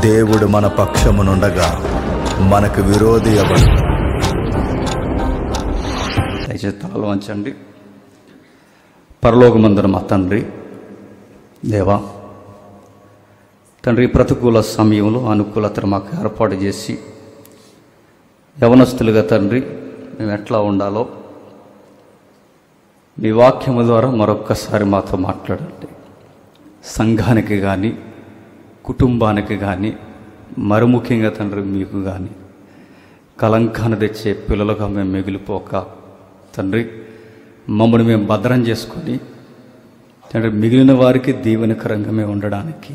దేవుడు మన పక్షమునుండగా మనకు విరోధి ఎవడు? దయచేసి తలలు వంచండి. పరలోకమందున మా తండ్రి, దేవా తండ్రి, ప్రతికూల సమయంలో అనుకూలతను మాకు ఏర్పాటు చేసి యవనస్తులుగా తండ్రి మేము ఎట్లా ఉండాలో మీ వాక్యము ద్వారా మరొక్కసారి మాతో మాట్లాడండి. సంఘానికి కానీ కుటుంబానికి కానీ మరి ముఖ్యంగా తండ్రి మీకు కానీ కలంకాన్ని తెచ్చే పిల్లలుగా మేము మిగిలిపోక తండ్రి మమ్మల్ని మేము భద్రం చేసుకొని తండ్రి మిగిలిన వారికి దీవెనకరంగా మేము ఉండడానికి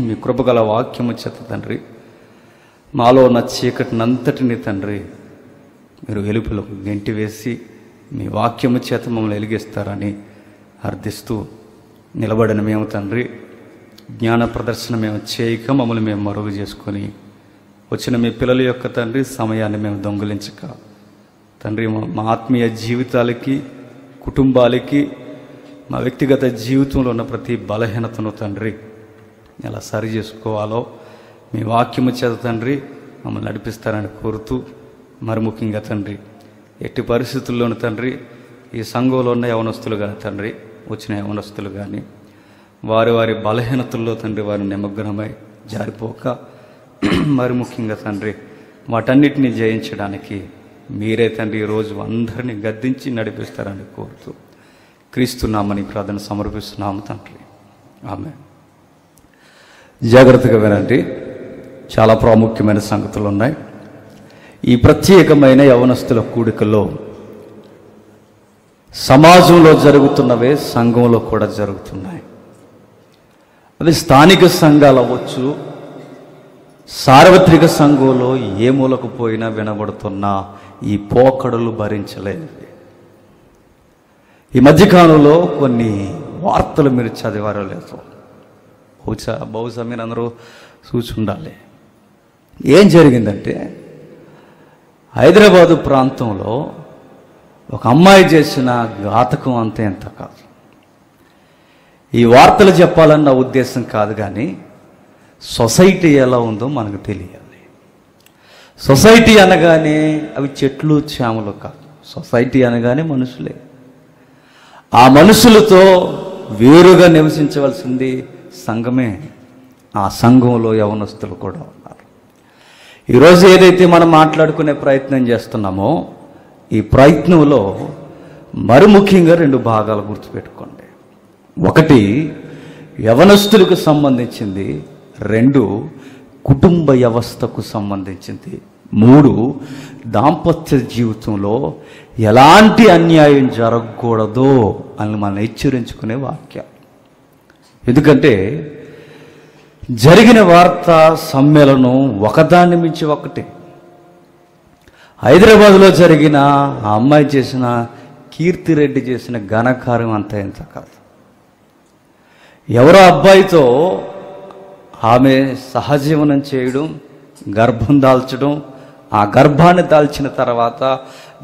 మీ కృపగల వాక్యము చేత తండ్రి మాలో ఉన్న చీకటినంతటిని తండ్రి మీరు వెలుపులో గెంటి వేసి మీ వాక్యము చేత మమ్మల్ని వెలిగిస్తారని అర్థిస్తూ నిలబడిన మేము తండ్రి జ్ఞాన ప్రదర్శన మేము చేయక మమ్మల్ని మేము మరుగు చేసుకొని వచ్చిన మీ పిల్లల యొక్క తండ్రి సమయాన్ని మేము దొంగిలించక తండ్రి మా ఆత్మీయ జీవితాలకి కుటుంబాలకి మా వ్యక్తిగత జీవితంలో ఉన్న ప్రతి బలహీనతను తండ్రి ఎలా సరి చేసుకోవాలో మీ వాక్యము చేత తండ్రి మమ్మల్ని నడిపిస్తారని కోరుతూ మరి ముఖ్యంగా తండ్రి ఎట్టి పరిస్థితుల్లోనూ తండ్రి ఈ సంఘంలో ఉన్న యవనస్తులు కానీ తండ్రి వచ్చిన యవనస్తులు కానీ వారి వారి బలహీనతల్లో తండ్రి వారిని నిమగ్నమై జారిపోక మరి ముఖ్యంగా తండ్రి వాటన్నిటిని జయించడానికి మీరే తండ్రి ఈరోజు అందరినీ గద్దించి నడిపిస్తారని కోరుతూ క్రీస్తున్నామని ప్రార్థన సమర్పిస్తున్నాము తండ్రి. ఆమేన్. జాగ్రత్తగా వినండి, చాలా ప్రాముఖ్యమైన సంగతులు ఉన్నాయి. ఈ ప్రత్యేకమైన యవనస్తుల కూడికలో సమాజంలో జరుగుతున్నవే సంఘంలో కూడా జరుగుతున్నాయి. అది స్థానిక సంఘాలు అవ్వచ్చు, సార్వత్రిక సంఘంలో ఏ మూలకు పోయినా వినబడుతున్న ఈ పోకడలు భరించలేనివి. ఈ మధ్యకాలంలో కొన్ని వార్తలు మీరు చదివారో లేదో, బహుశా మీరు అందరూ చూసి ఉండాలి. ఏం జరిగిందంటే హైదరాబాదు ప్రాంతంలో ఒక అమ్మాయి చేసిన ఘాతకం అంతే ఎంత కాదు. ఈ వార్తలు చెప్పాలన్న ఉద్దేశం కాదు, కానీ సొసైటీ ఎలా ఉందో మనకు తెలియాలి. సొసైటీ అనగానే అవి చెట్లు చేమలు కాదు. సొసైటీ అనగానే మనుషులే. ఆ మనుషులతో వేరుగా నివసించవలసింది సంఘమే. ఆ సంఘంలో యవనస్తులు కూడా ఉన్నారు. ఈరోజు ఏదైతే మనం మాట్లాడుకునే ప్రయత్నం చేస్తున్నామో ఈ ప్రయత్నంలో మరి ముఖ్యంగా 2 భాగాలు గుర్తుపెట్టుకోండి. 1 యవనస్తులకు సంబంధించింది, 2 కుటుంబ వ్యవస్థకు సంబంధించింది, 3 దాంపత్య జీవితంలో ఎలాంటి అన్యాయం జరగకూడదో అని మనం హెచ్చరించుకునే వాక్యాలు. ఎందుకంటే జరిగిన వార్తా సమ్మేళనం ఒకదాన్ని మించి ఒకటి. హైదరాబాద్లో జరిగిన ఆ అమ్మాయి చేసిన, కీర్తిరెడ్డి చేసిన ఘనకార్యం అంతా ఎంత కాదు. ఎవరో అబ్బాయితో ఆమె సహజీవనం చేయడం, గర్భం దాల్చడం, ఆ గర్భాన్ని దాల్చిన తర్వాత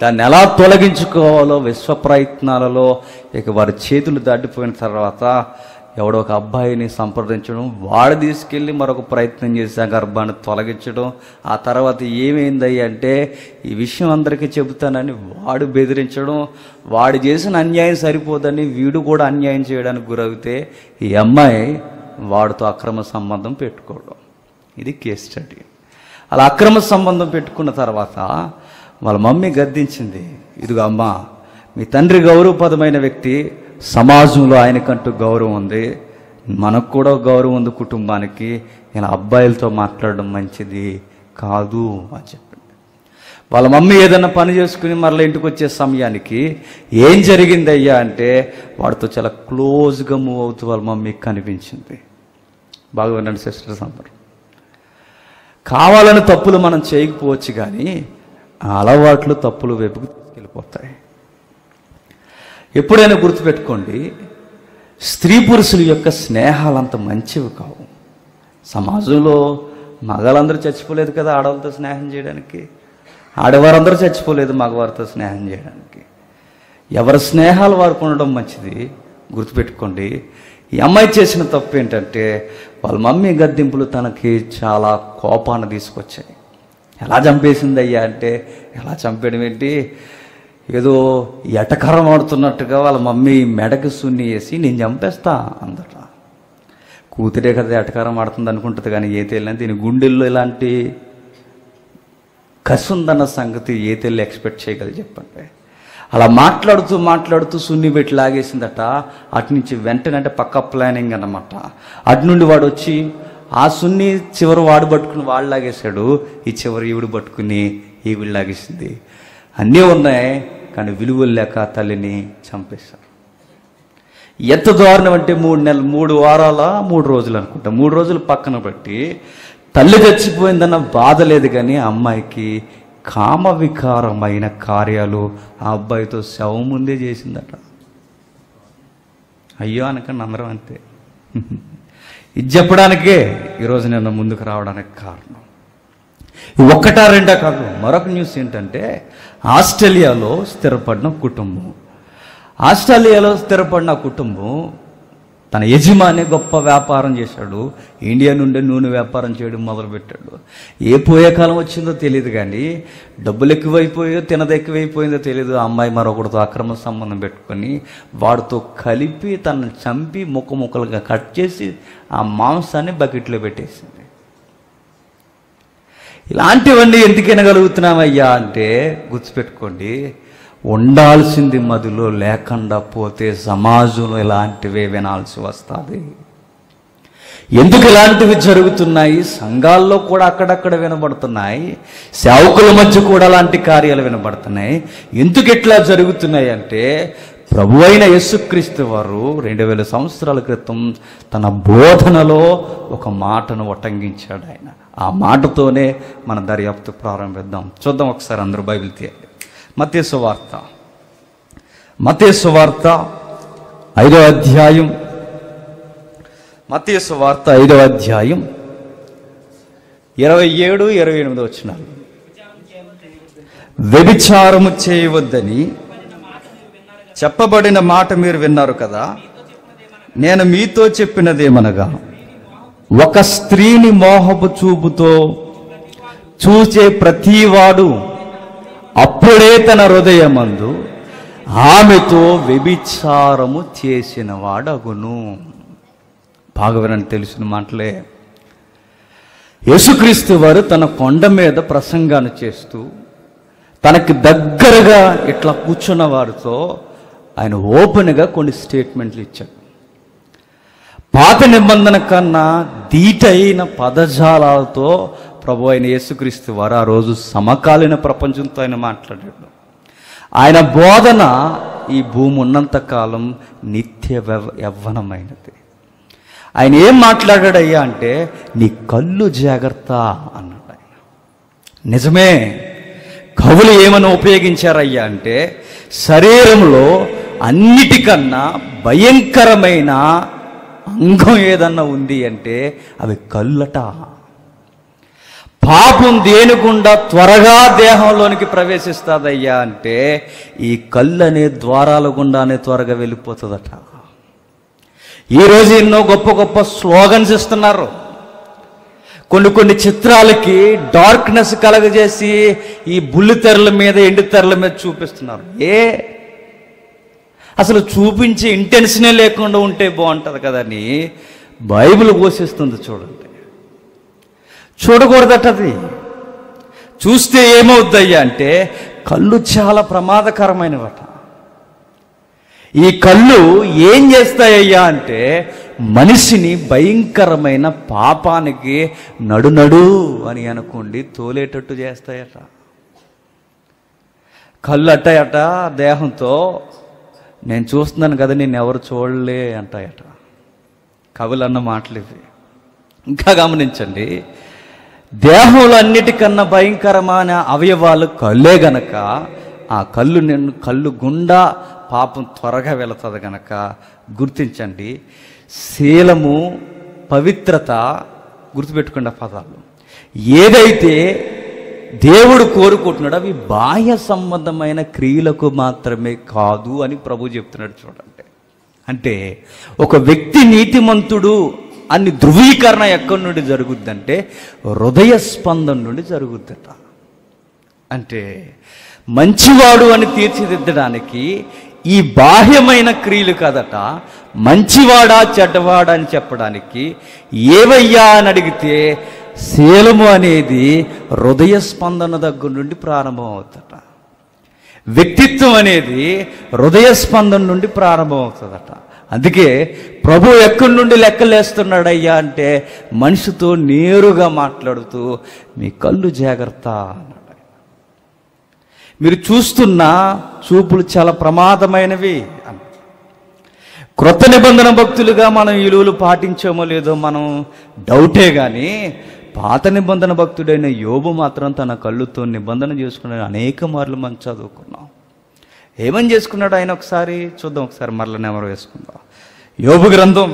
దాన్ని ఎలా తొలగించుకోవాలో విశ్వ ప్రయత్నాలలో ఇక వారి చేతులు దాటిపోయిన తర్వాత ఎవడో ఒక అబ్బాయిని సంప్రదించడం, వాడు తీసుకెళ్ళి మరొక ప్రయత్నం చేసి ఆ గర్భాన్ని తొలగించడం. ఆ తర్వాత ఏమైంది అంటే ఈ విషయం అందరికీ చెబుతానని వాడు బెదిరించడం, వాడు చేసిన అన్యాయం సరిపోదని వీడు కూడా అన్యాయం చేయడానికి గురవుతే ఈ అమ్మాయి వాడితో అక్రమ సంబంధం పెట్టుకోవడం. ఇది కేస్ స్టడీ. అలా అక్రమ సంబంధం పెట్టుకున్న తర్వాత వాళ్ళ మమ్మీ గద్దించింది, ఇదిగో అమ్మా, మీ తండ్రి గౌరవప్రదమైన వ్యక్తి, సమాజంలో ఆయనకంటూ గౌరవం ఉంది, మనకు కూడా గౌరవం ఉంది కుటుంబానికి, ఇలా అబ్బాయిలతో మాట్లాడడం మంచిది కాదు అని చెప్పింది. వాళ్ళ మమ్మీ ఏదైనా పని చేసుకుని మరలా ఇంటికి వచ్చే సమయానికి ఏం జరిగిందయ్యా అంటే వాడితో చాలా క్లోజ్గా మూవ్ అవుతూ వాళ్ళ మమ్మీకి కనిపించింది. బాగా వినండి సిస్టర్స్ అందరూ, కావాలని తప్పులు మనం చేయకపోవచ్చు, కానీ ఆ అలవాట్లు తప్పులు వైపుకు తీసుకెళ్ళిపోతాయి. ఎప్పుడైనా గుర్తుపెట్టుకోండి, స్త్రీ పురుషుల యొక్క స్నేహాలు అంత మంచివి కావు. సమాజంలో మగవాళ్ళందరూ చచ్చిపోలేదు కదా ఆడవాళ్ళతో స్నేహం చేయడానికి, ఆడవారందరూ చచ్చిపోలేదు మగవారితో స్నేహం చేయడానికి. ఎవరి స్నేహాలు వారికి ఉండడం మంచిది. గుర్తుపెట్టుకోండి, ఈ అమ్మాయి చేసిన తప్పు ఏంటంటే వాళ్ళ మమ్మీ గద్దింపులు తనకి చాలా కోపాన్ని తీసుకొచ్చాయి. ఎలా చంపేసింది అయ్యా అంటే, ఎలా చంపేయడం ఏంటి, ఏదో ఎటకరం ఆడుతున్నట్టుగా వాళ్ళ మమ్మీ మెడకి సున్ని వేసి నేను చంపేస్తా అందట. కూతురే కదా ఎటకారం ఆడుతుంది అనుకుంటుంది, కానీ ఏ తేలినా దీని గుండెల్లో ఇలాంటి కసి ఉందన్న సంగతి ఏ తల్లి ఎక్స్పెక్ట్ చేయగలదు చెప్పండి. అలా మాట్లాడుతూ సున్ని పెట్టి లాగేసిందట. అటు నుంచి వెంటనే, అంటే పక్క ప్లానింగ్ అన్నమాట, అటు నుండి వాడు వచ్చి ఆ సున్ని చివరి వాడు పట్టుకుని వాడు లాగేశాడు, ఈ చివరి ఈవిడు పట్టుకుని ఈవిడు లాగేసింది. అన్నీ ఉన్నాయి, కానీ విలువలు లేక తల్లిని చంపేశారు. ఎంత దారుణం అంటే 3 వారాల 3 రోజులు అనుకుంటా, 3 రోజులు పక్కన పెట్టి తల్లి చచ్చిపోయిందన్న బాధ లేదు, కానీ అమ్మాయికి కామ వికారమైన కార్యాలు ఆ అబ్బాయితో శవం ముందే చేసిందట. అయ్యో అనకండి, అందరం అంతే. ఇది చెప్పడానికే ఈరోజు నేను ముందుకు రావడానికి కారణం. ఒక్కటా రెండా కాదు. మరొక న్యూస్ ఏంటంటే, ఆస్ట్రేలియాలో స్థిరపడిన కుటుంబం తన యజమాని గొప్ప వ్యాపారం చేశాడు. ఇండియా నుండి నూనె వ్యాపారం చేయడం మొదలుపెట్టాడు. ఏ పోయే కాలం వచ్చిందో తెలియదు, కానీ డబ్బులు ఎక్కువైపోయో తినది ఎక్కువైపోయిందో తెలియదు. ఆ అమ్మాయి మరొకటితో అక్రమ సంబంధం పెట్టుకొని వాడితో కలిపి తనను చంపి ముక్కలుగా కట్ చేసి ఆ మాంసాన్ని బకెట్లో పెట్టేసింది. ఇలాంటివన్నీ ఎందుకు వినగలుగుతున్నామయ్యా అంటే, గుర్తుపెట్టుకోండి, ఉండాల్సింది మదిలో లేకుండా పోతే సమాజంలో ఇలాంటివే వినాల్సి వస్తుంది. ఎందుకు ఇలాంటివి జరుగుతున్నాయి? సంఘాల్లో కూడా అక్కడక్కడ వినబడుతున్నాయి, సేవకుల మధ్య కూడా అలాంటి కార్యాలు వినబడుతున్నాయి. ఎందుకు ఇట్లా జరుగుతున్నాయి అంటే, ప్రభువైన యేసుక్రీస్తు వారు 2000 సంవత్సరాల క్రితం తన బోధనలో ఒక మాటను ఉటంకించాడు. ఆయన ఆ మాటతోనే మన దర్యాప్తు ప్రారంభిద్దాం. చూద్దాం ఒకసారి, అందరూ బైబిల్ తీయండి. మత్తయి సువార్త 5వ అధ్యాయం, మత్తయి సువార్త 5వ అధ్యాయం 27, 28 వచనాలు. వ్యభిచారము చేయవద్దని చెప్పబడిన మాట మీరు విన్నారు కదా. నేను మీతో చెప్పినదేమనగా, ఒక స్త్రీని మోహపు చూపుతో చూసే ప్రతివాడు అప్పుడే తన హృదయమందు ఆమెతో వ్యభిచారము చేసిన వాడగును. బాగా వినండి, తెలిసిన మాటలే. యేసుక్రీస్తు వారు తన కొండ మీద ప్రసంగాన్ని చేస్తూ తనకి దగ్గరగా ఇట్లా కూర్చున్న వారితో ఆయన ఓపెన్గా కొన్ని స్టేట్మెంట్లు ఇచ్చాడు. పాత నిబంధన కన్నా ధీటైన పదజాలాలతో ప్రభు అయిన యేసుక్రీస్తు వారు ఆ రోజు సమకాలీన ప్రపంచంతో ఆయన మాట్లాడాడు. ఆయన బోధన ఈ భూమి ఉన్నంతకాలం నిత్య యవ్వనమైనది. ఆయన ఏం మాట్లాడాడయ్యా అంటే, నీ కళ్ళు జాగ్రత్త అన్నాడు ఆయన. నిజమే, కవులు ఏమని ఉపయోగించారయ్యా అంటే, శరీరంలో అన్నిటికన్నా భయంకరమైన అంగం ఏదన్నా ఉంది అంటే అవి కళ్ళట. పాపం దేనిగుండా త్వరగా దేహంలోనికి ప్రవేశిస్తుందయ్యా అంటే ఈ కళ్ళు అనే ద్వారాల గుండానే త్వరగా వెళ్ళిపోతుందట. ఈరోజు ఎన్నో గొప్ప గొప్ప స్లోగన్స్ ఇస్తున్నారు. కొన్ని చిత్రాలకి డార్క్నెస్ కలగజేసి ఈ బుల్లి తెరల మీద, ఎండు తెరల మీద చూపిస్తున్నారు. అసలు చూపించే ఇంటెన్షనే లేకుండా ఉంటే బాగుంటుంది కదని బైబిల్ ఘోషిస్తుంది. చూడండి, చూడకూడదటది. చూస్తే ఏమవుద్దయ్యా అంటే కళ్ళు చాలా ప్రమాదకరమైనవట. ఈ కళ్ళు ఏం చేస్తాయ్యా అంటే మనిషిని భయంకరమైన పాపానికి నడు అని అనుకోండి తోలేటట్టు చేస్తాయట. కళ్ళు అట్టాయట దేహంతో, నేను చూస్తున్నాను కదా నేను ఎవరు చూడలే అంటాయట. కవులు అన్న మాటలు ఇవి. ఇంకా గమనించండి, దేహంలో అన్నిటికన్నా భయంకరమైన అవయవాలు కళ్ళే గనక ఆ కళ్ళు గుండా పాపం త్వరగా వెళుతుంది గనక గుర్తించండి. శీలము, పవిత్రత, గుర్తుపెట్టుకున్న పదాలు ఏదైతే దేవుడు కోరుకుంటున్నాడు అవి బాహ్య సంబంధమైన క్రియలకు మాత్రమే కాదు అని ప్రభు చెప్తున్నాడు. చూడండి, అంటే ఒక వ్యక్తి నీతిమంతుడు అన్ని ధృవీకరణ ఎక్కడి నుండి జరుగుద్దంటే హృదయ స్పందన నుండి జరుగుద్దట. అంటే మంచివాడు అని తీర్చిదిద్దడానికి ఈ బాహ్యమైన క్రియలు కదట, మంచివాడా చెడ్డవాడా అని చెప్పడానికి ఏవయ్యా అని అడిగితే శీలము అనేది హృదయ స్పందన దగ్గర నుండి ప్రారంభం అవుతుందట. వ్యక్తిత్వం అనేది హృదయ స్పందన నుండి ప్రారంభం అవుతుందట. అందుకే ప్రభు ఎక్కడి నుండి లెక్కలేస్తున్నాడయ్యా అంటే మనిషితో నేరుగా మాట్లాడుతూ మీ కళ్ళు జాగ్రత్త అన్నాడు. మీరు చూస్తున్న చూపులు చాలా ప్రమాదమైనవి. క్రొత్త నిబంధన భక్తులుగా మనం విలువలు పాటించామో లేదో మనం డౌటే, కానీ పాత నిబంధన భక్తుడైన యోబు మాత్రం తన కళ్ళుతో నిబంధన చేసుకున్నాడు. అనేక మార్లు మనం చదువుకున్నాం. ఏమని చేసుకున్నాడు ఆయన ఒకసారి చూద్దాం. ఒకసారి మరల నెమరు వేసుకుందాం. యోబు గ్రంథం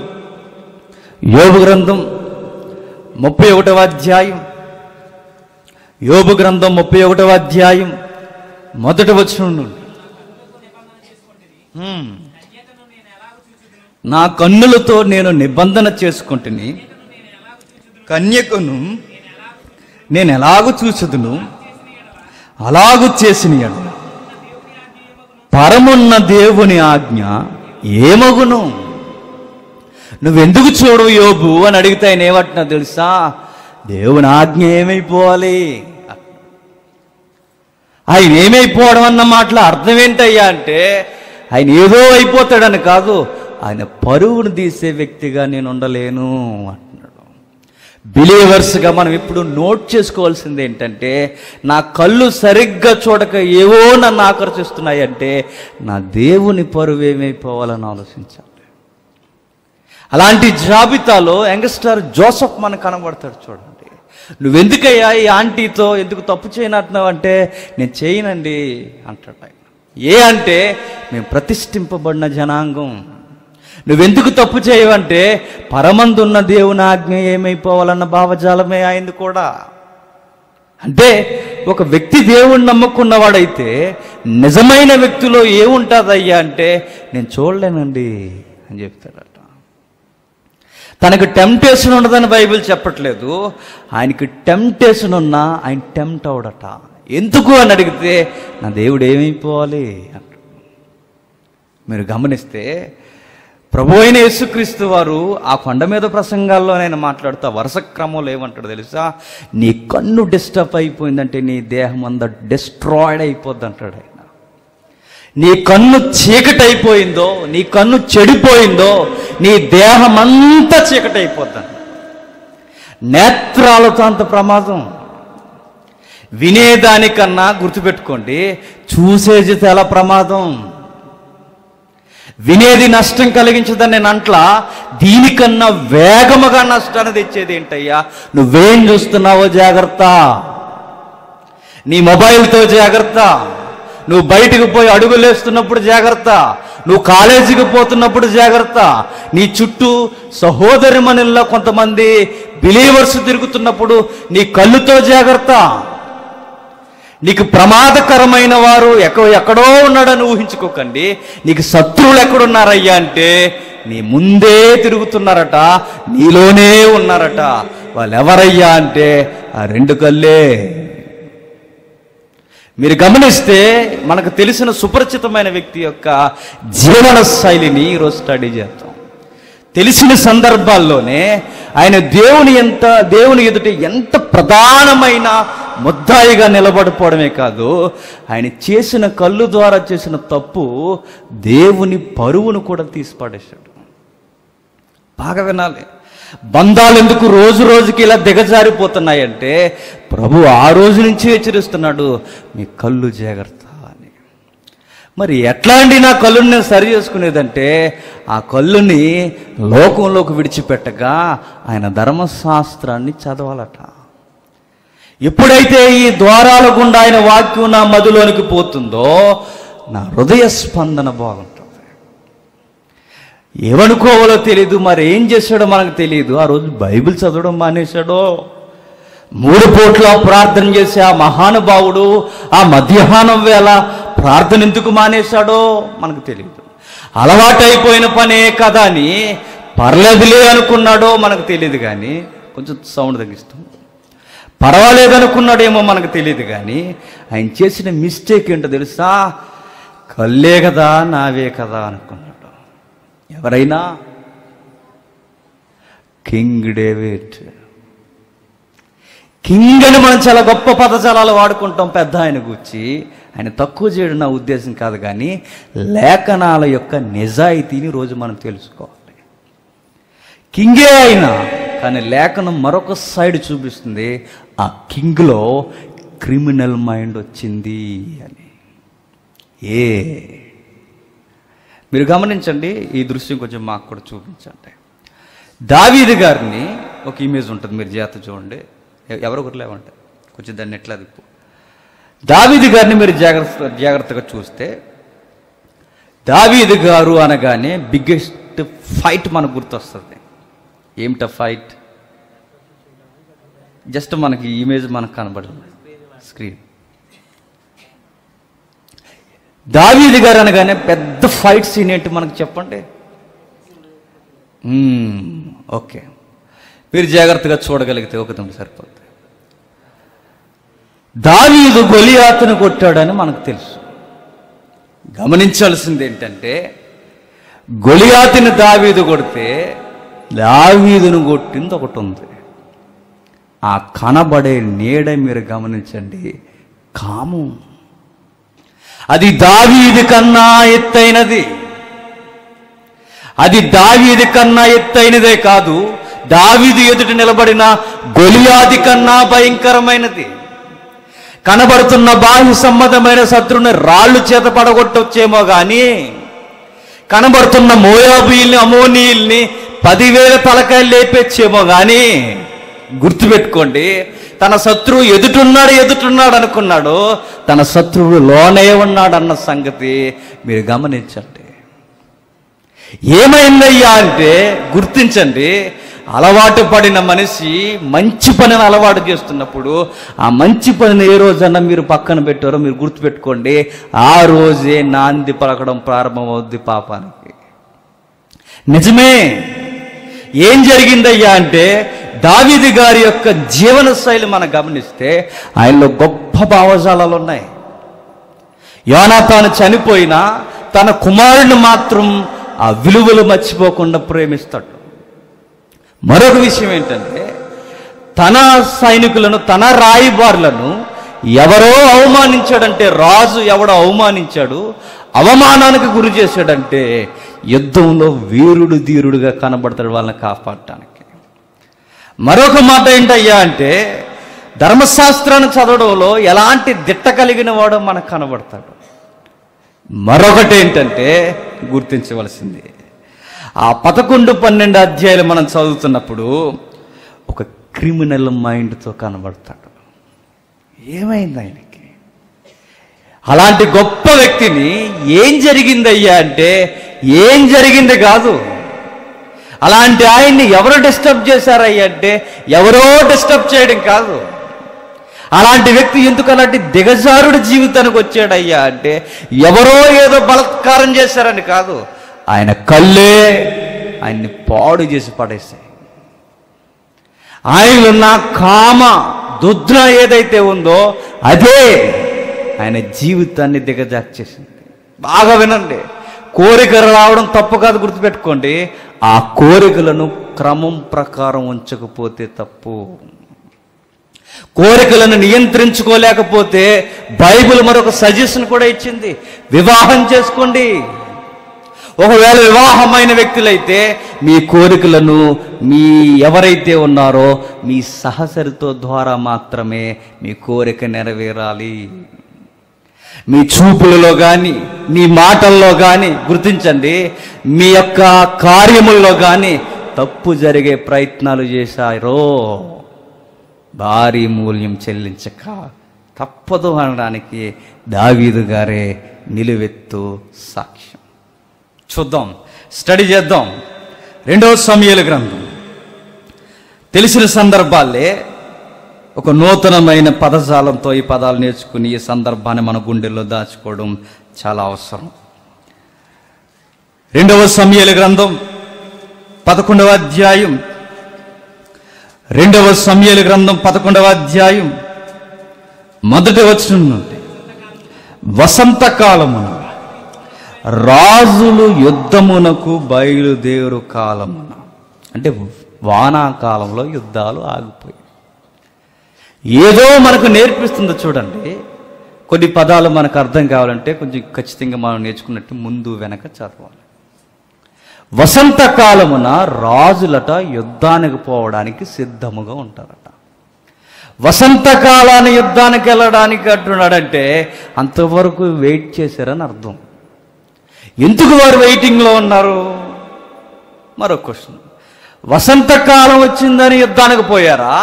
31వ అధ్యాయం. యోబు గ్రంథం 31వ అధ్యాయం మొదటి వచనం నుండి, నా కన్నులతో నేను నిబంధన చేసుకుంటుని, కన్యకను నేను ఎలాగూ చూచుదును, అలాగూ చేసిన యెడల పరమున్న దేవుని ఆజ్ఞ ఏమగును? నువ్వెందుకు చూడవు యోబు అని అడిగితే ఆయన ఏమంటున్నా తెలుసా? దేవుని ఆజ్ఞ ఏమైపోవాలి? ఆయన ఏమైపోవడం అన్న మాటల అర్థం ఏంటయ్యా అంటే ఆయన ఏదో అయిపోతాడని కాదు, ఆయన పరువును తీసే వ్యక్తిగా నేను ఉండలేను అంటున్నాడు. బిలీవర్స్గా మనం ఇప్పుడు నోట్ చేసుకోవాల్సింది ఏంటంటే, నా కళ్ళు సరిగ్గా చూడక ఏవో నన్ను ఆకర్షిస్తున్నాయి అంటే నా దేవుని పరువు ఏమైపోవాలని ఆలోచించాలి. అలాంటి జాబితాలో యంగ్స్టర్ జోసెఫ్ మనకు కనబడతాడు. చూడండి, నువ్వెందుకయ్యా ఈ ఆంటీతో ఎందుకు తప్పు చేయనంటున్నావు అంటే నేను చేయనండి అంటాడు ఆయన. ఏ అంటే మేము ప్రతిష్ఠింపబడిన జనాంగం. నువ్వెందుకు తప్పు చేయవంటే పరమందున్న దేవుని ఆజ్ఞ ఏమైపోవాలన్న భావజాలమే ఆయనది కూడా. అంటే ఒక వ్యక్తి దేవుణ్ణి నమ్ముకున్నవాడైతే నిజమైన వ్యక్తిలో ఏముంటుందయ్యా అంటే నేను చూడలేనండి అని చెప్తాడట. తనకు టెంప్టేషన్ ఉండదని బైబిల్ చెప్పట్లేదు. ఆయనకి టెంప్టేషన్ ఉన్నా ఆయన టెంప్ట్ అవడట. ఎందుకు అని అడిగితే నా దేవుడు ఏమైపోవాలి అంట. మీరు గమనిస్తే ప్రభు అయిన యేసుక్రీస్తు వారు ఆ కొండ మీద ప్రసంగాల్లో ఆయన మాట్లాడుతూ వరుస క్రమంలో ఏమంటాడు తెలుసా? నీ కన్ను డిస్టర్బ్ అయిపోయిందంటే నీ దేహం అంతా డిస్ట్రాయిడ్ అయిపోద్ది అంటాడు ఆయన. నీ కన్ను చీకటైపోయిందో, నీ కన్ను చెడిపోయిందో నీ దేహం అంతా చీకటైపోద్ది. నేత్రాలతో అంత ప్రమాదం. వినేదానికన్నా గుర్తుపెట్టుకోండి, చూసేది చాలా ప్రమాదం. వినేది నష్టం కలిగించదని నేను అంట్లా, దీనికన్నా వేగముగా నష్టాన్ని తెచ్చేది ఏంటయ్యా? నువ్వేం చూస్తున్నావో జాగ్రత్త, నీ మొబైల్తో జాగ్రత్త, నువ్వు బయటకు పోయి అడుగులేస్తున్నప్పుడు జాగ్రత్త, నువ్వు కాలేజీకి పోతున్నప్పుడు జాగ్రత్త, నీ చుట్టూ సహోదరిమణుల్లో కొంతమంది బిలీవర్స్ తిరుగుతున్నప్పుడు నీ కళ్ళుతో జాగ్రత్త. నీకు ప్రమాదకరమైన వారు ఎక్కడో ఉన్నాడని ఊహించుకోకండి. నీకు శత్రువులు ఎక్కడున్నారయ్యా అంటే నీ ముందే తిరుగుతున్నారట, నీలోనే ఉన్నారట. వాళ్ళు ఎవరయ్యా అంటే ఆ రెండు కళ్ళే. మీరు గమనిస్తే మనకు తెలిసిన సుపరిచితమైన వ్యక్తి యొక్క జీవన శైలిని ఈరోజు స్టడీ చేద్దాం. తెలిసిన సందర్భాల్లోనే ఆయన దేవుని ఎదుట ఎంత ప్రధానమైన ముద్దాయిగా నిలబడిపోవడమే కాదు, ఆయన చేసిన కళ్ళు ద్వారా చేసిన తప్పు దేవుని పరువును కూడా తీసిపడేశాడు. బాగా వినాలి. బంధాలు ఎందుకు రోజు రోజుకి ఇలా దిగజారిపోతున్నాయంటే ప్రభు ఆ రోజు నుంచి హెచ్చరిస్తున్నాడు, మీ కళ్ళు జాగ్రత్త అని. మరి ఎట్లా అండి నా కళ్ళుని నేను సరి చేసుకునేదంటే ఆ కళ్ళుని లోకంలోకి విడిచిపెట్టగా ఆయన ధర్మశాస్త్రాన్ని చదవాలట. ఎప్పుడైతే ఈ ద్వారాల గుండా ఆయన వాక్యం నా మదిలోనికి పోతుందో నా హృదయ స్పందన బాగుంటుంది. ఏమనుకోవాలో తెలియదు, మరి ఏం చేశాడో మనకు తెలియదు. ఆ రోజు బైబిల్ చదవడం మానేశాడో, 3 పూట్ల ప్రార్థన చేసి ఆ మహానుభావుడు ఆ మధ్యాహ్నం వేళ ప్రార్థన ఎందుకు మానేశాడో మనకు తెలియదు. అలవాటైపోయిన పనే కదా అని పర్లేదులే అనుకున్నాడో మనకు తెలియదు, కానీ కొంచెం సౌండ్ తగ్గిస్తాం. పర్వాలేదనుకున్నాడేమో మనకు తెలియదు, కానీ ఆయన చేసిన మిస్టేక్ ఏంటో తెలుసా? కల్లే కదా నావే కదా అనుకున్నాడు. ఎవరైనా కింగ్ డేవిడ్. కింగ్ అని మనం చాలా గొప్ప పదజాలాలు వాడుకుంటాం పెద్ద ఆయన గురించి. ఆయన తక్కువ చేయడం నా ఉద్దేశం కాదు, కానీ లేఖనాల యొక్క నిజాయితీని రోజు మనం తెలుసుకోవాలి. కింగే అయినా కానీ లేఖనం మరొక సైడ్ చూపిస్తుంది, ఆ కింగ్లో క్రిమినల్ మైండ్ వచ్చింది అని. మీరు గమనించండి, ఈ దృశ్యం కొంచెం మాకు కూడా చూపించండి. దావీదు గారిని ఒక ఇమేజ్ ఉంటుంది, మీరు జాగ్రత్త చూడండి. ఎవరో ఒకరు లేవంటే కొంచెం దాన్ని ఎట్లా దిప్పు. దావీదు గారిని మీరు జాగ్రత్తగా చూస్తే, దావీదు గారు అనగానే బిగ్గెస్ట్ ఫైట్ మనకు గుర్తొస్తుంది. ఏమిటా ఫైట్? జస్ట్ మనకి ఇమేజ్ మనకు కనబడుతుంది స్క్రీన్. దావీదు గారు అనగానే పెద్ద ఫైట్ సీన్ ఏంటి మనకు చెప్పండి. ఓకే, మీరు జాగ్రత్తగా చూడగలిగితే ఒక నిమిషం సరిపోతుంది. దావీదు గొలియాతును కొట్టాడని మనకు తెలుసు. గమనించాల్సింది ఏంటంటే, గొలియాతుని దావీదు కొడితే దావీదును కొట్టింది ఒకటి ఉంది. ఆ కనబడే నీడ మీరు గమనించండి, కాము. అది దావీదు కన్నా ఎత్తైనది. అది దావీదు కన్నా ఎత్తైనదే కాదు, దావీదు ఎదుట నిలబడిన గొలియాతు కన్నా భయంకరమైనది. కనబడుతున్న బాహ్య సంబంధమైన శత్రువుని రాళ్ళు చేత పడగొట్టొచ్చేమో కానీ, కనబడుతున్న మోయాబీల్ని అమోనీయుల్ని 10,000 తలకాయలు లేపేచ్చేమో కానీ, గుర్తుపెట్టుకోండి, తన శత్రువు ఎదుటున్నాడు అనుకున్నాడు, తన శత్రువు లోనే ఉన్నాడు అన్న సంగతి మీరు గమనించండి. ఏమైందయ్యా అంటే గుర్తించండి, అలవాటు పడిన మనిషి మంచి పనిని అలవాటు చేస్తున్నప్పుడు ఆ మంచి పనిని ఏ రోజన్నా మీరు పక్కన పెట్టారో మీరు గుర్తుపెట్టుకోండి, ఆ రోజే నాంది పలకడం ప్రారంభమవుద్ది పాపానికి. నిజమే. ఏం జరిగిందయ్యా అంటే, దావీదు గారి యొక్క జీవన శైలి మనం గమనిస్తే ఆయనలో గొప్ప భావజాలాలు ఉన్నాయి. యోనాతాను చనిపోయినా తన కుమారుడిని మాత్రం ఆ విలువలు మర్చిపోకుండా ప్రేమిస్తాడు. మరొక విషయం ఏంటంటే, తన సైనికులను, తన రాయబారులను ఎవరో అవమానించాడంటే, రాజు ఎవడో అవమానించాడు, అవమానానికి గురి చేశాడంటే, యుద్ధంలో వీరుడు ధీరుడుగా కనబడతాడు వాళ్ళని కాపాడటానికి. మరొక మాట ఏంటయ్యా అంటే, ధర్మశాస్త్రాన్ని చదవడంలో ఎలాంటి దిట్ట కలిగిన వాడో మనకు కనబడతాడు. మరొకటి ఏంటంటే గుర్తించవలసింది, ఆ 11-12 అధ్యాయాలు మనం చదువుతున్నప్పుడు ఒక క్రిమినల్ మైండ్తో కనబడతాడు. ఏమైంది ఆయనకి? అలాంటి గొప్ప వ్యక్తిని ఏం జరిగిందయ్యా అంటే, ఏం జరిగింది కాదు, అలాంటి ఆయన్ని ఎవరు డిస్టర్బ్ చేశారయ్యా అంటే, ఎవరో డిస్టర్బ్ చేయడం కాదు. అలాంటి వ్యక్తి ఎందుకు అలాంటి దిగజారుడి జీవితానికి వచ్చాడయ్యా అంటే, ఎవరో ఏదో బలత్కారం చేశారని కాదు, ఆయన కళ్ళే ఆయన్ని పాడు చేసి పడేశాయి. ఆయనలో ఉన్న కామ దుద్ర ఏదైతే ఉందో అదే ఆయన జీవితాన్ని దిగజార్చేసింది. బాగా వినండి, కోరికలు రావడం తప్పు కాదు, గుర్తుపెట్టుకోండి. ఆ కోరికలను క్రమం ప్రకారం ఉంచకపోతే తప్పు. కోరికలను నియంత్రించుకోలేకపోతే బైబిల్ మరొక సజెషన్ కూడా ఇచ్చింది, వివాహం చేసుకోండి. ఒకవేళ వివాహమైన వ్యక్తులైతే మీ కోరికలను మీ ఎవరైతే ఉన్నారో మీ సహచరితో ద్వారా మాత్రమే మీ కోరిక నెరవేరాలి. మీ చూపులలో కానీ, మీ మాటల్లో కానీ, గుర్తించండి, మీ యొక్క కార్యముల్లో కానీ తప్పు జరిగే ప్రయత్నాలు చేశారో భారీ మూల్యం చెల్లించక తప్పదు అనడానికి దావీదు గారే నిలువెత్తు సాక్ష్యం. చూద్దాం, స్టడీ చేద్దాం. 2వ సమూయేలు గ్రంథం. తెలిసిన సందర్భాలే ఒక నూతనమైన పదజాలంతో ఈ పదాలు నేర్చుకుని ఈ సందర్భాన్ని మన గుండెల్లో దాచుకోవడం చాలా అవసరం. 2వ సమూయేలు గ్రంథం 11వ అధ్యాయం, 2వ సమూయేలు గ్రంథం 11వ అధ్యాయం 1వ వచనం నుండి, వసంతకాలమున రాజులు యుద్ధమునకు బయలుదేరు కాలమున, అంటే వానాకాలంలో యుద్ధాలు ఆగిపోయాయి. ఏదో మనకు నేర్పిస్తుందో చూడండి. కొన్ని పదాలు మనకు అర్థం కావాలంటే కొంచెం ఖచ్చితంగా మనం నేర్చుకున్నట్టు ముందు వెనక చదవాలి. వసంతకాలమున రాజులట యుద్ధానికి పోవడానికి సిద్ధముగా ఉంటారట. వసంతకాలాన్ని యుద్ధానికి వెళ్ళడానికి అంటున్నాడంటే అంతవరకు వెయిట్ చేశారని అర్థం. ఎందుకు వారు వెయిటింగ్లో ఉన్నారు? మరో క్వశ్చన్. వసంతకాలం వచ్చిందని యుద్ధానికి పోయారా,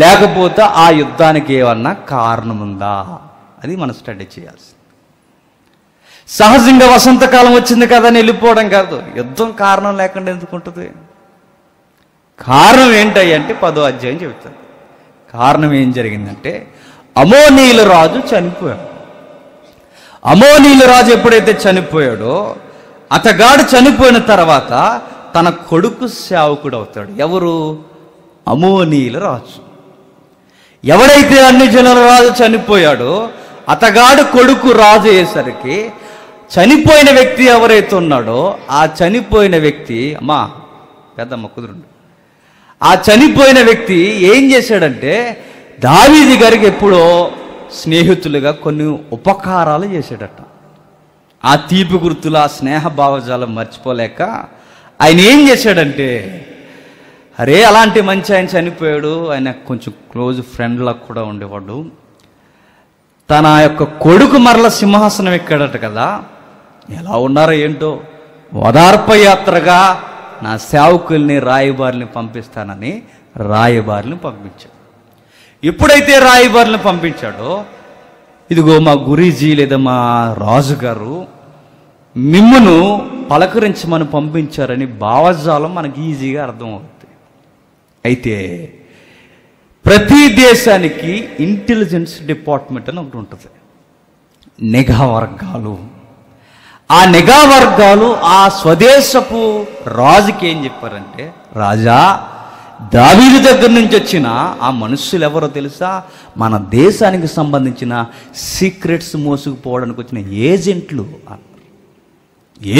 లేకపోతే ఆ యుద్ధానికి ఏమన్నా కారణం ఉందా? అది మనం స్టడీ చేయాల్సి. సహజంగా వసంతకాలం వచ్చింది కదా అని వెళ్ళిపోవడం కాదు. యుద్ధం కారణం లేకుండా ఎందుకు ఉంటుంది? కారణం ఏంటి అంటే 10వ అధ్యాయం చెబుతాడు. కారణం ఏం జరిగిందంటే, అమోనీయుల రాజు చనిపోయాడు. అమోనీయుల రాజు ఎప్పుడైతే చనిపోయాడో, అతగాడు చనిపోయిన తర్వాత తన కొడుకు సేవకుడు అవుతాడు. ఎవరు? అమోనీయుల రాజు. ఎవడైతే అన్ని జనుల రాజు చనిపోయాడో అతగాడు కొడుకు రాజు అయ్యేసరికి చనిపోయిన వ్యక్తి ఎవరైతే ఉన్నాడో ఆ చనిపోయిన వ్యక్తి, అమ్మా పెద్దమ్మ కుదురుండు, ఆ చనిపోయిన వ్యక్తి ఏం చేశాడంటే దావీదు గారికి ఎప్పుడో స్నేహితులుగా కొన్ని ఉపకారాలు చేశాడట. ఆ తీపి గుర్తులు, ఆ స్నేహ భావజాలం మర్చిపోలేక ఆయన ఏం చేశాడంటే, అరే అలాంటి మంచి ఆయన చనిపోయాడు, ఆయన కొంచెం క్లోజ్ ఫ్రెండ్లా కూడా ఉండేవాడు, తన యొక్క కొడుకు మరల సింహాసనం ఎక్కాడట కదా, ఎలా ఉన్నారో ఏంటో, ఓదార్ప యాత్రగా నా సేవకుల్ని రాయబారిని పంపిస్తానని రాయబారిని పంపించాడు. ఎప్పుడైతే రాయబారిని పంపించాడో, ఇదిగో మా గురీజీ లేదా మా రాజుగారు మిమ్మును పలకరించమని పంపించారని భావజాలం మనకి ఈజీగా అర్థమవుతుంది. అయితే ప్రతి దేశానికి ఇంటెలిజెన్స్ డిపార్ట్మెంట్ అని ఒకటి ఉంటుంది, నిఘా వర్గాలు. ఆ నిఘా వర్గాలు ఆ స్వదేశపు రాజుకి ఏం చెప్పారంటే, రాజా దావీదు దగ్గర నుంచి వచ్చిన ఆ మనుషులు ఎవరో తెలుసా? మన దేశానికి సంబంధించిన సీక్రెట్స్ మోసుకుపోవడానికి వచ్చిన ఏజెంట్లు అన్నారు.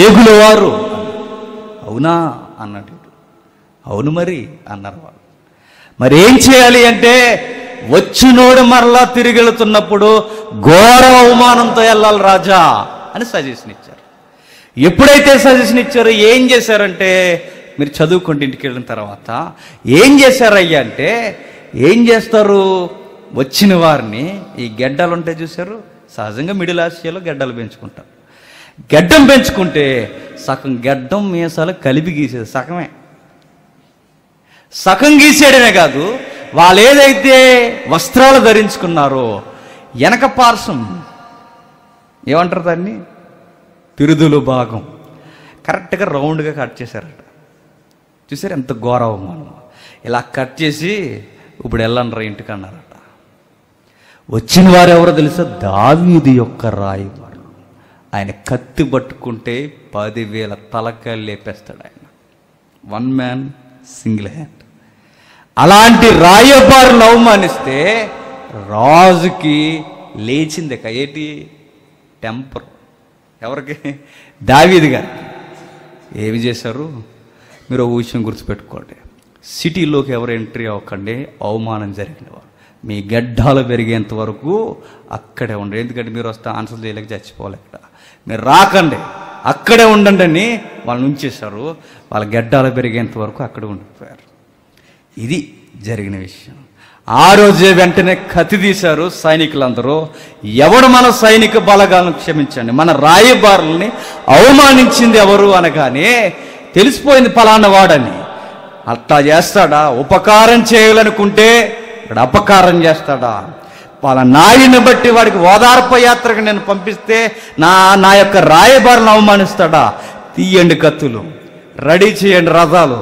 ఏగుల వారు. అవునా అన్నాడు. అవును మరి అన్నారు వాళ్ళు. మరి ఏం చేయాలి అంటే, వచ్చినోడు మరలా తిరిగి వెళుతున్నప్పుడు ఘోర అవమానంతో వెళ్ళాలి రాజా అని సజెషన్ ఇచ్చారు. ఎప్పుడైతే సజెషన్ ఇచ్చారో ఏం చేశారంటే, మీరు చదువుకుంటే ఇంటికి వెళ్ళిన తర్వాత ఏం చేశారయ్యా అంటే, ఏం చేస్తారు, వచ్చిన వారిని ఈ గెడ్డలు ఉంటాయి చూశారు, సహజంగా మిడిల్ ఆసియాలో గెడ్డలు పెంచుకుంటారు. గెడ్డం పెంచుకుంటే సగం గెడ్డం మీసాలు కలిపి గీసేది, సగం గీసేయడమే కాదు, వాళ్ళు ఏదైతే వస్త్రాలు ధరించుకున్నారో వెనక పార్శ్వం ఏమంటారు దాన్ని, పిరుదులు భాగం కరెక్ట్గా రౌండ్గా కట్ చేశారట. చూసారు ఎంత ఘోరవమానం. ఇలా కట్ చేసి ఇప్పుడు వెళ్ళండి ఇంటికి అన్నారట. వచ్చిన వారు ఎవరో తెలుసా? దావీదు యొక్క రాయబారు. ఆయన కత్తి పట్టుకుంటే 10,000 తలకాయలు లేపేస్తాడు ఆయన. 1 మ్యాన్ సింగిల్ హ్యాండ్. అలాంటి రాయబారులు అవమానిస్తే రాజుకి లేచింది ఏంటి? టెంపర్. ఎవరికి? దావీదు గారికి. ఏమి చేశారు? మీరు ఒక విషయం గుర్తుపెట్టుకోండి, సిటీలోకి ఎవరు ఎంట్రీ అవ్వకండి, అవమానం జరిగినవారు. మీ గడ్డాలు పెరిగేంత వరకు అక్కడే ఉండండి. ఎందుకంటే మీరు వస్తే ఆన్సర్ చేయలేక చచ్చిపోవాలి. ఇక్కడ మీరు రాకండి, అక్కడే ఉండండి అని వాళ్ళని ఉంచేశారు. వాళ్ళ గడ్డాలు పెరిగేంత వరకు అక్కడే ఉండిపోయారు. ఇది జరిగిన విషయం. ఆ రోజే వెంటనే కత్తి తీశారు సైనికులందరూ. ఎవడు మన సైనిక బలగాలను, క్షమించండి, మన రాయబారుల్ని అవమానించింది ఎవరు అనగానే తెలిసిపోయింది ఫలానా వాడని. అట్లా చేస్తాడా? ఉపకారం చేయాలనుకుంటే ఇక్కడ అపకారం చేస్తాడా? వాళ్ళ నాయుని బట్టి వాడికి ఓదార్ప యాత్రకు నేను పంపిస్తే నా యొక్క రాయబారులను అవమానిస్తాడా? తీయండి కత్తులు, రెడీ చేయండి రథాలు,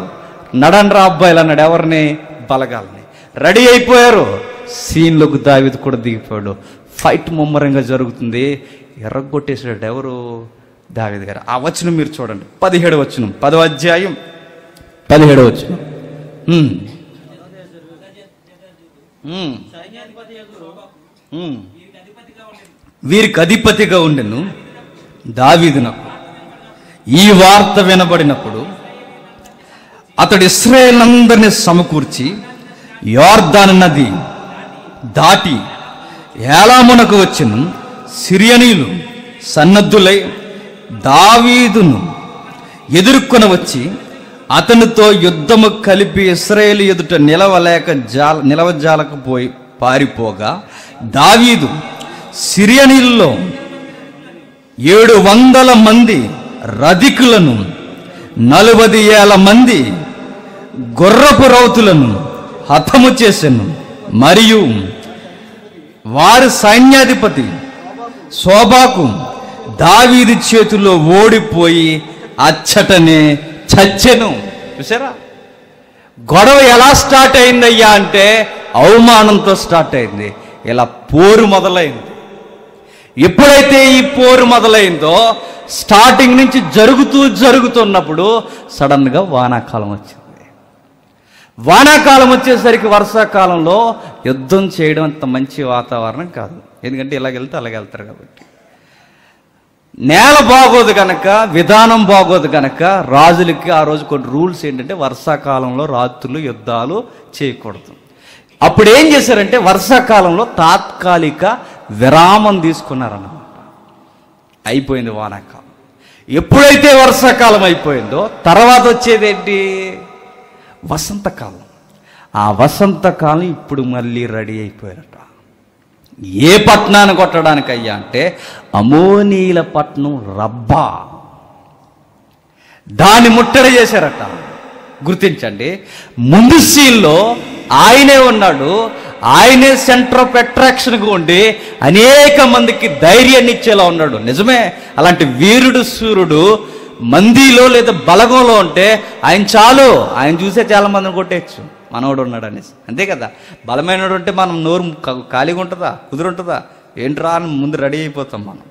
నడండ్రా అబ్బాయిలు అన్నాడు. ఎవరిని? బలగాల్ని. రెడీ అయిపోయారు. సీన్లోకి దావీదు కూడా దిగిపోయాడు. ఫైట్ ముమ్మరంగా జరుగుతుంది. ఎర్రగొట్టేసాడు ఎవరు? దావీదు గారు. ఆ వచనం మీరు చూడండి, 17వ వచనం, 10వ అధ్యాయం 17వ వచనం. వీరికి అధిపతిగా ఉండెను దావీదునకు. ఈ వార్త వినబడినప్పుడు అతడు ఇశ్రాయేలునందరినీ సమకూర్చి యోర్దాను నది దాటి ఏలామునకు వచ్చెను. సిరియనీయులు సన్నద్ధులై దావీదును ఎదుర్కొని వచ్చి అతనితో యుద్ధము కలిపి ఇశ్రాయేలు ఎదుట నిలవజాలకపోయి పారిపోగా దావీదు సిరియనీయుల్లో 700 మంది రధికులను 40,000 మంది గుర్రపు రౌతులను హతము చేసెను. మరియు వారి సైన్యాధిపతి శోబాకు దావీదు చేతిలో ఓడిపోయి అచ్చటనే చచ్చెను. చూసారా, గొడవ ఎలా స్టార్ట్ అయిందయ్యా అంటే అవమానంతో స్టార్ట్ అయింది. ఇలా పోరు మొదలైంది. ఎప్పుడైతే ఈ పోరు మొదలైందో స్టార్టింగ్ నుంచి జరుగుతున్నప్పుడు సడన్గా వానాకాలం వచ్చింది. వానాకాలం వచ్చేసరికి వర్షాకాలంలో యుద్ధం చేయడం అంత మంచి వాతావరణం కాదు. ఎందుకంటే ఇలాగెళ్తే అలాగెళ్తారు కాబట్టి. నేల బాగోదు కనుక, విధానం బాగోదు కనుక రాజులకి ఆ రోజు కొన్ని రూల్స్ ఏంటంటే వర్షాకాలంలో రాత్రులు యుద్ధాలు చేయకూడదు. అప్పుడు ఏం చేశారంటే వర్షాకాలంలో తాత్కాలిక విరామం తీసుకున్నారన్నమాట. అయిపోయింది వానాకాలం. ఎప్పుడైతే వర్షాకాలం అయిపోయిందో తర్వాత వచ్చేదేంటి? వసంతకాలం. ఆ వసంతకాలం ఇప్పుడు మళ్ళీ రెడీ అయిపోయారట. ఏ పట్టణాన్ని కొట్టడానికి అయ్యా అంటే అమోనీల పట్టణం రబ్బా. దాన్ని ముట్టడి చేశారట. గుర్తించండి, ముందు సీన్లో ఆయనే ఉన్నాడు. ఆయనే సెంటర్ ఆఫ్ అట్రాక్షన్గా ఉండి అనేక మందికి ధైర్యాన్ని ఇచ్చేలా ఉన్నాడు. నిజమే, అలాంటి వీరుడు సూర్యుడు మందిలో లేదా బలగంలో ఉంటే ఆయన చాలు, ఆయన చూసే చాలా మందిని కొట్టేయచ్చు. మనోడు ఉన్నాడు అనేసి, అంతే కదా. బలమైనడు ఉంటే మనం నోరు ఖాళీగా ఉంటుందా, కుదురుంటుందా? ఏంట్రా అని ముందు రెడీ అయిపోతాం మనం.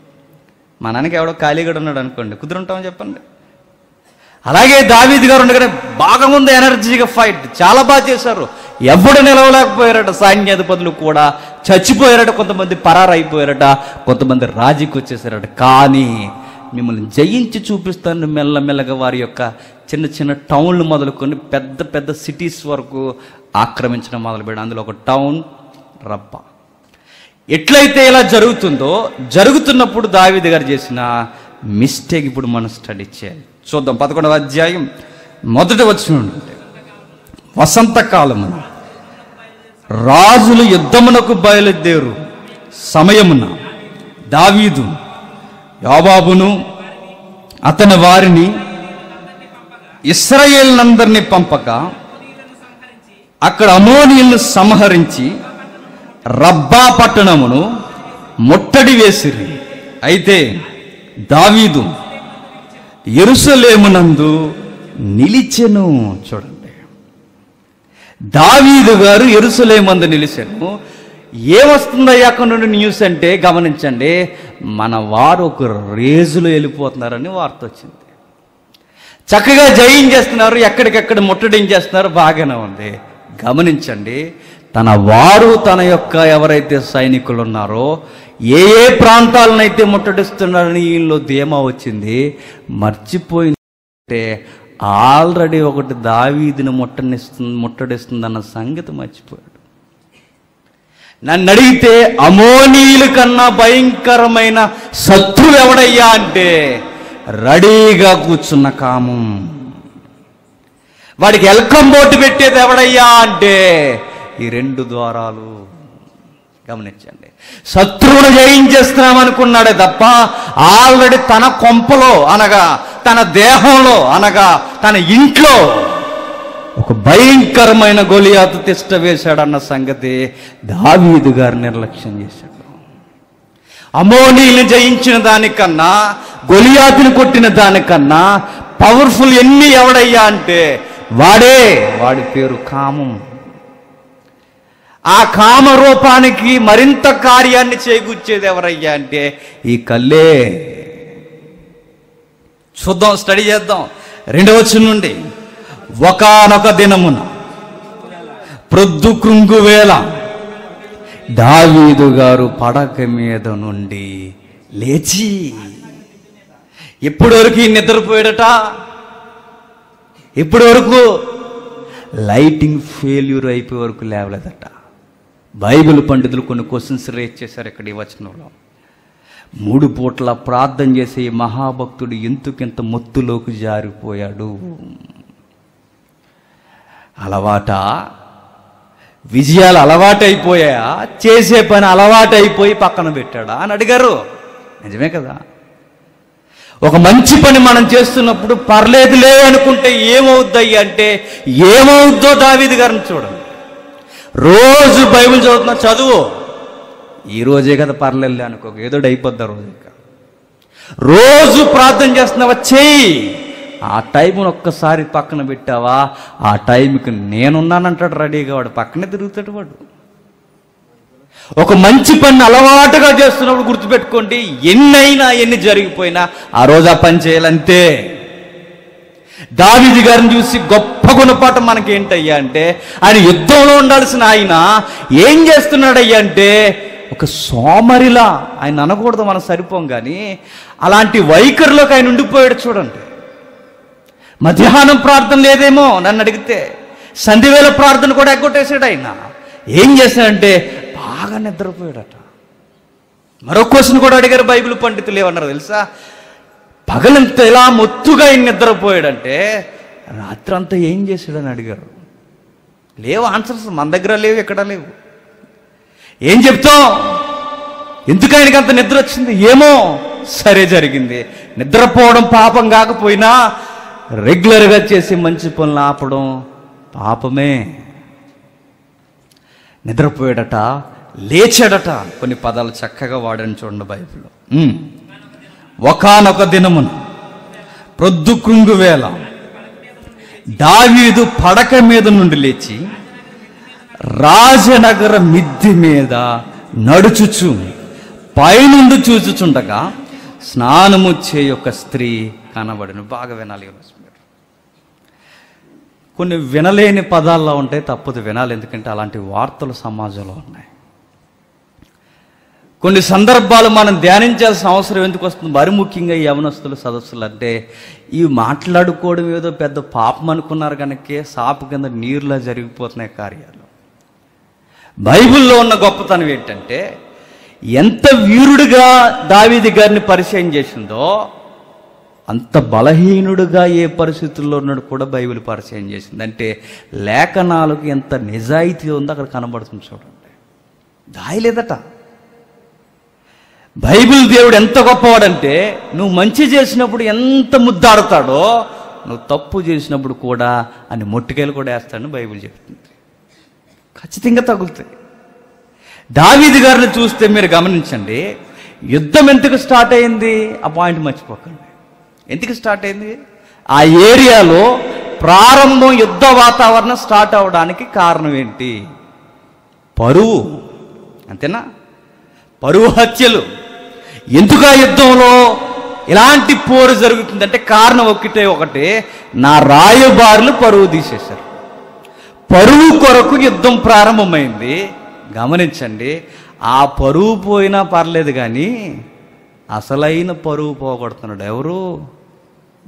మనకి ఎవడో ఖాళీగా ఉన్నాడు అనుకోండి, కుదురుంటామని చెప్పండి. అలాగే దావీదు గారు ఉండగానే బాగా ముందు ఎనర్జీగా ఫైట్ చాలా బాగా చేశారు. ఎవడు నిలవలేకపోయారట. సైన్యాధిపతులు కూడా చచ్చిపోయారట, కొంతమంది పరారైపోయారట, కొంతమంది రాజీకి వచ్చేసారట. కానీ మిమ్మల్ని జయించి చూపిస్తాను మెల్లమెల్లగా వారి యొక్క చిన్న చిన్న టౌన్లు మొదలుకొని పెద్ద పెద్ద సిటీస్ వరకు ఆక్రమించడం మొదలుపెట్టారు. అందులో ఒక టౌన్ రబ్బా. ఎట్లయితే ఇలా జరుగుతున్నప్పుడు దావీదు గారు చేసిన మిస్టేక్ ఇప్పుడు మనం స్టడీ చేయాలి. చూద్దాం. 11వ అధ్యాయం 1వ వచనం. వసంతకాలమున రాజులు యుద్ధమునకు బయలుదేరు సమయమున దావీదు యోవాబును అతని వారిని ఇశ్రాయేలునందరినీ పంపగా అక్కడ అమోనీయులను సంహరించి రబ్బా పట్టణమును ముట్టడి వేసిరి. అయితే దావీదు యెరూషలేమునందు నిలిచెను. చూడండి, దావీదు గారు యెరూషలేమందు నిలిచెను. ఏమొస్తుందయ్యా అక్కడ నుండి న్యూస్ అంటే గమనించండి, మన వారు ఒక రేజులో వెళ్ళిపోతున్నారని వార్త వచ్చింది. చక్కగా జయించేస్తున్నారు, ఎక్కడికెక్కడ ముట్టడించేస్తున్నారు, బాగానే ఉంది. గమనించండి, తన వారు తన యొక్క ఎవరైతే సైనికులు ఉన్నారో ఏ ఏ ప్రాంతాలనైతే ముట్టడిస్తున్నారని వీళ్ళు ధీమా వచ్చింది. మర్చిపోయిందంటే ఆల్రెడీ ఒకటి దావీదుని ముట్టడిస్తుందన్న సంగతి మర్చిపోయాడు. నన్ను అడిగితే అమోనీయుల కన్నా భయంకరమైన శత్రువు ఎవడయ్యా అంటే రెడీగా కూర్చున్న కామం. వాడికి వెల్కమ్ బోర్డు పెట్టేది ఎవడయ్యా అంటే ఈ 2 ద్వారాలు. గమనించండి, శత్రువును జయించేస్తున్నాం అనుకున్నాడే తప్ప ఆల్రెడీ తన కొంపలో అనగా తన దేహంలో అనగా తన ఇంట్లో ఒక భయంకరమైన గొలియాతు తిష్ట వేశాడన్న సంగతి దావీదు గారు నిర్లక్ష్యం చేశాడు. అమోనీయులను జయించిన దానికన్నా గొలియాతుని కొట్టిన దానికన్నా పవర్ఫుల్ ఎన్ని ఎవడయ్యా అంటే వాడి పేరు కామం. ఆ కామ రూపానికి మరింత కార్యాన్ని చేకూర్చేది ఎవరయ్యా అంటే ఈ కల్లే. చూద్దాం, స్టడీ చేద్దాం. 2వ వచనం నుండి ఒకానొక దినమున ప్రొద్దు కృంగువేళ దావీదు గారు పడక మీద నుండి లేచి, ఎప్పటి వరకు నిద్రపోయాడట? ఎప్పటి వరకు? లైటింగ్ ఫెయిల్యూర్ అయిపోయే వరకు లేవలేదట. బైబిల్ పండితులు కొన్ని క్వశ్చన్స్ రేజ్ చేశారు ఇక్కడ ఈ వచనంలో. 3 పూట్ల ప్రార్థన చేసే ఈ మహాభక్తుడు ఎందుకింత మొత్తులోకి జారిపోయాడు? అలవాట? విజయాలు అలవాటైపోయా? చేసే పని అలవాటైపోయి పక్కన పెట్టాడా అని అడిగారు. నిజమే కదా. ఒక మంచి పని మనం చేస్తున్నప్పుడు పర్లేదులే అనుకుంటే ఏమవుద్దాయి అంటే ఏమవుద్దో దావీదు గారిని చూడండి. రోజు బైబిల్ చదువుతున్నా, చదువు, ఈ రోజే కదా పర్లేదులే అనుకో, ఏదో అయిపోద్దా రోజు. రోజు ప్రార్థన చేస్తున్నావా, చెయ్యి. ఆ టైంను ఒక్కసారి పక్కన పెట్టావా, ఆ టైంకి నేనున్నానంటాడు రెడీగా. వాడు పక్కనే తిరుగుతాడు వాడు. ఒక మంచి పని అలవాటుగా చేస్తున్నప్పుడు గుర్తుపెట్టుకోండి, ఎన్ని జరిగిపోయినా ఆ రోజు ఆ పని చేయాలంతే. దావీదు గారిని చూసి గొప్ప గుణపాఠం మనకేంటయ్యా అంటే, ఆయన యుద్ధంలో ఉండాల్సిన ఆయన ఏం చేస్తున్నాడయ్యా అంటే, ఒక సోమరిలా ఆయన అనకూడదు, మనం సరిపోం, కానీ అలాంటి వైఖరిలోకి ఆయన ఉండిపోయాడు. చూడండి, మధ్యాహ్నం ప్రార్థన లేదేమో నన్ను అడిగితే, సంధివేళ ప్రార్థన కూడా ఎగ్గొట్టేశాడు ఆయన. ఏం చేశాడంటే బాగా నిద్రపోయాడట. మరో క్వశ్చన్ కూడా అడిగారు బైబిల్ పండితులు, ఏమన్నారు తెలుసా? పగలంతా ఎలా మొత్తుగా ఆయన నిద్రపోయాడంటే రాత్రంతా ఏం చేశాడని అడిగారు. లేవు ఆన్సర్స్, మన దగ్గర లేవు, ఎక్కడ లేవు. ఏం చెప్తాం? ఎందుకు ఆయనకి అంత నిద్ర వచ్చింది? ఏమో, సరే జరిగింది. నిద్రపోవడం పాపం కాకపోయినా రెగ్యులర్గా చేసే మంచి పనులు ఆపడం పాపమే. నిద్రపోయాడట, లేచాడట. కొన్ని పదాలు చక్కగా వాడని చూడండి బైబిల్లో. ఒకానొక దినమున ప్రొద్దు కృంగువేళ దావీదు పడక మీద నుండి లేచి రాజనగర మిద్దె మీద నడుచుచు పైనుండి చూచుచుండగా స్నానము చేయొక స్త్రీ కనబడను. బాగా వినాలి ఈరోజు మీరు. కొన్ని వినలేని పదాల్లో ఉంటాయి, తప్పదు వినాలి, ఎందుకంటే అలాంటి వార్తలు సమాజంలో ఉన్నాయి. కొన్ని సందర్భాలు మనం ధ్యానించాల్సిన అవసరం ఎందుకు వస్తుంది? మరి ముఖ్యంగా ఈ యవనస్తుల సదస్సులు అంటే, ఇవి మాట్లాడుకోవడం ఏదో పెద్ద పాపం అనుకున్నారు కనుకే సాపు కింద నీరులా జరిగిపోతున్నాయి కార్యాలు. బైబిల్లో ఉన్న గొప్పతనం ఏంటంటే, ఎంత వీరుడిగా దావీదు గారిని పరిచయం చేసిందో అంత బలహీనుడుగా ఏ పరిస్థితుల్లో ఉన్నాడు కూడా బైబిల్ పరిచయం చేసింది. అంటే లేఖనాలకు ఎంత నిజాయితీ ఉందో అక్కడ కనబడుతుంది. చూడండి, దాయలేదట. బైబిల్ దేవుడు ఎంత గొప్పవాడంటే, నువ్వు మంచి చేసినప్పుడు ఎంత ముద్దాడుతాడో, నువ్వు తప్పు చేసినప్పుడు కూడా అని మొట్టికాయలు కూడా వేస్తాడని బైబిల్ చెప్తుంది. ఖచ్చితంగా తగులుతాయి. దావీదు గారిని చూస్తే మీరు గమనించండి, యుద్ధం ఎందుకు స్టార్ట్ అయింది? ఆ పాయింట్ మర్చిపోకండి. ఎందుకు స్టార్ట్ అయింది? ఆ ఏరియాలో ప్రారంభం యుద్ధ వాతావరణం స్టార్ట్ అవడానికి కారణం ఏంటి? పరువు, అంతేనా? పరువు హత్యలు. ఎందుకు ఆ యుద్ధంలో ఇలాంటి పోరు జరుగుతుందంటే కారణం ఒకటే, నా రాయబారులు పరువు తీసేశారు. పరువు కొరకు యుద్ధం ప్రారంభమైంది. గమనించండి, ఆ పరువు పోయినా పర్లేదు, కానీ అసలైన పరువు పోగొడుతున్నాడు ఎవరు?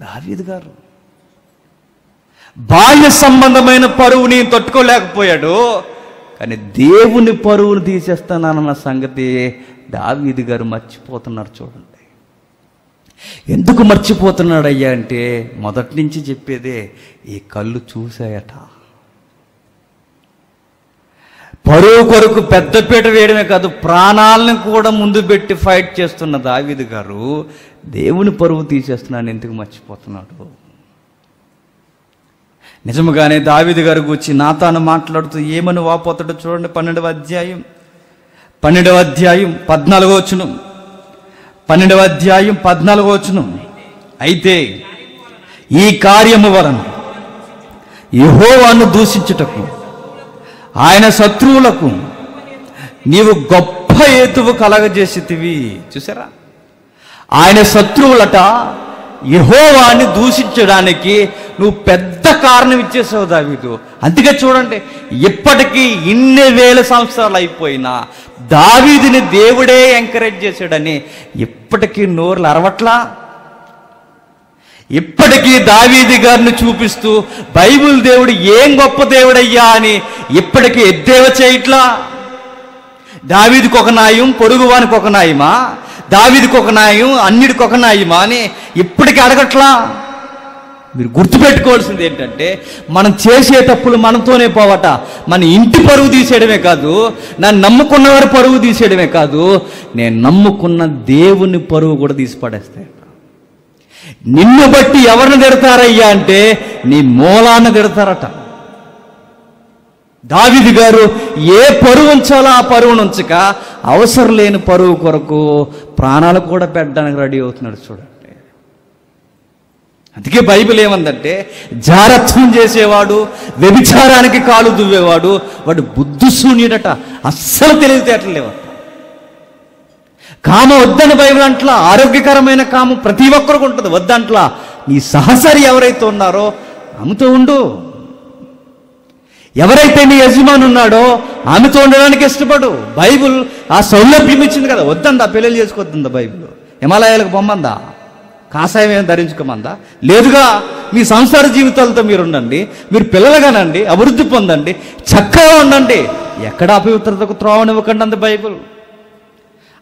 దావీదు గారు. బాహ్య సంబంధమైన పరువుని తట్టుకోలేకపోయాడు, కానీ దేవుని పరువును తీసేస్తానన్న సంగతి దావీదు గారు మర్చిపోతున్నారు. చూడండి, ఎందుకు మర్చిపోతున్నాడయ్యా అంటే, మొదటి నుంచి చెప్పేదే, ఈ కళ్ళు చూసాయట. పరువు కొరకు పెద్దపీట వేయడమే కాదు, ప్రాణాలను కూడా ముందు పెట్టి ఫైట్ చేస్తున్న దావీదు గారు దేవుని పరువు తీసేస్తున్నాను ఎందుకు మర్చిపోతున్నాడు? నిజముగానే దావీదు గారు గురించి నాతాను మాట్లాడుతూ ఏమని వాపోతాడో చూడండి. 12వ అధ్యాయం 14వ వచనం. 12వ అధ్యాయం 14వ వచనం. అయితే ఈ కార్యము వలన యెహోవాను దూషించుటకు ఆయన శత్రువులకు నీవు గొప్ప హేతువు కలగజేసితివి. చూసారా, ఆయన శత్రువులట యెహోవాని దూషించడానికి నువ్వు పెద్ద కారణం ఇచ్చేసావు దావీదు. అందుకే చూడండి, ఇప్పటికీ ఇన్ని వేల సంవత్సరాలు అయిపోయినా దావీదుని దేవుడే ఎంకరేజ్ చేశాడని ఇప్పటికీ నోర్లు అరవట్లా. ఇప్పటికీ దావీదు గారిని చూపిస్తూ బైబిల్ దేవుడు ఏం గొప్ప దేవుడయ్యా అని ఇప్పటికీ ఎద్దేవ చేయట్లా. దావీదుకి ఒక న్యాయం, పొరుగువానికి ఒక న్యాయమా, దావీదుకి ఒక న్యాయం, అన్నిటికి ఒక న్యాయమా అని ఇప్పటికీ అడగట్లా. మీరు గుర్తుపెట్టుకోవాల్సింది ఏంటంటే, మనం చేసే తప్పులు మనతోనే పోవట. మన ఇంటి పరువు తీసేయడమే కాదు, నన్ను నమ్ముకున్నవారి పరువు తీసేయడమే కాదు, నేను నమ్ముకున్న దేవుని పరువు కూడా తీసి పడేస్తాయి. నిన్ను బట్టి ఎవరిని తిడతారయ్యా అంటే నీ మూలాన్న తిడతారట. దావీదు గారు ఏ పరువు ఉంచాలో ఆ పరువును ఉంచక అవసరం లేని పరువు కొరకు ప్రాణాలు కూడా పెట్టడానికి రెడీ అవుతున్నాడు. చూడండి, అందుకే బైబిల్ ఏమందంటే, జారత్వం చేసేవాడు, వ్యభిచారానికి కాలు దువ్వేవాడు వాడు బుద్ధిశూన్యుడట. అస్సలు తెలివితేటలు లేవట. కామ వద్దని బైబిల్ అంట్లా. ఆరోగ్యకరమైన కామం ప్రతి ఒక్కరికి ఉంటుంది, వద్దంట్లా. నీ సహచరి ఎవరైతే ఉన్నారో ఆమెతో ఉండు. ఎవరైతే నీ యజమాని ఉన్నాడో ఆమెతో ఉండడానికి ఇష్టపడు. బైబిల్ ఆ సౌలభ్యం ఇచ్చింది కదా, వద్దందా పెళ్ళిళ్ళు చేసుకోవద్దా? బైబిల్ హిమాలయాలకు పొమ్మందా? కాషాయం ఏం ధరించుకోమందా? లేదుగా. మీ సంసార జీవితాలతో మీరు ఉండండి, మీరు పిల్లలుగానండి, అభివృద్ధి పొందండి, చక్కగా ఉండండి, ఎక్కడ అపవిత్రతకు త్రోవనివ్వకండి అంది బైబిల్.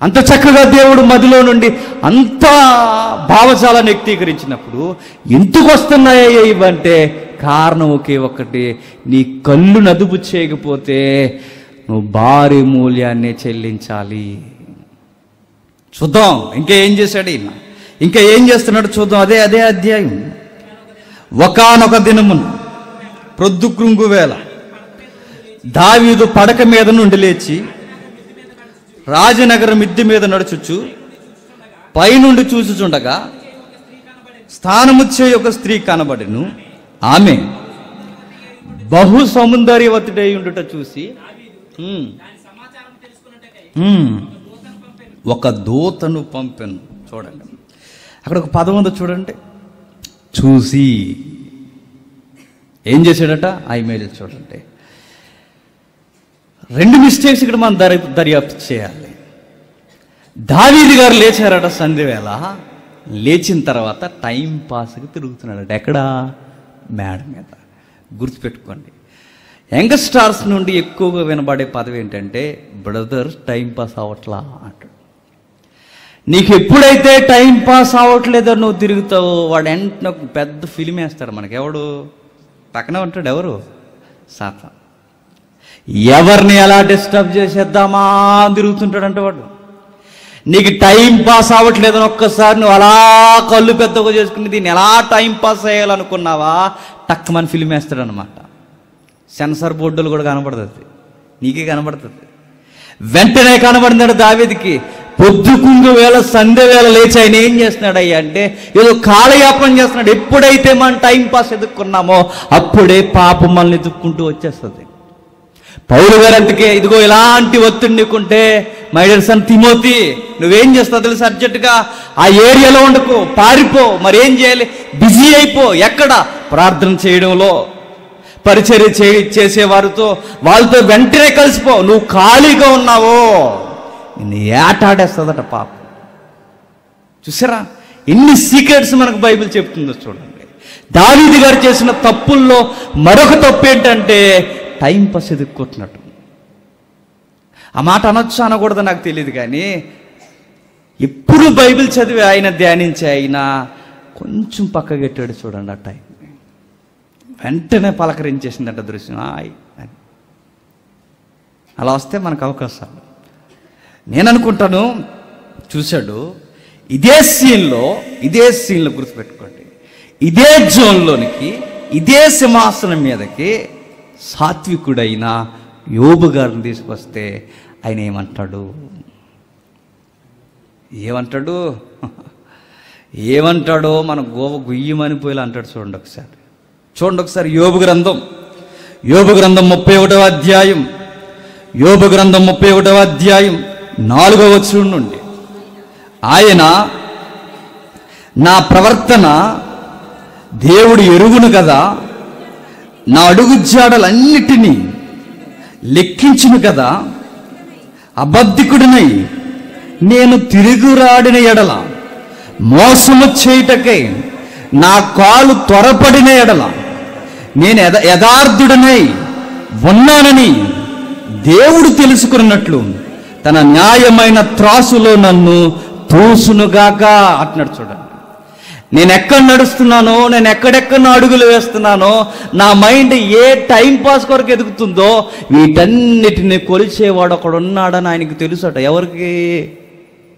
అంత చక్కగా దేవుడు మదిలో నుండి అంత భావజాలను వ్యక్తీకరించినప్పుడు ఎందుకు వస్తున్నాయో ఇవంటే కారణం ఒకే ఒక్కటి, నీ కళ్ళు నదుపు చేయకపోతే నువ్వు భారీ మూల్యాన్ని చెల్లించాలి. చూద్దాం ఇంకా ఏం చేశాడు ఈయన, ఇంకా ఏం చేస్తున్నాడు చూద్దాం. అదే అధ్యాయం. ఒకానొక దినమున ప్రొద్దుకృంగు వేళ దావీదు పడక మీద నుండి లేచి రాజనగరం మిద్దె మీద నడుచుచు పైనుండి చూచుచుండగా స్థానముచ్చే ఒక స్త్రీ కనబడెను. ఆమె బహు సౌందర్యవతుడై ఉండుట చూసి ఒక దూతను పంపెను. చూడండి, అక్కడ ఒక పదం ఉందో చూడండి. చూసి ఏం చేశాడట? ఆ ఇమేజ్ చూడండి. రెండు మిస్టేక్స్ ఇక్కడ మనం దర్యాప్తు చేయాలి. దావీదు గారు లేచారట సంధ్యవేళ. లేచిన తర్వాత టైం పాస్కి తిరుగుతున్నాడట. ఎక్కడ? మేడ మీద. గుర్తుపెట్టుకోండి, యంగ్ స్టార్స్ నుండి ఎక్కువగా వినబడే పదవి ఏంటంటే, బ్రదర్ టైం పాస్ అవ్వట్లా అంటాడు. నీకు ఎప్పుడైతే టైం పాస్ అవ్వట్లేదో నువ్వు తిరుగుతావు, వాడు వెంటనే ఒక పెద్ద ఫిలిం వేస్తాడు మనకి. ఎవడు పక్కనే ఉంటాడు? ఎవరు? సాతాను. ఎవరిని ఎలా డిస్టర్బ్ చేసేద్దామా తిరుగుతుంటాడంటే వాడు. నీకు టైం పాస్ అవ్వట్లేదని ఒక్కసారి నువ్వు అలా కళ్ళు పెద్దగా చేసుకుని దీన్ని ఎలా టైం పాస్ అయ్యాలనుకున్నావా, టక్కుమని ఫిలిం వేస్తాడనమాట. సెన్సార్ బోర్డులు కూడా కనబడుతుంది, నీకే కనబడుతుంది. వెంటనే కనబడినాడు దావీదుకి. పొద్దుకుంగు వేళ సంధ్య వేళ లేచి ఆయన ఏం చేస్తున్నాడు అయ్యా అంటే, ఏదో కాలయాపన చేస్తున్నాడు. ఎప్పుడైతే మనం టైం పాస్ ఎదుక్కున్నామో అప్పుడే పాపం మనల్ని ఎదుక్కుంటూ వచ్చేస్తుంది. పౌలు గారు అందుకే, ఇదిగో ఇలాంటి ఒత్తిడి నీకుంటే మై డియర్ సన్ తిమోతి, నువ్వేం చేస్తావు తెలుసు, అర్జెంటుగా ఆ ఏరియాలో ఉండకు, పారిపో. మరి ఏం చేయాలి? బిజీ అయిపో. ఎక్కడ? ప్రార్థన చేయడంలో, పరిచర్య చేసేవారితో, వాళ్ళతో వెంటనే కలిసిపో. నువ్వు ఖాళీగా ఉన్నావో నిన్ను ఏటాడేస్తుందట పాపం. చూసారా ఎన్ని సీక్రెట్స్ మనకు బైబిల్ చెప్తుందో చూడండి. దావీదు గారు చేసిన తప్పుల్లో మరొక తప్పు ఏంటంటే టైం పాస్ ఎదుక్కుంటున్నట్టు. ఆ మాట అనొచ్చు అనకూడదు నాకు తెలియదు, కానీ ఎప్పుడు బైబిల్ చదివి ఆయన ధ్యానించి ఆయన కొంచెం పక్కగెట్టాడు చూడండి. ఆ టైం వెంటనే పలకరించేసిందంట దృశ్యం. అలా వస్తే మనకు అవకాశాలు. నేను అనుకుంటాను చూశాడు ఇదే సీన్లో గుర్తుపెట్టుకోండి, ఇదే జోన్లోనికి, ఇదే సింహాసనం మీదకి సాత్వికుడైన యోబు గారిని తీసుకొస్తే ఆయన ఏమంటాడో మన గోవ గుయ్యమనిపోయేలా అంటాడు. చూడండి ఒకసారి యోబు గ్రంథం 31వ అధ్యాయం, యోబు గ్రంథం 31వ అధ్యాయం 4వ వచనం నుండి, ఆయన నా ప్రవర్తన దేవుడు ఎరుగును కదా, నా అడుగు జాడలన్నిటినీ లెక్కించును కదా, అబద్ధికుడినై నేను తిరుగురాడిన ఎడల, మోసము చేయుటకై నా కాలు త్వరపడిన ఎడల, నేను యథార్థుడనై ఉన్నానని దేవుడు తెలుసుకున్నట్లు తన న్యాయమైన త్రాసులో నన్ను తోసునుగాక అంటున్నాడు. చూడండి, నేను ఎక్కడ నడుస్తున్నానో, నేను ఎక్కడెక్కడ అడుగులు వేస్తున్నానో, నా మైండ్ ఏ టైం పాస్ కొరకు ఎదుగుతుందో వీటన్నిటిని కొలిచేవాడు ఒకడు ఉన్నాడని ఆయనకి తెలుసట. ఎవరికి?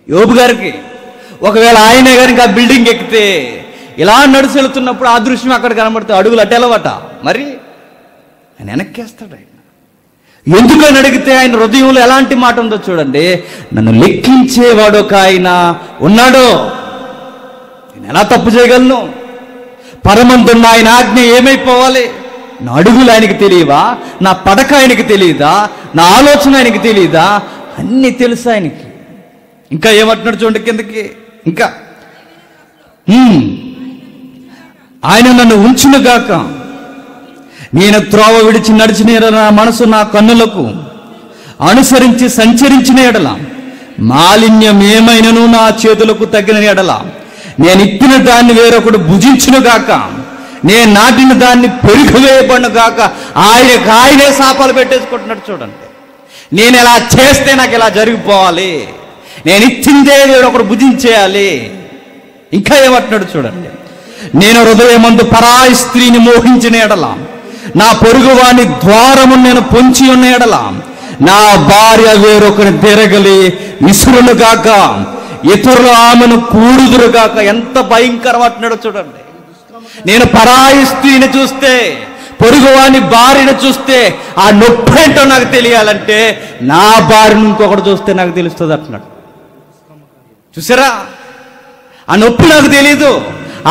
యోబు గారికి. ఒకవేళ ఆయనే గారికి ఆ బిల్డింగ్ ఎక్కితే ఇలా నడిచి వెళుతున్నప్పుడు ఆ దృశ్యం అక్కడ కనబడితే అడుగులు అట్టెలవట. మరి ఆయన వెనక్కేస్తాడు. ఆయన ఎందుకని అడిగితే ఆయన హృదయంలో ఎలాంటి మాట ఉందో చూడండి. నన్ను లెక్కించేవాడు ఒక ఆయన ఉన్నాడు, నేను ఎలా తప్పు చేయగలను? పరమందున్న ఆయన ఆజ్ఞ ఏమైపోవాలి? నా అడుగులు ఆయనకి తెలియవా? నా పడక ఆయనకి తెలియదా? నా ఆలోచన ఆయనకి తెలియదా? అన్నీ తెలుసు ఆయనకి. ఇంకా ఏమంటున్నాడు చూడండి కిందకి. ఇంకా ఆయన నన్ను ఉంచునుగాక, నేను త్రోవ విడిచి నడిచిన ఎడల, నా మనసు నా కన్నులకు అనుసరించి సంచరించిన ఎడల, మాలిన్యం ఏమైనను నా చేతులకు తగిన ఎడల, నేను ఇప్పిన దాన్ని వేరొకడు భుజించునుగాక, నేను నాటిన దాన్ని పెరుగువేయబడునుగాక. ఆయనే శాపాలు పెట్టేసుకుంటున్నాడు. చూడండి, నేను ఎలా చేస్తే నాకు ఇలా జరిగిపోవాలి, నేను ఇచ్చిందే వేరొకడు భుజించేయాలి. ఇంకా ఏమంటున్నాడు చూడండి, నేను హృదయమందు పరాయి స్త్రీని మోహించిన ఎడల, నా పొరుగువాని ద్వారము నేను పొంచి ఉన్న ఎడల, నా భార్య వేరొకరిని తిరగలి విసురునుగాక, ఇతరులు ఆమెను కూడుదురుగాక. ఎంత భయంకరం అంటున్నాడో చూడండి. నేను పరాయి స్త్రీని చూస్తే, పొరుగువాని భార్యను చూస్తే ఆ నొప్పి ఏంటో నాకు తెలియాలంటే నా భార్యను ఇంకొకటి చూస్తే నాకు తెలుస్తుంది అంటున్నాడు. చూసారా, ఆ నొప్పి నాకు తెలియదు,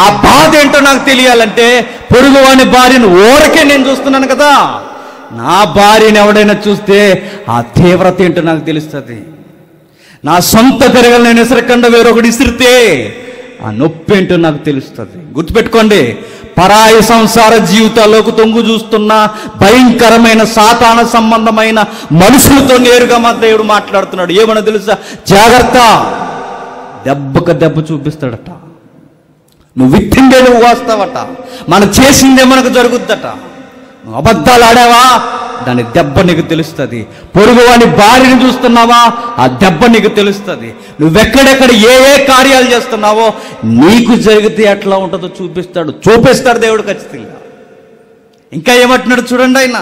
ఆ బాధ ఏంటో నాకు తెలియాలంటే పొరుగువాని భార్యను ఊరకే నేను చూస్తున్నాను కదా, నా భార్యను ఎవడైనా చూస్తే ఆ తీవ్రత ఏంటో నాకు తెలుస్తుంది. నా సొంత పెరగలు నేను ఇసరకుండా వేరొకటి ఇసిరితే ఆ నొప్పి ఏంటో నాకు తెలుస్తుంది. గుర్తుపెట్టుకోండి, పరాయి సంసార జీవితాల్లోకి తొంగు చూస్తున్న భయంకరమైన సాతాన సంబంధమైన మనుషులతో నేరుగా మా దేవుడు మాట్లాడుతున్నాడు. ఏమన్నా తెలుసా? జాగ్రత్త, దెబ్బకు దెబ్బ చూపిస్తాడట. నువ్వు విత్తిందే నువ్వు వస్తావట, మనం చేసిందే మనకు జరుగుద్దట. నువ్వు అబద్ధాలు ఆడావా, దాని దెబ్బ నీకు తెలుస్తుంది. పొరుగువాని భార్యను చూస్తున్నావా, ఆ దెబ్బ నీకు తెలుస్తుంది. నువ్వెక్కడెక్కడ ఏ ఏ కార్యాలు చేస్తున్నావో నీకు జరిగితే ఎట్లా ఉంటుందో చూపిస్తాడు దేవుడు ఖచ్చితంగా. ఇంకా ఏమంటున్నాడు చూడండి ఆయన,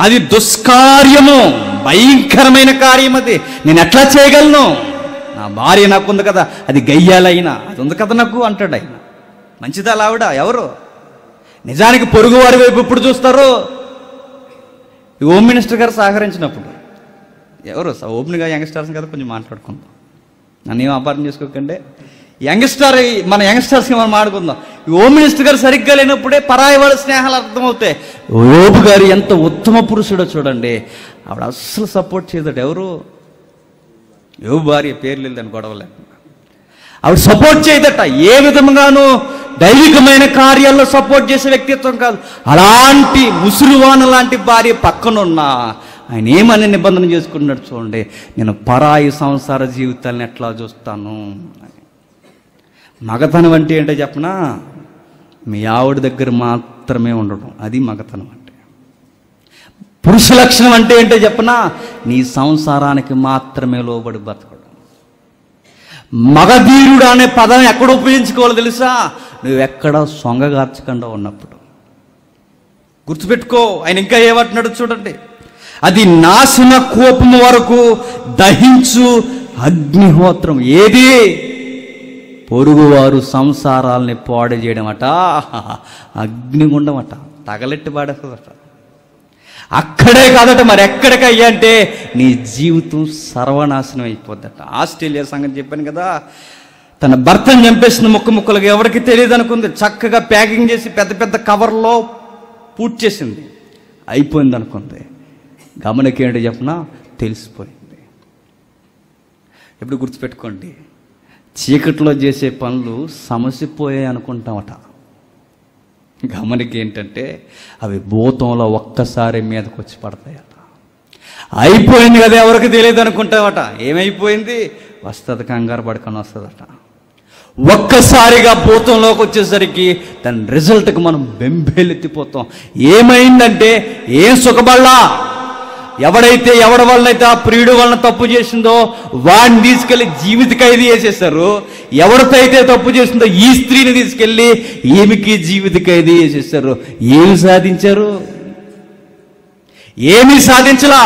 అది దుష్కార్యము, భయంకరమైన కార్యం, అది నేను ఎట్లా చేయగలను? నా భార్య నాకుంది కదా, అది గయ్యాలైనా అది ఉంది కదా నాకు అంటాడు ఆయన. మంచిదా ఆవిడ? ఎవరు? నిజానికి పొరుగు వారి వైపు ఎప్పుడు చూస్తారు? హోమ్ మినిస్టర్ గారు సహకరించినప్పుడు. ఎవరు ఓపెన్గా యంగ్స్టర్స్ కదా కొంచెం మాట్లాడుకుందాం, నన్ను ఏం అపార్థం చేసుకోకండి. మన యంగ్స్టర్స్కి మనం ఆడుకుందాం. ఈ హోమ్ మినిస్టర్ గారు సరిగ్గా లేనప్పుడే పరాయి వాళ్ళ స్నేహాలు అర్థమవుతాయి. యోబు గారు ఎంత ఉత్తమ పురుషుడో చూడండి. ఆవిడ అస్సలు సపోర్ట్ చేయదట. ఎవరు? యోబు భార్య, పేరు లేదని గొడవ లేకుండా ఆవిడ సపోర్ట్ చేయదట. ఏ విధంగానూ దైవికమైన కార్యాల్లో సపోర్ట్ చేసే వ్యక్తిత్వం కాదు. అలాంటి ముసురువాన లాంటి భార్య పక్కనున్నా ఆయన ఏమని నిబంధన చేసుకుంటున్నాడు చూడండి, నేను పరాయి సంసార జీవితాలను ఎట్లా చూస్తాను. మగతనం అంటే ఏంటో చెప్పనా? మీ ఆవిడ దగ్గర మాత్రమే ఉండడం, అది మగతనం అంటే. పురుష లక్షణం అంటే ఏంటో చెప్పనా? నీ సంసారానికి మాత్రమే లోబడి బతకడం. మగధీరుడు అనే పదం ఎక్కడ ఉపయోగించుకోవాలో తెలుసా? నువ్వెక్కడ సొంగగార్చకుండా ఉన్నప్పుడు. గుర్తుపెట్టుకో. ఆయన ఇంకా ఏమంటున్నాడు చూడండి, అది నాశన కోపము వరకు దహించు అగ్నిహోత్రం. ఏది? పొరుగువారు సంసారాల్ని పాడు చేయడం అట, అగ్నిగుండం అట, తగలెట్టి పాడేస్తుందట. అక్కడే కాదట, మరి ఎక్కడికయ్యా అంటే నీ జీవితం సర్వనాశనం అయిపోద్దట. ఆస్ట్రేలియా సంగతి చెప్పాను కదా, తన భర్తను చంపేసిన ముక్కలుగా ఎవరికి తెలియదు అనుకుంది. చక్కగా ప్యాకింగ్ చేసి పెద్ద పెద్ద కవర్లో పూర్తి చేసింది, అయిపోయింది అనుకుంది. గమనికేంటి చెప్పనా? తెలిసిపోయింది. ఎప్పుడు గుర్తుపెట్టుకోండి, చీకట్లో చేసే పనులు సమసిపోయాయి అనుకుంటామట. గమనికి ఏంటంటే అవి భూతంలో ఒక్కసారి మీదకి వచ్చి పడతాయట. అయిపోయింది కదా, ఎవరికి తెలియదు అనుకుంటావట. ఏమైపోయింది? వస్తుంది, కంగారు పడుకొని వస్తుందట. ఒక్కసారిగా భూతంలోకి వచ్చేసరికి దాని రిజల్ట్కి మనం బెంబేలెత్తిపోతాం. ఏమైందంటే ఏం సుఖపడలా. ఎవడైతే ఎవడి వలనైతే ఆ ప్రియుడు వలన తప్పు చేసిందో వాడిని తీసుకెళ్లి జీవిత ఖైదీ చేసేసారు. ఎవరితో అయితే తప్పు చేసిందో ఈ స్త్రీని తీసుకెళ్లి ఈమెకి జీవిత ఖైదీ చేసేసారు. ఏమి సాధించారు? ఏమీ సాధించలా.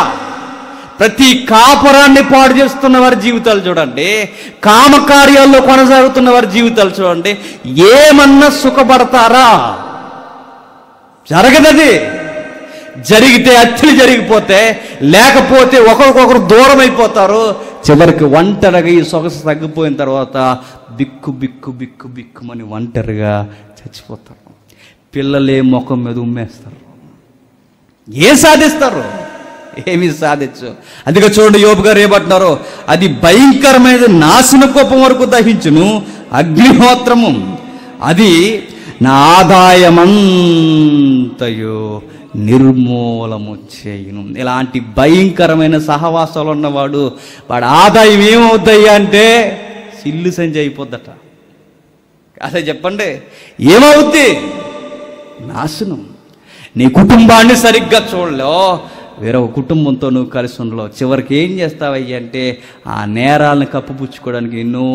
ప్రతి కాపురాన్ని పాడు చేస్తున్న వారి జీవితాలు చూడండి, కామకార్యాల్లో కొనసాగుతున్న వారి జీవితాలు చూడండి. ఏమన్నా సుఖపడతారా? జరగదది. జరిగితే అచ్చులు జరిగిపోతే, లేకపోతే ఒకరికొకరు దూరం అయిపోతారు. చివరికి ఒంటరిగా ఈ సొగసు తగ్గిపోయిన తర్వాత బిక్కు బిక్కు బిక్కు బిక్కుమని ఒంటరిగా చచ్చిపోతారు. పిల్లలే ముఖం మీద ఉమ్మేస్తారు. ఏం సాధిస్తారు? ఏమీ సాధించు. అందుకే చూడండి, యోబు గారు ఏమంటున్నారు? అది భయంకరమైన నాశన కోపం వరకు దహించును, అగ్నిహోత్రము అది నా ఆదాయమంతయు నిర్మూలము చేయును. ఇలాంటి భయంకరమైన సహవాసాలు ఉన్నవాడు వాడి ఆదాయం ఏమవుతాయి అంటే సిల్లు సంచి అయిపోద్దట. అదే చెప్పండి, ఏమవుద్ది? నాశనం. నీ కుటుంబాన్ని సరిగ్గా చూడలేవు, వేరొక కుటుంబంతో నువ్వు కలిసి ఉండలేవు. చివరికి ఏం చేస్తావయ్యి అంటే ఆ నేరాలను కప్పుపుచ్చుకోవడానికి ఎన్నో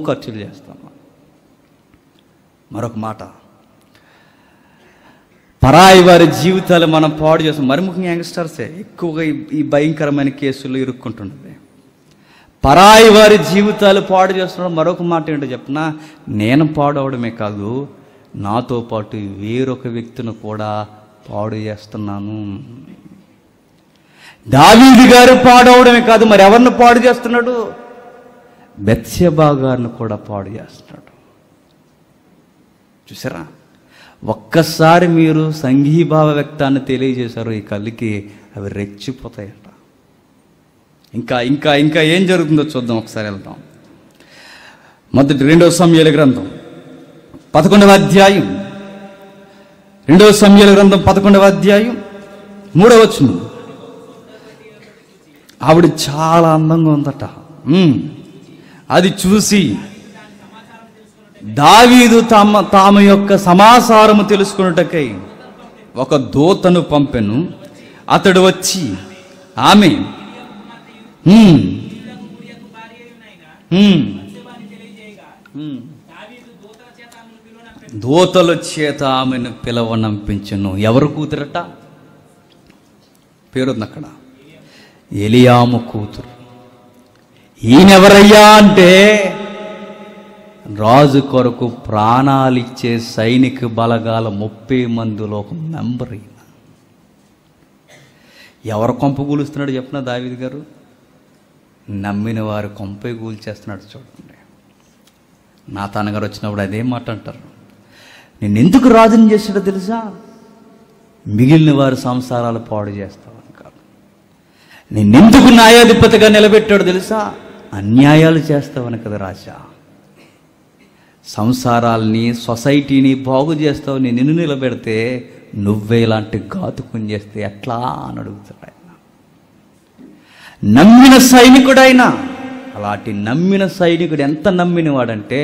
ఖర్చులు చేస్తాం. మరొక మాట, పరాయి వారి జీవితాలు మనం పాడు చేస్తాం. మరి ముఖ్యంగా యంగ్స్టర్సే ఎక్కువగా ఈ భయంకరమైన కేసుల్లో ఇరుక్కుంటున్నది. పరాయి వారి జీవితాలు పాడు చేస్తున్నాడు. మరొక మాట ఏంటో చెప్పనా, నేను పాడవడమే కాదు, నాతో పాటు వేరొక వ్యక్తిని కూడా పాడు చేస్తున్నాను. దావీదు గారు పాడవడమే కాదు, మరి ఎవరిని పాడు చేస్తున్నాడు? బెత్షెబా గారిని కూడా పాడు చేస్తున్నాడు. చూసారా? ఒక్కసారి మీరు సంఘీభావ వ్యక్తాన్ని తెలియజేశారు, ఈ కళ్ళకి అవి రెచ్చిపోతాయట. ఇంకా ఇంకా ఇంకా ఏం జరుగుతుందో చూద్దాం. ఒకసారి వెళ్దాం. మొదటి 2వ సమూయేలు గ్రంథం 11వ అధ్యాయం. 2వ సమూయేలు గ్రంథం 11వ అధ్యాయం 3వ వచనం. ఆవిడ చాలా అందంగా ఉందట. అది చూసి దావీదు తామ యొక్క సమాచారము తెలుసుకున్నటకై ఒక దూతను పంపెను. అతడు వచ్చి ఆమె దూతల చేత ఆమెను పిలవనంపించెను. ఎవరు కూతురట? పేరుంది అక్కడ, ఎలియాము కూతురు. ఈయనెవరయ్యా అంటే రాజు కొరకు ప్రాణాలిచ్చే సైనిక బలగాల 30 మందిలో ఒక మెంబర్. ఎవరు కొంప కూలుస్తున్నాడు చెప్పిన దావీదు గారు? నమ్మిన వారు కొంపే కూల్చేస్తున్నాడు. చూడండి, నాతాన్ గారు వచ్చినప్పుడు అదే మాట అంటారు, నేను ఎందుకు రాజుని చేసాడో తెలుసా? మిగిలిన వారి సంసారాలు పాడు చేస్తావని కాదు. నిన్నెందుకు న్యాయాధిపతిగా నిలబెట్టాడు తెలుసా? అన్యాయాలు చేస్తావని కదా రాజా. సంసారాల్ని, సొసైటీని బాగు చేస్తావు, నిన్ను నిలబెడితే నువ్వే ఇలాంటి ఘాతుకం చేస్తే ఎట్లా అని అడుగుతాడు ఆయన. నమ్మిన సైనికుడైనా, అలాంటి నమ్మిన సైనికుడు ఎంత నమ్మినవాడంటే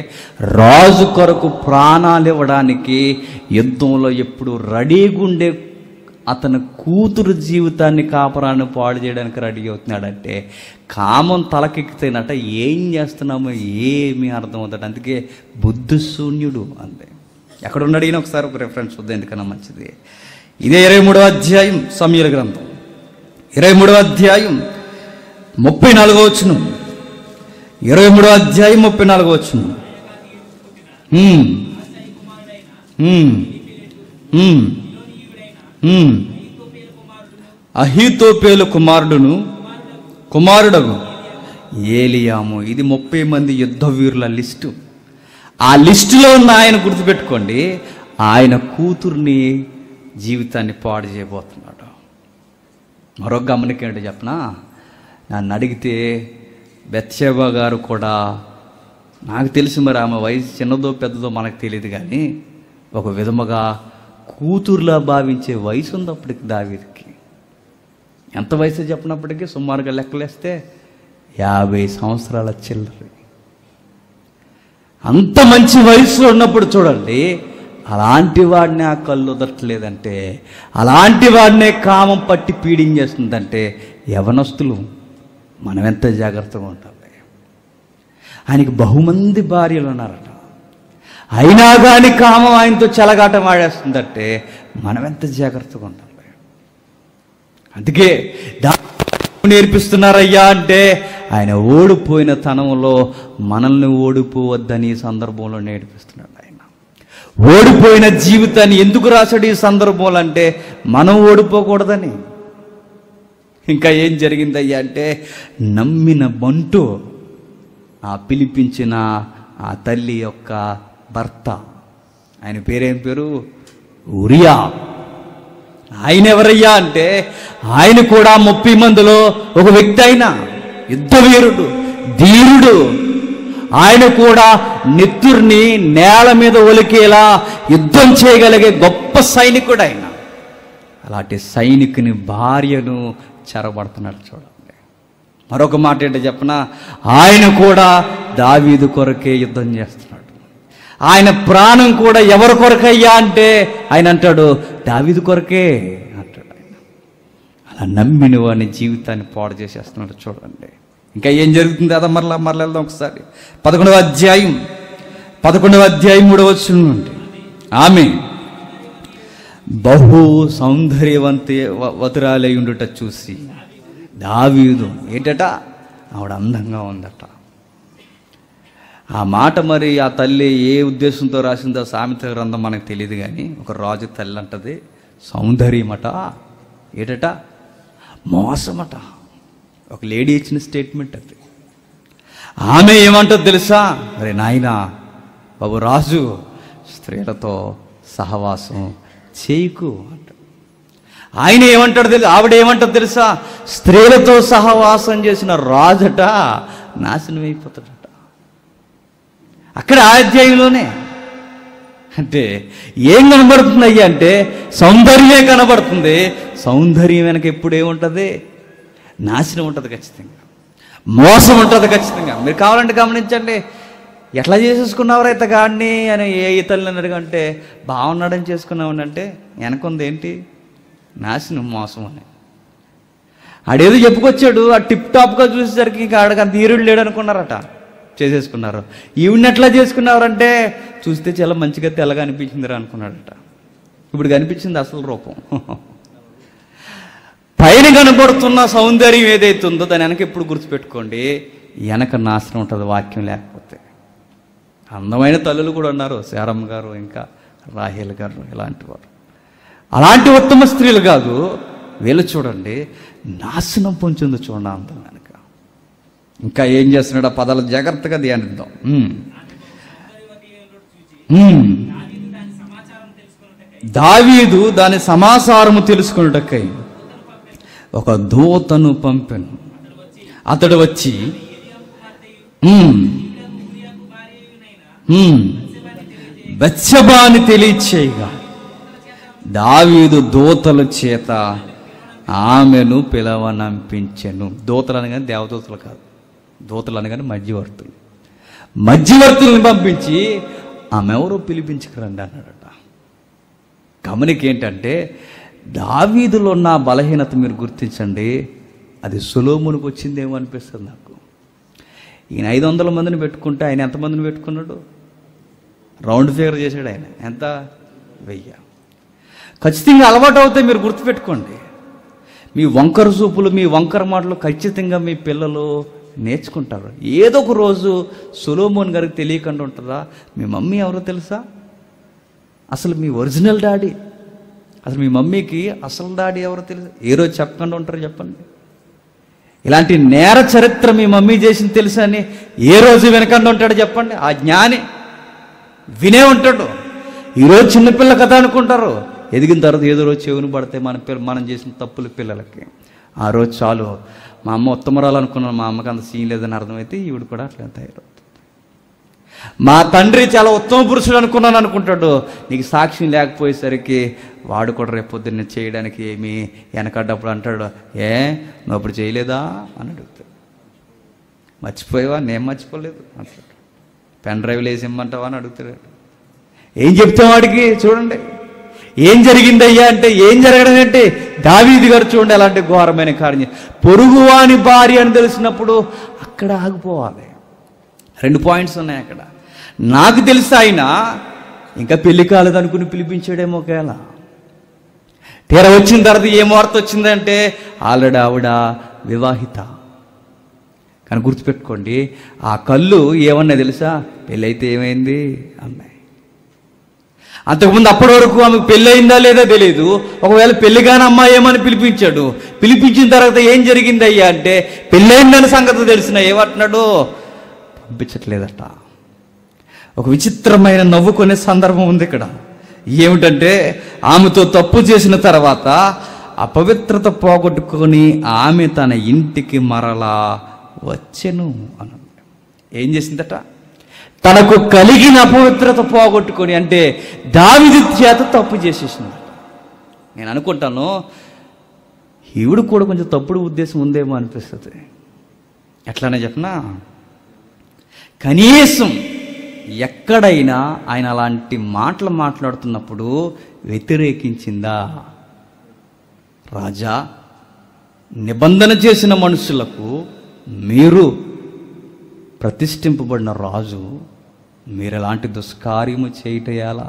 రాజు కొరకు ప్రాణాలు ఇవ్వడానికి యుద్ధంలో ఎప్పుడు రెడీగుండే అతని కూతురు జీవితాన్ని, కాపురాన్ని పాడు చేయడానికి రెడీ అవుతున్నాడంటే కామం తలకెక్కితేనట ఏం చేస్తున్నామో ఏమీ అర్థమవుతాడు. అందుకే బుద్ధిశూన్యుడు అంతే. ఎక్కడ ఉన్నాడు ఈయన? ఒకసారి ఒక రెఫరెన్స్ వద్ద, ఎందుకన్నా మంచిది. ఇదే 23వ అధ్యాయం సమూయేలు గ్రంథం 23వ అధ్యాయం 34వ వచనం. 23వ అధ్యాయం 34వ వచనం. అహీతోపేలు కుమారుడగు ఏలియాము. ఇది 30 మంది యుద్ధ వీరుల లిస్టు. ఆ లిస్టులో ఉన్న ఆయన గుర్తుపెట్టుకోండి, ఆయన కూతుర్ని జీవితాన్ని పాడు చేయబోతున్నాడు. మరొక గమనిక ఏంటో చెప్పనా, నన్ను అడిగితే బెత్షెబా గారు కూడా, నాకు తెలిసి మరి ఆమె వయసు చిన్నదో పెద్దదో మనకు తెలియదు, కానీ ఒక విధముగా కూతురులా భావించే వయసు ఉంది అప్పటికి దావీదుకి. ఎంత వయసు చెప్పినప్పటికీ సుమారుగా లెక్కలేస్తే 50 సంవత్సరాల చిల్లర. అంత మంచి వయసులో ఉన్నప్పుడు చూడండి, అలాంటి వాడిని ఆ కళ్ళు వదలట్లేదంటే, అలాంటి వాడినే కామం పట్టి పీడించేస్తుందంటే, యవనస్తులు మనం ఎంత జాగ్రత్తగా ఉండాలి. ఆయనకి బహుమంది భార్యలు ఉన్నారట, అయినా కానీ కామం ఆయనతో చెలగాటం ఆడేస్తుందంటే మనం ఎంత జాగ్రత్తగా ఉండాలి. అందుకే నేర్పిస్తున్నారయ్యా అంటే ఆయన ఓడిపోయిన తనంలో మనల్ని ఓడిపోవద్దని ఈ సందర్భంలో నేర్పిస్తున్నాడు. ఆయన ఓడిపోయిన జీవితాన్ని ఎందుకు రాశాడు ఈ సందర్భంలో అంటే మనం ఓడిపోకూడదని. ఇంకా ఏం జరిగిందయ్యా అంటే, నమ్మిన బంటు ఆ పిలిపించిన ఆ తల్లి యొక్క భర్త, ఆయన పేరేం పేరు? ఉరియా. ఆయన ఎవరయ్యా అంటే, ఆయన కూడా 30 మందిలో ఒక వ్యక్తి, అయినా యుద్ధవీరుడు, ధీరుడు. ఆయన కూడా నెత్తుర్ని నేల మీద ఒలికేలా యుద్ధం చేయగలిగే గొప్ప సైనికుడు ఆయన. అలాంటి సైనికుని భార్యను చెరబడుతున్నాడు చూడండి. మరొక మాట ఏంటో చెప్పనా, ఆయన కూడా దావీదు కొరకే యుద్ధం చేస్తున్నాడు. ఆయన ప్రాణం కూడా ఎవరి కొరకయ్యా అంటే ఆయన అంటాడు, దావీదు కొరకే అంటాడు ఆయన. అలా నమ్మిన వాని జీవితాన్ని పాడు చేసేస్తున్నాడు చూడండి. ఇంకా ఏం జరుగుతుంది అదా మరలా వెళ్దాం ఒకసారి. 11వ అధ్యాయం 3వ వచనం నుండి. ఆమె బహు సౌందర్యవతురాలై ఉండుట చూసి దావీదు ఏంటట, ఆవిడ అందంగా ఉందట. ఆ మాట మరి ఆ తల్లి ఏ ఉద్దేశంతో రాసిందో సామెత గ్రంథం మనకు తెలియదు, కానీ ఒక రాజు తల్లి అంటది సౌందర్యమట ఏటట మోసమట. ఒక లేడీ ఇచ్చిన స్టేట్మెంట్ అది. ఆమె ఏమంటది తెలుసా, అరే నాయనా బాబు రాజు, స్త్రీలతో సహవాసం చేయకు అంట. ఆయన ఏమంటాడు తెలుసు, ఆవిడ ఏమంటాడు తెలుసా, స్త్రీలతో సహవాసం చేసిన రాజట నాశనం అయిపోతాడట. అక్కడ ఆ అధ్యాయంలోనే. అంటే ఏం కనబడుతుంది అయ్యా అంటే సౌందర్యమే కనబడుతుంది. సౌందర్యం వెనక ఎప్పుడేముంటుంది? నాశనం ఉంటుంది ఖచ్చితంగా, మోసం ఉంటుంది ఖచ్చితంగా. మీరు కావాలంటే గమనించండి, ఎట్లా చేసేసుకున్నావు ఇతగాడిని అని ఏ ఇతరులను అడిగంటే బాగున్నాడని చేసుకున్నావు అంటే వెనకుంది ఏంటి? నాశనం, మోసం అని. ఆడేదో చెప్పుకొచ్చాడు, ఆ టిప్ టాప్గా చూసేసరికి ఇంకా ఆడకి అంత ఈరుడు లేడు అనుకున్నారట, చేసేసుకున్నారు. ఈవిడిని ఎట్లా చేసుకున్నారంటే చూస్తే చాలా మంచిగా తెల్లగా అనిపించిందిరా అనుకున్నాడట. ఇప్పుడు కనిపించింది అసలు రూపం. పైన కనబడుతున్న సౌందర్యం ఏదైతే ఉందో దాని వెనక ఎప్పుడు గుర్తుపెట్టుకోండి, వెనక నాశనం ఉంటుంది వాక్యం లేకపోతే. అందమైన తల్లులు కూడా ఉన్నారు, శారమ్మ గారు, ఇంకా రాహేల్ గారు, ఇలాంటి వారు. అలాంటి ఉత్తమ స్త్రీలు కాదు వీళ్ళు. చూడండి నాశనం పొంచింది చూడండి అందం వెనక. ఇంకా ఏం చేస్తున్నాడు ఆ పదాలు జాగ్రత్తగా ధ్యానిద్దాం. దావీదు దాని సమాచారము తెలుసుకున్నటకై ఒక దూతను పంపెను. అతడు వచ్చి బత్షెబాని తెలియచేయగా దావీదు దూతల చేత ఆమెను పిలవనంపించెను. దూతలు అనగానే దేవదూతలు కాదు, దూతలు అనగానే మధ్యవర్తులను పంపించి ఆమె ఎవరో పిలిపించుకురండి అన్నాడట. గమనిక ఏంటంటే దావీదులో ఉన్న బలహీనత మీరు గుర్తించండి, అది సొలొమోనుకు వచ్చిందేమో అనిపిస్తుంది నాకు. ఈయన 500 మందిని పెట్టుకుంటే ఆయన ఎంతమందిని పెట్టుకున్నాడు? రౌండ్ ఫిగర్ చేశాడు ఆయన. ఎంత? 1000. ఖచ్చితంగా అలవాటు అవుతాయి. మీరు గుర్తుపెట్టుకోండి, మీ వంకర చూపులు, మీ వంకర మాటలు ఖచ్చితంగా మీ పిల్లలు నేర్చుకుంటారు. ఏదో ఒక రోజు సొలొమోన్ గారికి తెలియకుండా ఉంటుందా, మీ మమ్మీ ఎవరో తెలుసా? అసలు మీ ఒరిజినల్ డాడీ, అసలు మీ మమ్మీకి అసలు డాడీ ఎవరో తెలుసా? ఏ రోజు చెప్పకుండా ఉంటారు చెప్పండి? ఇలాంటి నేర చరిత్ర మీ మమ్మీ చేసింది తెలుసా అని ఏ రోజు వెనకుండా ఉంటాడు చెప్పండి? ఆ జ్ఞాని వినే ఉంటాడు. ఈరోజు చిన్నపిల్ల కథ అనుకుంటారు, ఎదిగిన తర్వాత ఏదో రోజు చెవును పడితే మనం చేసిన తప్పులు పిల్లలకి ఆ రోజు చాలు. మా అమ్మ ఉత్తమరాలు అనుకున్నాను, మా అమ్మకి అంత సీన్ లేదని అర్థమైతే ఈవిడ కూడా అట్లా తయారవుతుంది. మా తండ్రి చాలా ఉత్తమ పురుషుడు అనుకున్నాను అనుకుంటాడు. నీకు సాక్ష్యం లేకపోయేసరికి వాడు కూడా రేపు పొద్దున్న చేయడానికి ఏమి వెనకడ్డప్పుడు అంటాడు, నువ్వు అప్పుడు చేయలేదా అని అడుగుతాడు. మర్చిపోయావా? నేను మర్చిపోలేదు అంటాడు. పెన్ డ్రైవ్లు వేసి ఇమ్మంటావా అని అడుగుతాడు. ఏం చెప్తాం వాడికి? చూడండి ఏం జరిగిందయ్యా అంటే, ఏం జరగడం అంటే దావీదు గారు చూడండి అలాంటి ఘోరమైన కార్యం. పొరుగువాని భార్య అని తెలిసినప్పుడు అక్కడ ఆగిపోవాలి. 2 పాయింట్స్ ఉన్నాయి అక్కడ. నాకు తెలిసి ఆయన ఇంకా పెళ్లి కాలేదు అనుకుని పిలిపించాడేమో ఒకవేళ. తీర వచ్చిన తర్వాత ఏం వార్త వచ్చిందంటే ఆల్రెడీ ఆవిడ వివాహిత. కానీ గుర్తుపెట్టుకోండి, ఆ కళ్ళు ఏమన్నా తెలుసా? పెళ్ళైతే ఏమైంది అమ్మాయి. అంతకుముందు అప్పటి వరకు ఆమెకు పెళ్ళయిందా లేదా తెలియదు. ఒకవేళ పెళ్లి కాని అమ్మాయి ఏమని పిలిపించాడు. పిలిపించిన తర్వాత ఏం జరిగింది అయ్యా అంటే, పెళ్ళయిందని సంగతి తెలిసిన ఏమంటున్నాడు? పంపించట్లేదట. ఒక విచిత్రమైన నవ్వుకునే సందర్భం ఉంది ఇక్కడ. ఏమిటంటే, ఆమెతో తప్పు చేసిన తర్వాత అపవిత్రత పోగొట్టుకొని ఆమె తన ఇంటికి మరలా వచ్చెను అని. ఏం చేసిందట? తనకు కలిగిన అపవిత్రత పోగొట్టుకొని, అంటే దావీదు చేత తప్పు చేసేసింది. నేను అనుకుంటాను ఈవిడ కూడా కొంచెం తప్పుడు ఉద్దేశం ఉందేమో అనిపిస్తుంది. ఎట్లానే చెప్పనా, కనీసం ఎక్కడైనా ఆయన అలాంటి మాటలు మాట్లాడుతున్నప్పుడు వ్యతిరేకించిందా? రాజా, నిబంధన చేసిన మనుషులకు మీరు ప్రతిష్ఠింపబడిన రాజు, మీరు ఎలాంటి దుష్కార్యము చేయటయాలా?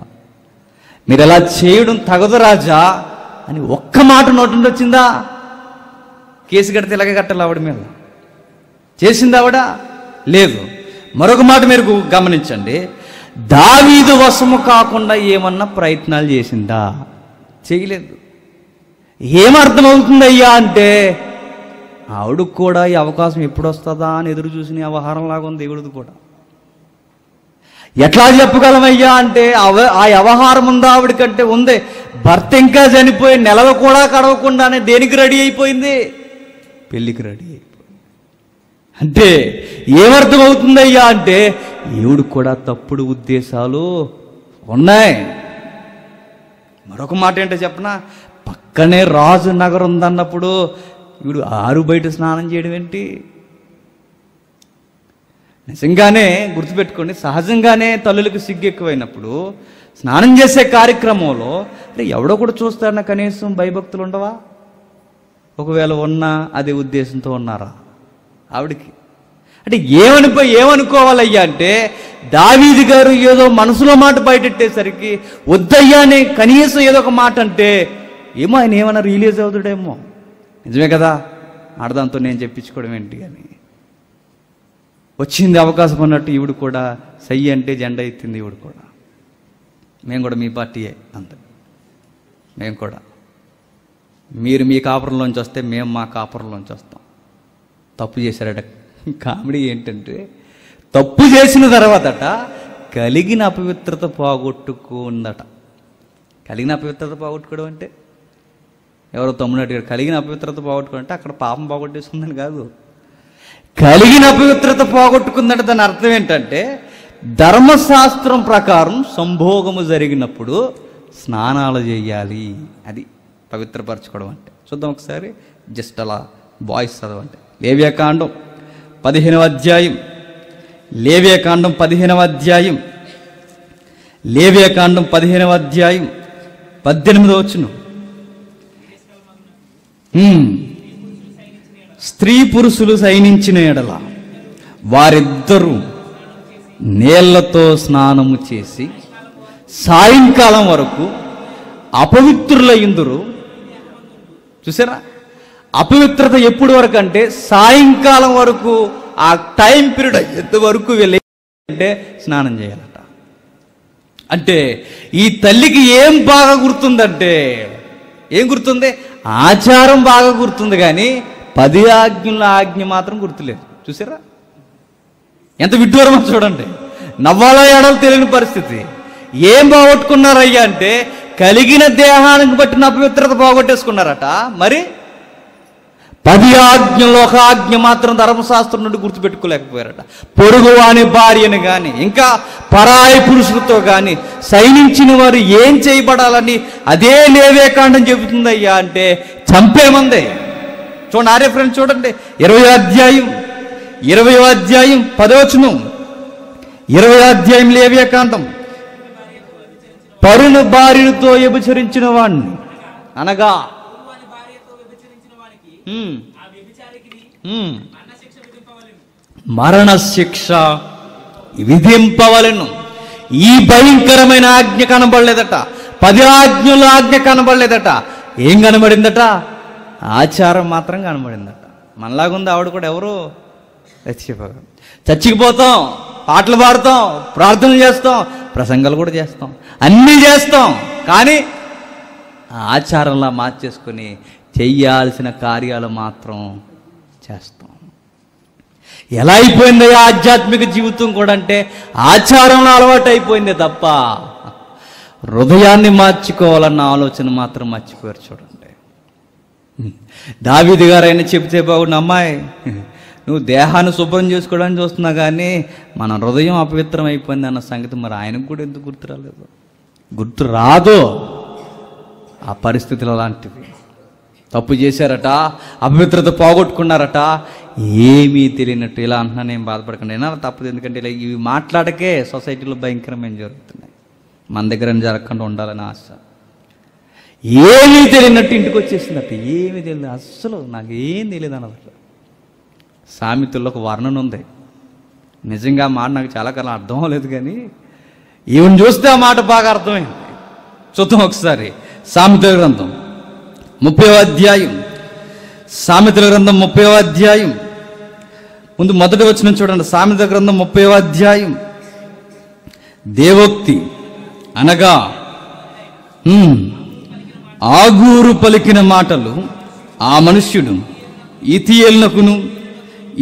మీరు ఎలా చేయడం తగదు రాజా అని ఒక్క మాట నోటి నుండి వచ్చిందా? కేసు కడితే ఇలాగే కట్టాలి ఆవిడ మీద. చేసింది ఆవిడ? లేదు. మరొక మాట మీరు గమనించండి, దావీదు వశము కాకుండా ఏమన్నా ప్రయత్నాలు చేసిందా? చేయలేదు. ఏమర్థమవుతుందయ్యా అంటే, ఆవిడకు కూడా ఈ అవకాశం ఎప్పుడు వస్తుందా అని ఎదురు చూసిన వ్యవహారం లాగా ఉంది దేవుడిది కూడా. ఎట్లా చెప్పగలమయ్యా అంటే, ఆ వ్యవహారం ఉందా ఆవిడకంటే? ఉంది. భర్త ఇంకా చనిపోయి నెలలు కూడా గడవకుండానే దేనికి రెడీ అయిపోయింది? పెళ్ళికి రెడీ అయిపోయింది. అంటే ఏమర్థమవుతుందయ్యా అంటే, ఈవిడ కూడా తప్పుడు ఉద్దేశాలు ఉన్నాయి. మరొక మాట ఏంటో చెప్పనా, పక్కనే రాజు నగరం ఉందన్నప్పుడు వీడు ఆరు బయట స్నానం చేయడం ఏంటి? నిజంగానే గుర్తుపెట్టుకోండి, సహజంగానే తల్లులకు సిగ్గు ఎక్కువైనప్పుడు స్నానం చేసే కార్యక్రమంలో అంటే ఎవడో కూడా చూస్తాడన్న కనీసం భయభక్తులు ఉండవా? ఒకవేళ ఉన్నా అదే ఉద్దేశంతో ఉన్నారా ఆవిడికి? అంటే ఏమనుకోవాలయ్యా అంటే, దావీదు గారు ఏదో మనసులో మాట బయటెట్టేసరికి వద్దయ్యానే కనీసం ఏదో ఒక మాట అంటే ఏమో ఆయన ఏమైనా రిలీజ్ అవుతాడేమో. నిజమే కదా, ఆడదాంతో నేను చెప్పించుకోవడం ఏంటి అని వచ్చింది అవకాశం అన్నట్టు ఈవిడ కూడా సై అంటే జెండా ఎత్తింది. ఈవిడ కూడా మేము కూడా మీ పార్టీయే అంతే. మేము కూడా మీరు మీ కాపురంలోంచి వస్తే మేము మా కాపురంలోంచి వస్తాం. తప్పు చేశారట. కామెడీ ఏంటంటే, తప్పు చేసిన తర్వాతట కలిగిన అపవిత్రత పోగొట్టుకుందట. కలిగిన అపవిత్రత పోగొట్టుకోవడం అంటే ఎవరో తమ్ముడు అడిగారు, కలిగిన అపవిత్రత పోగొట్టుకోవడం అంటే అక్కడ పాపం పోగొట్టేసుకుందని కాదు. కలిగిన అపవిత్రత పోగొట్టుకుందంటే దాని అర్థం ఏంటంటే, ధర్మశాస్త్రం ప్రకారం సంభోగము జరిగినప్పుడు స్నానాలు చేయాలి. అది పవిత్రపరచుకోవడం అంటే. చూద్దాం ఒకసారి, జస్ట్ అలా బాయ్స్ చదవండి. లేవ్యాకాండం 15వ అధ్యాయం, లేవ్యాకాండం 15వ అధ్యాయం, లేవ్యాకాండం 15వ అధ్యాయం 18వ వచనం. స్త్రీ పురుషులు సైనించిన ఎడల వారిద్దరూ నీళ్లతో స్నానము చేసి సాయంకాలం వరకు అపవిత్రులయ్యుందురు. చూసారా, అపవిత్రత ఎప్పుడు వరకు అంటే సాయంకాలం వరకు. ఆ టైం పీరియడ్ ఎంతవరకు వెళ్ళే స్నానం చేయాలట. అంటే ఈ తల్లికి ఏం బాగా గుర్తుందంటే, ఏం గుర్తుంది? ఆచారం బాగా గుర్తుంది, కానీ 10 ఆజ్ఞల ఆజ్ఞ మాత్రం గుర్తులేదు. చూసారా ఎంత విడ్డూరమో చూడండి. నవ్వాలో ఏడాలో తెలియని పరిస్థితి. ఏం పోగొట్టుకున్నారయ్యా అంటే, కలిగిన దేహానికి బట్టిన అపవిత్రత పోగొట్టేసుకున్నారట. మరి 10 ఆజ్ఞల్లో ఒక ఆజ్ఞ మాత్రం ధర్మశాస్త్రం నుండి గుర్తుపెట్టుకోలేకపోయారట. పొరుగువాని భార్యను కానీ ఇంకా పరాయి పురుషులతో కానీ శయనించిన వారు ఏం చేయబడాలని అదే లేవేకాండం చెబుతుందయ్యా అంటే చంపేమందే. చూడండి ఆర్య ఫ్రెండ్స్, చూడండి 20వ అధ్యాయం 10వ వచనం. 20వ అధ్యాయం లేవేకాండం. పరుని భార్యతో వ్యభిచరించిన వాణ్ణి అనగా మరణశిక్ష విధింపవలెను. ఈ భయంకరమైన ఆజ్ఞ కనబడలేదట. 10 ఆజ్ఞల ఆజ్ఞ కనబడలేదట. ఏం కనబడిందట? ఆచారం మాత్రం కనబడిందట. మనలాగుంది ఆవిడ కూడా. ఎవరు చచ్చిపోతాం, పాటలు పాడతాం, ప్రార్థనలు చేస్తాం, ప్రసంగాలు కూడా చేస్తాం, అన్నీ చేస్తాం, కానీ ఆచారంలా మార్చేసుకొని చెయ్యాల్సిన కార్యాలు మాత్రం చేస్తాం. ఎలా అయిపోయిందో ఆధ్యాత్మిక జీవితం కూడా అంటే ఆచారంలో అలవాటు అయిపోయింది తప్ప హృదయాన్ని మార్చుకోవాలన్న ఆలోచన మాత్రం మర్చిపోయారు. చూడండి, దావీదు గారు అయినా చెబితే బాగుండు, అమ్మాయి నువ్వు దేహాన్ని శుభ్రం చేసుకోవడానికి చూస్తున్నా కానీ మన హృదయం అపవిత్రం అయిపోయింది అన్న సంగతి మరి ఆయనకు కూడా ఎందుకు గుర్తు రాలేదు? గుర్తు రాదు. ఆ పరిస్థితులు అలాంటివి. తప్పు చేశారట, అపవిత్రత పోగొట్టుకున్నారట, ఏమీ తెలియనట్టు. ఇలా అంటున్నా నేను బాధపడకండి, అయినా తప్పదు. ఎందుకంటే ఇలా ఇవి మాట్లాడకే సొసైటీలో భయంకరమైన జరుగుతున్నాయి. మన దగ్గర జరగకుండా ఉండాలని ఆశ. ఏమీ తెలియనట్టు ఇంటికి వచ్చేసిందట. ఏమీ తెలియదు, అస్సలు నాకు ఏం తెలియదు అన్నదట. సామెతల్లో ఒక వర్ణన ఉంది. నిజంగా ఆ మాట నాకు చాలా కాలం అర్థం అవ్వలేదు, కానీ ఈవెన్ చూస్తే ఆ మాట బాగా అర్థమైంది. చూద్దాం ఒకసారి. సామెతల గ్రంథం 30వ అధ్యాయం. సామెతల గ్రంథం 30వ అధ్యాయం ముందు మొదటి వచనం చూడండి. సామెతల గ్రంథం 30వ అధ్యాయం. దేవోక్తి అనగా ఆగూరు పలికిన మాటలు ఆ మనుష్యుడు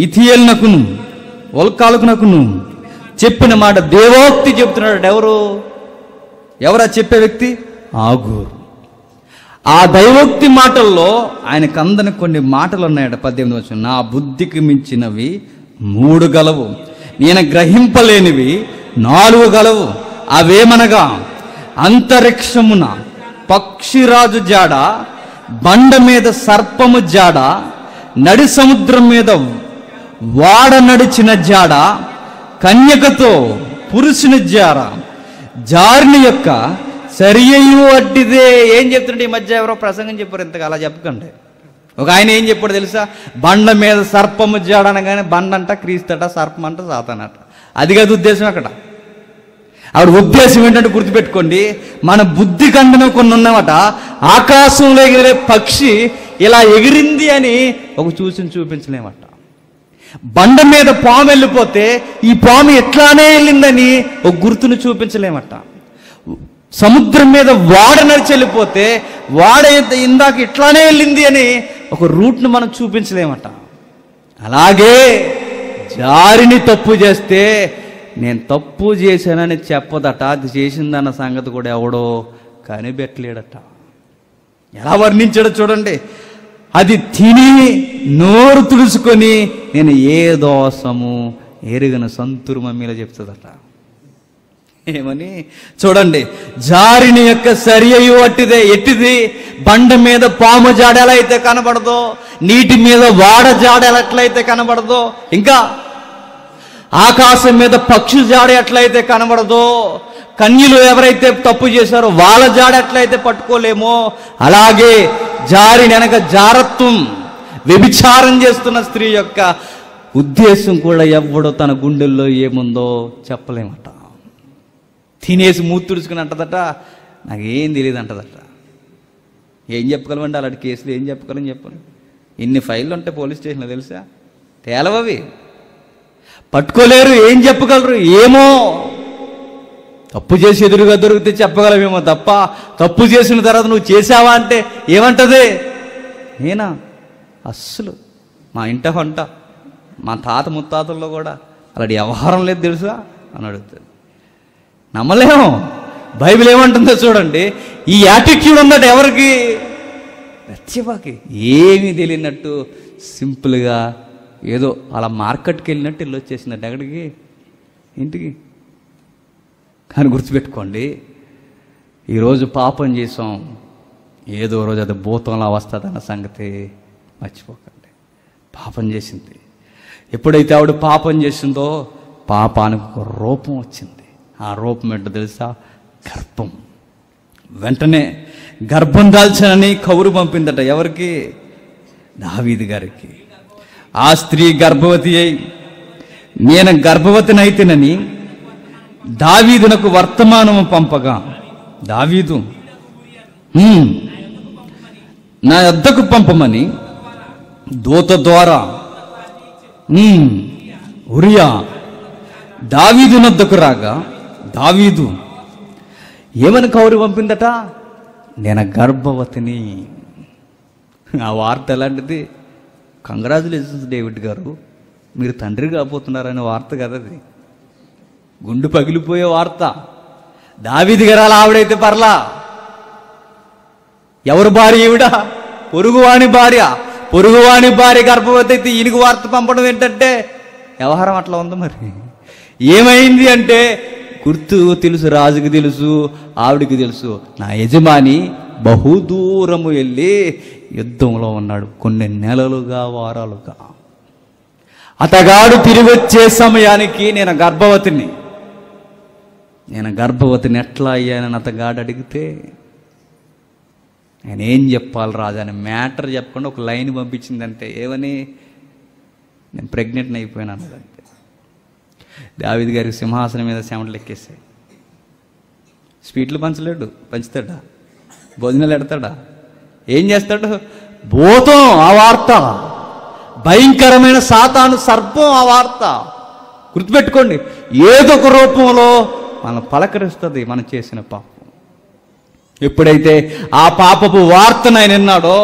ఇథియేలునకును ఒల్కాలకునకును చెప్పిన మాట దేవోక్తి చెప్తున్నాడు. ఎవరా చెప్పే వ్యక్తి? ఆగూరు. ఆ దైవోక్తి మాటల్లో ఆయనకు అందని కొన్ని మాటలు ఉన్నాయట. 18వ వచనం. నా బుద్ధికి మించినవి 3 గలవు, నేను గ్రహింపలేనివి 4 గలవు. అవేమనగా అంతరిక్షమున పక్షిరాజు జాడ, బండ మీద సర్పము జాడ, నడి సముద్రం మీద వాడ నడిచిన జాడ, కన్యకతో పురుషుని జాడ, జారిని యొక్క సరియు అడ్డిదే. ఏం చెప్తుంటే ఈ మధ్య ఎవరో ప్రసంగం చెప్పారు, ఇంతగా అలా చెప్పకండి. ఒక ఆయన ఏం చెప్పాడు తెలుసా? బండ మీద సర్పము జాడ అనగానే బండ అంట క్రీస్తట, సర్పం అంట సాతానట. అది కాదు ఉద్దేశం అక్కడ. ఆవిడ ఉద్దేశం ఏంటంటే గుర్తుపెట్టుకోండి, మన బుద్ధి ఖండన కొన్ని ఉన్నమాట. ఆకాశంలో ఎగిరే పక్షి ఇలా ఎగిరింది అని ఒక చూపించలేమట. బండ మీద పాము వెళ్ళిపోతే ఈ పాము ఎట్లానే వెళ్ళిందని ఒక గుర్తును చూపించలేమట. సముద్రం మీద వాడ నడిచి వెళ్ళిపోతే వాడ ఇందాక ఇట్లానే వెళ్ళింది అని ఒక రూట్ను మనం చూపించలేమట. అలాగే జారిని తప్పు చేస్తే నేను తప్పు చేశానని చెప్పదట. అది చేసిందన్న సంగతి కూడా ఎవడో కనిపెట్టలేడట. ఎలా వర్ణించాడో చూడండి. అది తిని నోరు తుడుచుకొని నేను ఏ దోషము ఎరుగన సంతురు మమ్మీలో చెప్తుందట. ఏమని చూడండి. జారిని యొక్క సరియు అట్టిదే. ఎట్టిది? బండ మీద పాము జాడ ఎలా అయితే కనబడదో, నీటి మీద వాడ జాడ ఎట్లయితే కనబడదో, ఇంకా ఆకాశం మీద పక్షి జాడ ఎట్లయితే కనబడదో, కన్యలు ఎవరైతే తప్పు చేశారో వాళ్ళ జాడ ఎట్లయితే పట్టుకోలేమో, అలాగే జారిని అనక జారత్వం, వ్యభిచారం చేస్తున్న స్త్రీ యొక్క ఉద్దేశం కూడా ఎవడో తన గుండెల్లో ఏముందో చెప్పలేమట. తినేసి మూతుడుచుకుని అంటదట, నాకేం తెలియదు అంటదట. ఏం చెప్పగలమండి అలాంటి కేసులు? ఏం చెప్పగలని చెప్పండి. ఇన్ని ఫైళ్ళు ఉంటాయి పోలీస్ స్టేషన్లో తెలుసా? తేలవవి, పట్టుకోలేరు. ఏం చెప్పగలరు? ఏమో తప్పు చేసి ఎదురుగా దొరికితే చెప్పగలమేమో తప్ప, తప్పు చేసిన తర్వాత నువ్వు చేసావా అంటే ఏమంటది? నేనా? అస్సలు మా ఇంట వంట, మా తాత ముత్తాతల్లో కూడా అలాంటి వ్యవహారం లేదు తెలుసా అని అడుగుతుంది. నమ్మలేము. బైబిల్ ఏమంటుందో చూడండి. ఈ యాటిట్యూడ్ ఉందట ఎవరికి? రచ్చబాకి. ఏమీ తెలియనట్టు సింపుల్గా ఏదో అలా మార్కెట్కి వెళ్ళినట్టు వెళ్ళి వచ్చేసిందంటే ఎక్కడికి, ఇంటికి. కానీ గుర్తుపెట్టుకోండి, ఈరోజు పాపం చేసాం, ఏదో రోజు అది భూతంలా వస్తుందన్న సంగతి మర్చిపోకండి. పాపం చేసింది. ఎప్పుడైతే ఆవిడ పాపం చేసిందో పాపానికి ఒక రూపం వచ్చింది. ఆ రూపం ఏంటో తెలుసా? గర్భం. వెంటనే గర్భం దాల్చానని కబురు పంపిందట. ఎవరికి? దావీదు గారికి. ఆ స్త్రీ గర్భవతి అయి నేను గర్భవతినైతేనని దావీదునకు వర్తమానము పంపగా, దావీదు నా యొద్దకు పంపమని దూత ద్వారా ఉరియా దావీదు నొద్దకు రాగా, దావీదు ఏమని కౌరు పంపిందట? నేను గర్భవతిని. ఆ వార్త ఎలాంటిది? కంగ్రాచులేషన్స్ డేవిడ్ గారు, మీరు తండ్రి కాబోతున్నారనే వార్త కదా అది. గుండు పగిలిపోయే వార్త. దావీదు గారు అలా ఆవిడైతే పర్లా. ఎవరు భార్య ఈవిడ? పొరుగువాని భార్య. పొరుగువాని భార్య గర్భవతి అయితే ఈయనకి వార్త పంపడం ఏంటంటే వ్యవహారం అట్లా ఉంది. మరి ఏమైంది అంటే గుర్తు తెలుసు, రాజుకి తెలుసు, ఆవిడికి తెలుసు. నా యజమాని బహుదూరము వెళ్ళి యుద్ధంలో ఉన్నాడు కొన్ని నెలలుగా, వారాలుగా. అతగాడు తిరిగి వచ్చే సమయానికి నేను గర్భవతిని ఎట్లా అయ్యానని అతగాడు అడిగితే నేనేం చెప్పాలి రాజా అని మ్యాటర్ చెప్పకుండా ఒక లైన్ పంపించిందంటే ఏమని? నేను ప్రెగ్నెంట్ అయిపోయాను అన్నదంతే. దావీదు గారికి సింహాసనం మీద చెమటలు ఎక్కేసాయి. స్వీట్లు పంచుతాడా? భోజనాలు ఎడతాడా? ఏం చేస్తాడు? భూతం ఆ వార్త, భయంకరమైన సాతాను సర్పం ఆ వార్త. గుర్తుపెట్టుకోండి, ఏదో ఒక రూపంలో మనం పలకరిస్తుంది మనం చేసిన పాపం. ఎప్పుడైతే ఆ పాపపు వార్తను ఆయన విన్నాడో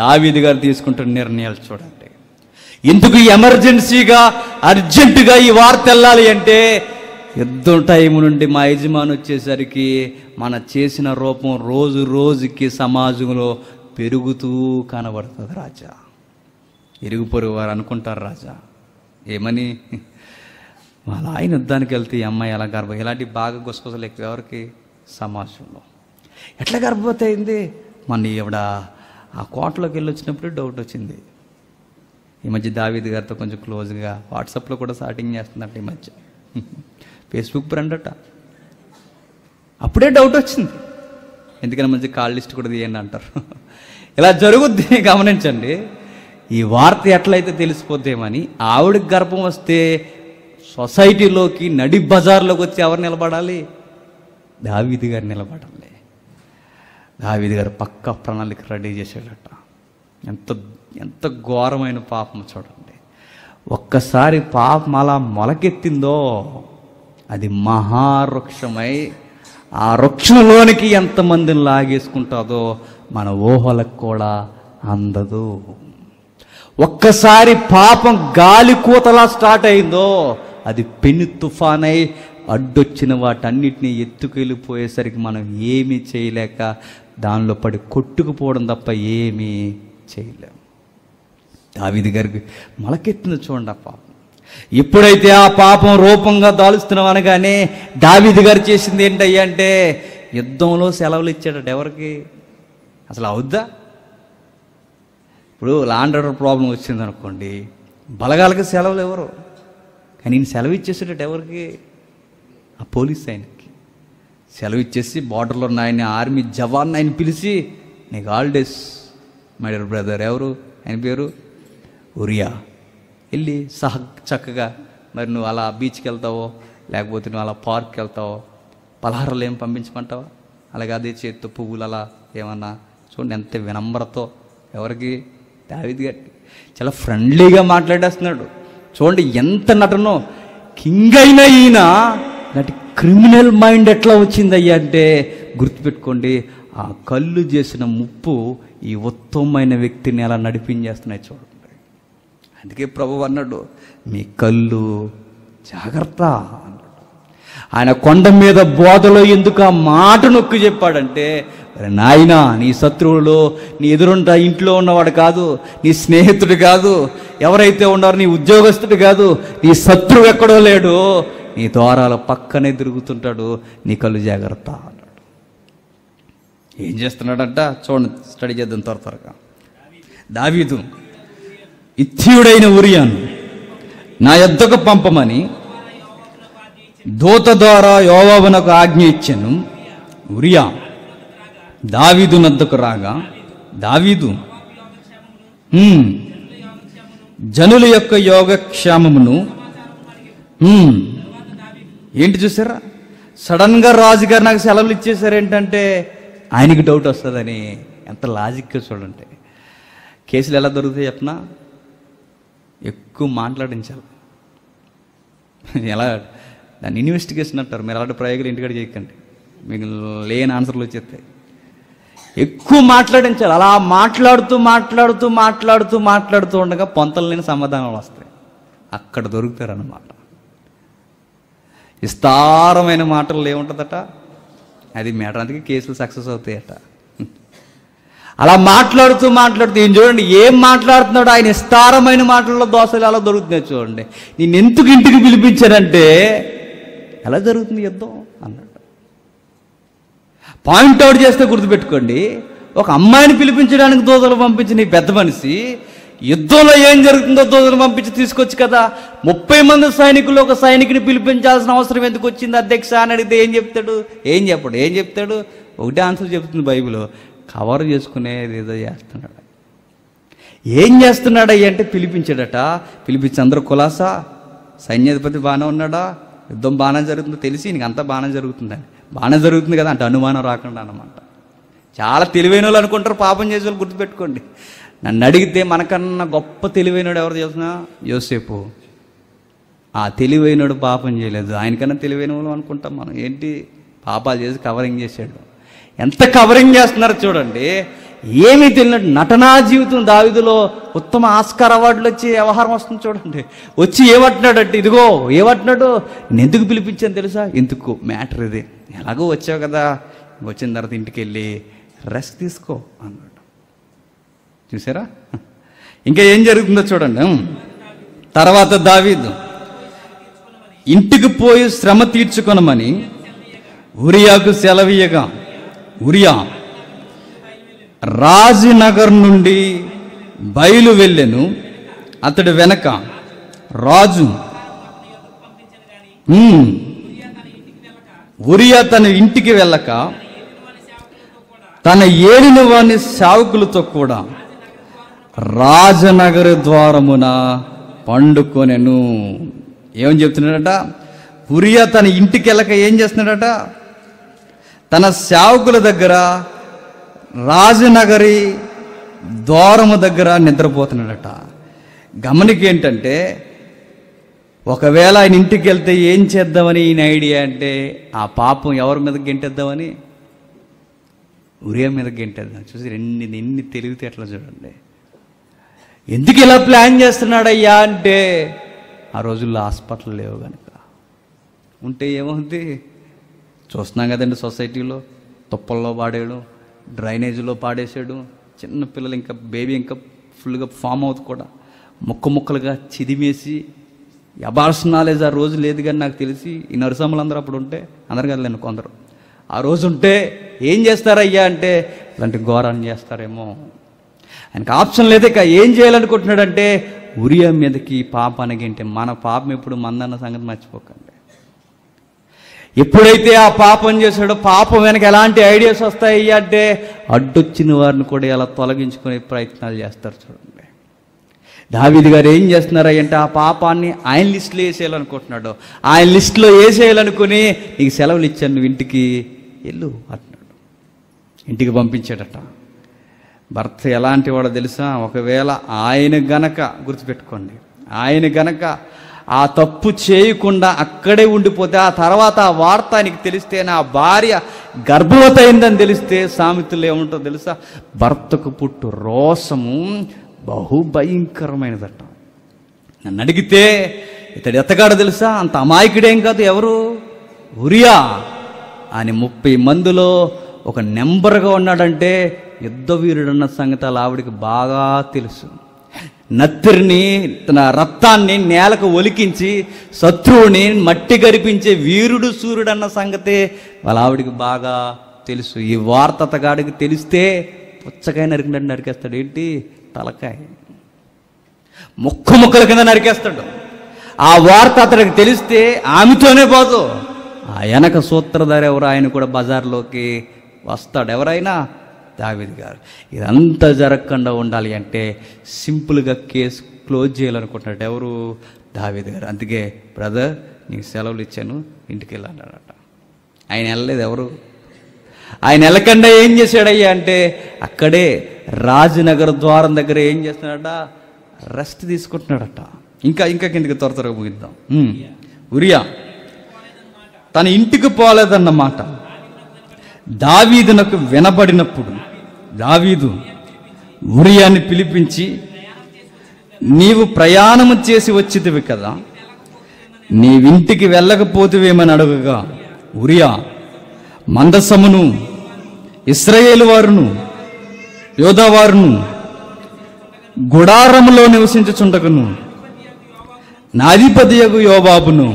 దావీదు గారు తీసుకుంటున్న నిర్ణయాలు చూడండి. ఎందుకు ఎమర్జెన్సీగా అర్జెంటుగా ఈ వార్త వెళ్ళాలి అంటే, యుద్ధం టైం నుండి మా యజమాని వచ్చేసరికి మన చేసిన రూపం రోజు రోజుకి సమాజంలో పెరుగుతూ కనబడుతుంది రాజా. ఇరుగు పొరుగు వారు అనుకుంటారు రాజా ఏమని, వాళ్ళ ఆయన యుద్ధానికి వెళ్తే ఈ అమ్మాయి ఎలా ఇలాంటి బాగా గుసగుసలు ఎక్కువ ఎవరికి? సమాజంలో. ఎట్లా గర్భవతి అయింది? మన ఈవిడ ఆ కోటలోకి వెళ్ళి వచ్చినప్పుడు డౌట్ వచ్చింది. ఈ మధ్య దావీదు గారితో కొంచెం క్లోజ్గా వాట్సాప్లో కూడా చాటింగ్ చేస్తుందట ఈ మధ్య. ఫేస్బుక్ ఫ్రెండ్ అట. అప్పుడే డౌట్ వచ్చింది. ఎందుకని మంచి కాల్ లిస్ట్ కూడా తీయండి అంటారు. ఇలా జరుగుద్ది, గమనించండి. ఈ వార్త ఎట్లయితే తెలిసిపోతేమని ఆవిడకి గర్భం వస్తే సొసైటీలోకి నడి బజార్లోకి వచ్చి ఎవరు నిలబడాలి? దావీదు గారు నిలబడాలి. దావీదు గారు పక్కా ప్రణాళిక రెడీ చేశాడట. ఎంత ఘోరమైన పాపం చూడండి. ఒక్కసారి పాపం అలా మొలకెత్తిందో అది మహావృక్షమై ఆ వృక్షంలోనికి ఎంతమందిని లాగేసుకుంటుందో మన ఊహలకు కూడా అందదు. ఒక్కసారి పాపం గాలి కూతలా స్టార్ట్ అయిందో అది పెను తుఫానై అడ్డొచ్చిన వాటన్నిటినీ ఎత్తుకెళ్ళిపోయేసరికి మనం ఏమీ చేయలేక దానిలో పడి కొట్టుకుపోవడం తప్ప ఏమీ చేయలేం. దావీదు గారికి మొలకెత్తింది చూడండి ఆ పాపం. ఎప్పుడైతే ఆ పాపం రూపంగా దాలుస్తున్నాం అనగానే దావీదు గారు చేసింది ఏంటయ్యా అంటే యుద్ధంలో సెలవులు ఇచ్చాడట. ఎవరికి? అసలు అవుద్దా? ఇప్పుడు ల్యాండ్ ఆర్డర్ ప్రాబ్లం వచ్చింది అనుకోండి, బలగాలకి సెలవులు ఎవరు? కానీ ఈయన సెలవు ఇచ్చేసేటట్టు ఎవరికి? ఆ పోలీస్ ఆయనకి సెలవు ఇచ్చేసి బార్డర్లో ఉన్న ఆయన ఆర్మీ జవాన్ ఆయన పిలిచి నీకు హాలిడేస్ మై డియర్ బ్రదర్. ఎవరు ఆయన పేరు? ఉరియా. వెళ్ళి చక్కగా మరి నువ్వు అలా బీచ్కి వెళ్తావో లేకపోతే నువ్వు అలా పార్క్కి వెళ్తావో పలహారాలు ఏం పంపించమంటావా? అలాగే అదే చేతితో పువ్వులు అలా ఏమన్నా. చూడండి ఎంత వినమ్రతో. ఎవరికి? దావీదు గారికి. చాలా ఫ్రెండ్లీగా మాట్లాడేస్తున్నాడు. చూడండి ఎంత నటనో. కింగ్ అయిన ఈయన ఇలాంటి క్రిమినల్ మైండ్ ఎట్లా వచ్చిందయ్యా అంటే గుర్తుపెట్టుకోండి, ఆ కళ్ళు చేసిన ముప్పు ఈ ఉత్తమమైన వ్యక్తిని అలా నడిపించేస్తున్నాయి చూడండి. అందుకే ప్రభువు అన్నాడు మీ కళ్ళు జాగ్రత్త అన్నాడు. ఆయన కొండ మీద బోధలో ఎందుకు ఆ మాట నొక్కి చెప్పాడంటే నాయనా, నీ శత్రువులో నీ ఎదురుంట ఇంట్లో ఉన్నవాడు కాదు, నీ స్నేహితుడు కాదు, ఎవరైతే ఉన్నారో నీ ఉద్యోగస్తుడు కాదు, నీ శత్రువు ఎక్కడో లేడు, నీ ద్వారాల పక్కనే తిరుగుతుంటాడు, నీ కళ్ళు జాగ్రత్త అన్నాడు. ఏం చేస్తున్నాడంట చూడండి, స్టడీ చేద్దాం త్వరగా. దావీదు ఇత్థీయుడైన ఉరియాను నా యొద్దకు పంపమని దూత ద్వారా యోవాబునకు ఆజ్ఞ ఇచ్చెను. ఉరియా దావీదు నద్దకు రాగా, దావీదు జనుల యొక్క యోగక్షేమమును ఏంటి చూసారా, సడన్గా రాజుగారు నాకు సెలవులు ఇచ్చేసారు ఏంటంటే ఆయనకి డౌట్ వస్తుందని. ఎంత లాజిక్గా చూడండి. కేసులు ఎలా దొరుకుతాయి చెప్పనా, ఎక్కువ మాట్లాడించాలి. ఎలా దాన్ని ఇన్వెస్టిగేషన్ అంటారు. మీరు అలాంటి ప్రయోగాలు ఇంటికాడ చేయకండి, మీకు లేని ఆన్సర్లు వచ్చేస్తాయి. ఎక్కువ మాట్లాడించాలి. అలా మాట్లాడుతూ మాట్లాడుతూ మాట్లాడుతూ మాట్లాడుతూ ఉండగా పొంతలు లేని సమాధానాలు వస్తాయి. అక్కడ దొరుకుతారు అన్నమాట. విస్తారమైన మాటలు ఏముంటుందట, అది మ్యాటర్. అందుకే కేసులు సక్సెస్ అవుతాయట. అలా మాట్లాడుతూ మాట్లాడుతూ ఏం చూడండి, ఏం మాట్లాడుతున్నాడు ఆయన. విస్తారమైన మాటల్లో దోశలు అలా దొరుకుతున్నాయి చూడండి. నేను ఎందుకు ఇంటికి పిలిపించానంటే ఎలా జరుగుతుంది యుద్ధం అన్నాడు. పాయింట్అవుట్ చేస్తే గుర్తుపెట్టుకోండి, ఒక అమ్మాయిని పిలిపించడానికి దూతలు పంపించిన ఈ పెద్ద మనిషి యుద్ధంలో ఏం జరుగుతుందో దూతలు పంపించి తీసుకొచ్చి కదా 30 మంది సైనికులు ఒక సైనికుని పిలిపించాల్సిన అవసరం ఎందుకు వచ్చింది అధ్యక్ష అని అడిగితే ఏం చెప్తాడు? ఏం చెప్తాడు? ఒకటే ఆన్సర్ చెప్తుంది బైబిల్. కవర్ చేసుకునేది ఏదో చేస్తున్నాడు. ఏం చేస్తున్నాడు అంటే పిలిపించాడట. పిలిపించి అందరూ కులాసా, సైన్యాధిపతి బాగానే ఉన్నాడా, యుద్ధం బాగానే జరుగుతుందో తెలిసి నీకు అంతా బాగానే జరుగుతుందని. బాగానే జరుగుతుంది కదా అంటే అనుమానం రాకుండా అన్నమాట. చాలా తెలివైన వాళ్ళు అనుకుంటారు, పాపం చేసే వాళ్ళు గుర్తుపెట్టుకోండి. నన్ను అడిగితే మనకన్నా గొప్ప తెలివైనడు ఎవరు చేసినా యోసేపు. ఆ తెలివైనడు పాపం చేయలేదు, ఆయనకన్నా తెలివైన వాళ్ళు అనుకుంటాం మనం. ఏంటి పాపాలు చేసి కవరింగ్ చేశాడు. ఎంత కవరింగ్ చేస్తున్నారో చూడండి. ఏమీ తెలియనట్టు నటనా జీవితం. దావీదులో ఉత్తమ ఆస్కార్ అవార్డులు వచ్చి వ్యవహారం వస్తుంది చూడండి. వచ్చి ఏమంటున్నాడంటే, ఇదిగో ఏమంటున్నాడు, నేను ఎందుకు పిలిపించాను తెలుసా? ఎందుకు మ్యాటర్ ఇది, ఎలాగో వచ్చావు కదా, వచ్చిన తర్వాత ఇంటికి వెళ్ళి రెస్ట్ తీసుకో అన్నాడు. చూసారా? ఇంకా ఏం జరుగుతుందో చూడండి. తర్వాత దావీదు ఇంటికి పోయి శ్రమ తీర్చుకొనమని ఉరియాకు సెలవీయగా, ఉరియా రాజునగర్ నుండి బయలు వెళ్ళెను. అతడు వెనక రాజు ఉరియా తన ఇంటికి వెళ్ళక తన ఏలిన వాని సేవకులతో కూడా రాజనగర ద్వారమున పండుకొనెను. ఏమని చెప్తున్నాడట? ఉరియా తన ఇంటికి వెళ్ళక ఏం చేస్తున్నాడట? తన సేవకుల దగ్గర రాజనగరి ద్వారము దగ్గర నిద్రపోతున్నాడట. గమనిక ఏంటంటే, ఒకవేళ ఆయన ఇంటికి వెళ్తే ఏం చేద్దామని ఈయన ఐడియా అంటే, ఆ పాపం ఎవరి మీద గెంటేద్దామని, ఉరియా మీద గెంటేద్దాం. చూసి ఎన్ని తెలివితేటలు చూడండి. ఎందుకు ఇలా ప్లాన్ చేస్తున్నాడయ్యా అంటే, ఆ రోజుల్లో హాస్పిటల్ లేవు కనుక. ఉంటే ఏమవుతుంది చూస్తున్నాం కదండి. సొసైటీలో తుప్పల్లో పాడేయడం, డ్రైనేజీలో పాడేసాడు, చిన్న పిల్లలు ఇంకా బేబీ ఇంకా ఫుల్గా ఫామ్ అవుతుంది కూడా, ముక్కలుగా చిదిమేసి. అబార్షన్ నాలెడ్జ్ ఆ రోజు లేదు కానీ నాకు తెలిసి ఈ నరసమ్మలు అందరూ అప్పుడు ఉంటే, అందరు కదలేను కొందరు ఆ రోజు ఉంటే ఏం చేస్తారయ్యా అంటే ఇలాంటి ఘోరాన్ని చేస్తారేమో. ఆయనకు ఆప్షన్ లేదే. ఏం చేయాలనుకుంటున్నాడంటే ఉరియా మీదకి పాపానికి ఏంటి, మన పాపం ఎప్పుడు మందన్న సంగతి మర్చిపోకండి. ఎప్పుడైతే ఆ పాపం చేశాడో పాపం వెనక ఎలాంటి ఐడియాస్ వస్తాయి అంటే అడ్డొచ్చిన వారిని కూడా ఎలా తొలగించుకునే ప్రయత్నాలు చేస్తారు చూడండి. దావీదు గారు ఏం చేస్తున్నారంటే ఆ పాపాన్ని ఆయన లిస్టులో వేసేయాలనుకుంటున్నాడు. ఆయన లిస్టులో వేసేయాలనుకుని నీకు సెలవులు ఇచ్చాను, నువ్వు ఇంటికి వెళ్ళు అంటున్నాడు. ఇంటికి పంపించాడట. భర్త ఎలాంటి వాడో తెలుసా? ఒకవేళ ఆయన గనక, గుర్తుపెట్టుకోండి, ఆయన గనక ఆ తప్పు చేయకుండా అక్కడే ఉండిపోతే ఆ తర్వాత ఆ వార్త ఆయనకి తెలిస్తే, నా భార్య గర్భవతి అయిందని తెలిస్తే సామెతలు ఏముంటుందో తెలుసా? భర్తకు పుట్టు రోషము బహుభయంకరమైనదట. నన్ను అడిగితే ఇతడు ఎత్తగాడు తెలుసా? అంత అమాయకుడేం కాదు. ఎవరు? ఉరియా అని 30 మందిలో ఒక నెంబర్గా ఉన్నాడంటే యుద్ధ వీరుడు అన్న సంగతి అలా ఆవిడికి బాగా తెలుసు. నత్తిరిని, తన రక్తాన్ని నేలకు ఒలికించి శత్రువుని మట్టి గరిపించే వీరుడు సూర్యుడు అన్న సంగతి వాళ్ళ ఆవిడికి బాగా తెలుసు. ఈ వార్త అతగాడికి తెలిస్తే పుచ్చకాయ నరికినట్టు నరికేస్తాడు. ఏంటి? తలకాయ ముక్కల కింద నరికేస్తాడు. ఆ వార్త అతడికి తెలిస్తే ఆమెతోనే పోదు, ఆ వెనక సూత్రధారి ఎవరు ఆయన కూడా బజార్లోకి వస్తాడు. ఎవరైనా దావీదు గారు. ఇదంతా జరగకుండా ఉండాలి అంటే సింపుల్గా కేసు క్లోజ్ చేయాలనుకుంటున్నాడు. ఎవరు? దావీదు గారు. అందుకే బ్రదర్ నీకు సెలవులు ఇచ్చాను, ఇంటికి వెళ్ళాడట. ఆయన వెళ్ళలేదు. ఎవరు? ఆయన వెళ్ళకుండా ఏం చేశాడయ్యా అంటే అక్కడే రాజనగర్ ద్వారం దగ్గర ఏం చేస్తున్నాడట? రెస్ట్ తీసుకుంటున్నాడట. ఇంకా కిందకి త్వరగా ముగిద్దాం. ఉరియా తన ఇంటికి పోలేదన్నమాట దావీదునకు వినబడినప్పుడు దావీదు ఉరియాని పిలిపించి, నీవు ప్రయాణము చేసి వచ్చితివి కదా, నీవింటికి వెళ్ళకపోతేవేమని అడగగా, ఉరియా మందసమును ఇశ్రాయేలు వారును యోధావారును గుడారములో నివసించుచుండగను నా అధిపతియగు యోబాబును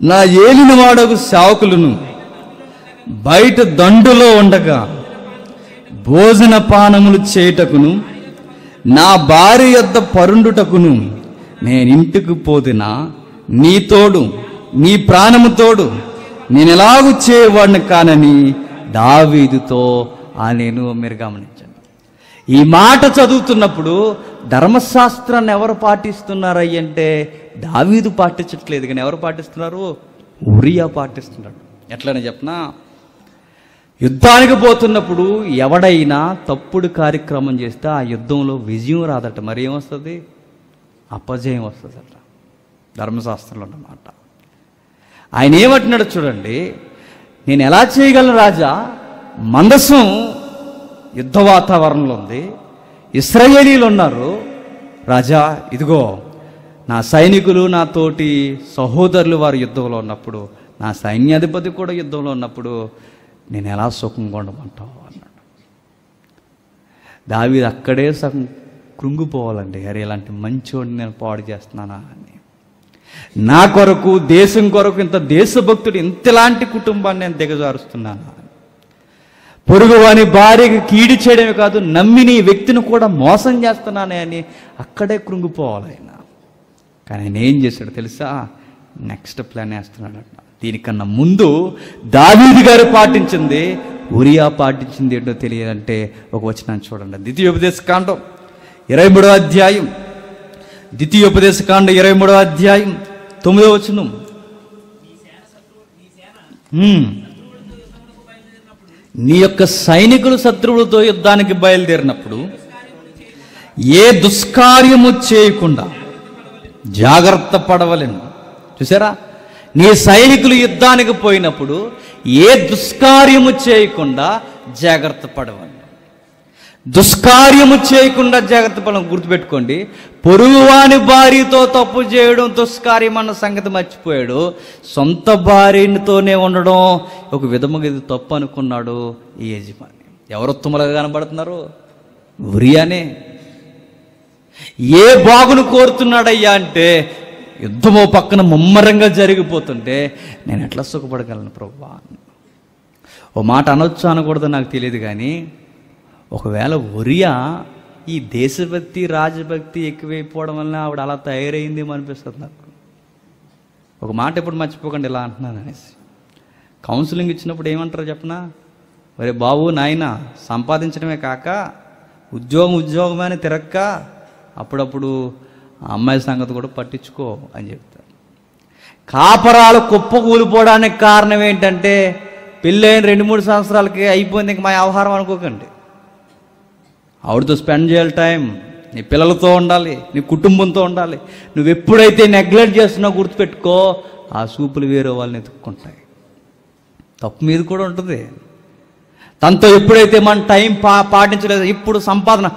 నా ఏలినవాడగు సేవకులను బయట దండులో ఉండగా భోజన పానములు చేయుటకును నా భార్య యొద్ద పరుండుటకును నేనింటికి పోతినా నీ తోడు నీ ప్రాణము తోడు నేను ఎలాగూ చేయవాడిని కానని దావీదుతో నేను. మీరు గమనించండి, ఈ మాట చదువుతున్నప్పుడు ధర్మశాస్త్రాన్ని ఎవరు పాటిస్తున్నారయ్య అంటే దావీదు పాటించట్లేదు, కానీ ఎవరు పాటిస్తున్నారు? ఉరియా పాటిస్తున్నాడు. ఎట్లనే చెప్పనా, యుద్ధానికి పోతున్నప్పుడు ఎవడైనా తప్పుడు కార్యక్రమం చేస్తే ఆ యుద్ధంలో విజయం రాదట, మరి ఏమొస్తుంది? అపజయం వస్తుందట. ధర్మశాస్త్రంలో అన్నమాట. ఆయన ఏమంటున్నాడు చూడండి, నేను ఎలా చేయగలను రాజా? మందసం యుద్ధ వాతావరణంలో ఉంది, ఇశ్రాయేలీలు ఉన్నారు రాజా. ఇదిగో నా సైనికులు, నా తోటి సహోదరులు వారు యుద్ధంలో ఉన్నప్పుడు, నా సైన్యాధిపతి కూడా యుద్ధంలో ఉన్నప్పుడు నేను ఎలా సుఖంగా ఉండమంటావు అన్నాడు. దావీదు అక్కడే సగం కృంగిపోవాలండి. అరే ఇలాంటి మంచివాడిని నేను పాడు చేస్తున్నానా అని. నా కొరకు, దేశం కొరకు ఇంత దేశభక్తుడు, ఇంతలాంటి కుటుంబాన్ని నేను దిగజారుస్తున్నానా? పొరుగువాని భార్యకి కీడి చేయడమే కాదు, నమ్మిని వ్యక్తిని కూడా మోసం చేస్తున్నానే అని అక్కడే కృంగిపోవాలి ఆయన. కానీ ఆయన ఏం చేశాడు తెలుసా? నెక్స్ట్ ప్లాన్ వేస్తున్నాడట. దీనికన్నా ముందు దావీదు గారు పాటించింది, ఉరియా పాటించింది ఏంటో తెలియాలంటే ఒక వచనాన్ని చూడండి. ద్వితీయోపదేశకాండం 23వ అధ్యాయం, ద్వితీయోపదేశకాండం 23వ అధ్యాయం 9వ వచనం. నీ యొక్క సైనికులు శత్రువులతో యుద్ధానికి బయలుదేరినప్పుడు ఏ దుష్కార్యము చేయకుండా జాగ్రత్త పడవలెను. చూసారా, నీ సైనికులు యుద్ధానికి పోయినప్పుడు ఏ దుష్కార్యము చేయకుండా జాగ్రత్త పడవలను. దుష్కార్యము చేయకుండా జాగ్రత్త పడడం గుర్తుపెట్టుకోండి. పొరుగువాని భార్యతో తప్పు చేయడం దుష్కార్యం అన్న సంగతి మర్చిపోయాడు. సొంత భార్యతోనే ఉండడం ఒక విధముగా ఇది తప్పు అనుకున్నాడు ఈ యజమాని. ఎవరు ఉత్తములుగా కనబడుతున్నారు? ఉరియానే. ఏ బాగును కోరుతున్నాడయ్యా అంటే యుద్ధమో పక్కన ముమ్మరంగా జరిగిపోతుంటే నేను ఎట్లా సుఖపడగలను ప్రభువా? ఓ మాట అనొచ్చు అనకూడదు నాకు తెలియదు, కానీ ఒకవేళ ఉరియా ఈ దేశభక్తి రాజభక్తి ఎక్కువైపోవడం వల్ల ఆవిడ అలా తయారైందేమో అనిపిస్తుంది నాకు. ఒక మాట ఎప్పుడు మర్చిపోకండి, ఇలా అంటున్నాను అనేసి. కౌన్సిలింగ్ ఇచ్చినప్పుడు ఏమంటారు చెప్పనా? ఒరే బాబు నాయన, సంపాదించడమే కాక ఉద్యోగం అని తిరక్క అప్పుడప్పుడు ఆ అమ్మాయి సంగతి కూడా పట్టించుకో అని చెప్తారు. కాపరాలు కుప్ప కూలిపోవడానికి కారణం ఏంటంటే పెళ్ళైన 2-3 సంవత్సరాలకి అయిపోయింది ఇంక మా వ్యవహారం అనుకోకండి. ఆవిడతో స్పెండ్ చేయాలి టైం, నీ పిల్లలతో ఉండాలి, నీ కుటుంబంతో ఉండాలి. నువ్వు ఎప్పుడైతే నెగ్లెక్ట్ చేస్తున్నావు గుర్తుపెట్టుకో, ఆ సూపులు వేరే వాళ్ళని ఎత్తుక్కుంటాయి. తప్పు మీద కూడా ఉంటుంది. తనతో ఎప్పుడైతే మన టైం పాటించలేదు, ఇప్పుడు సంపాదన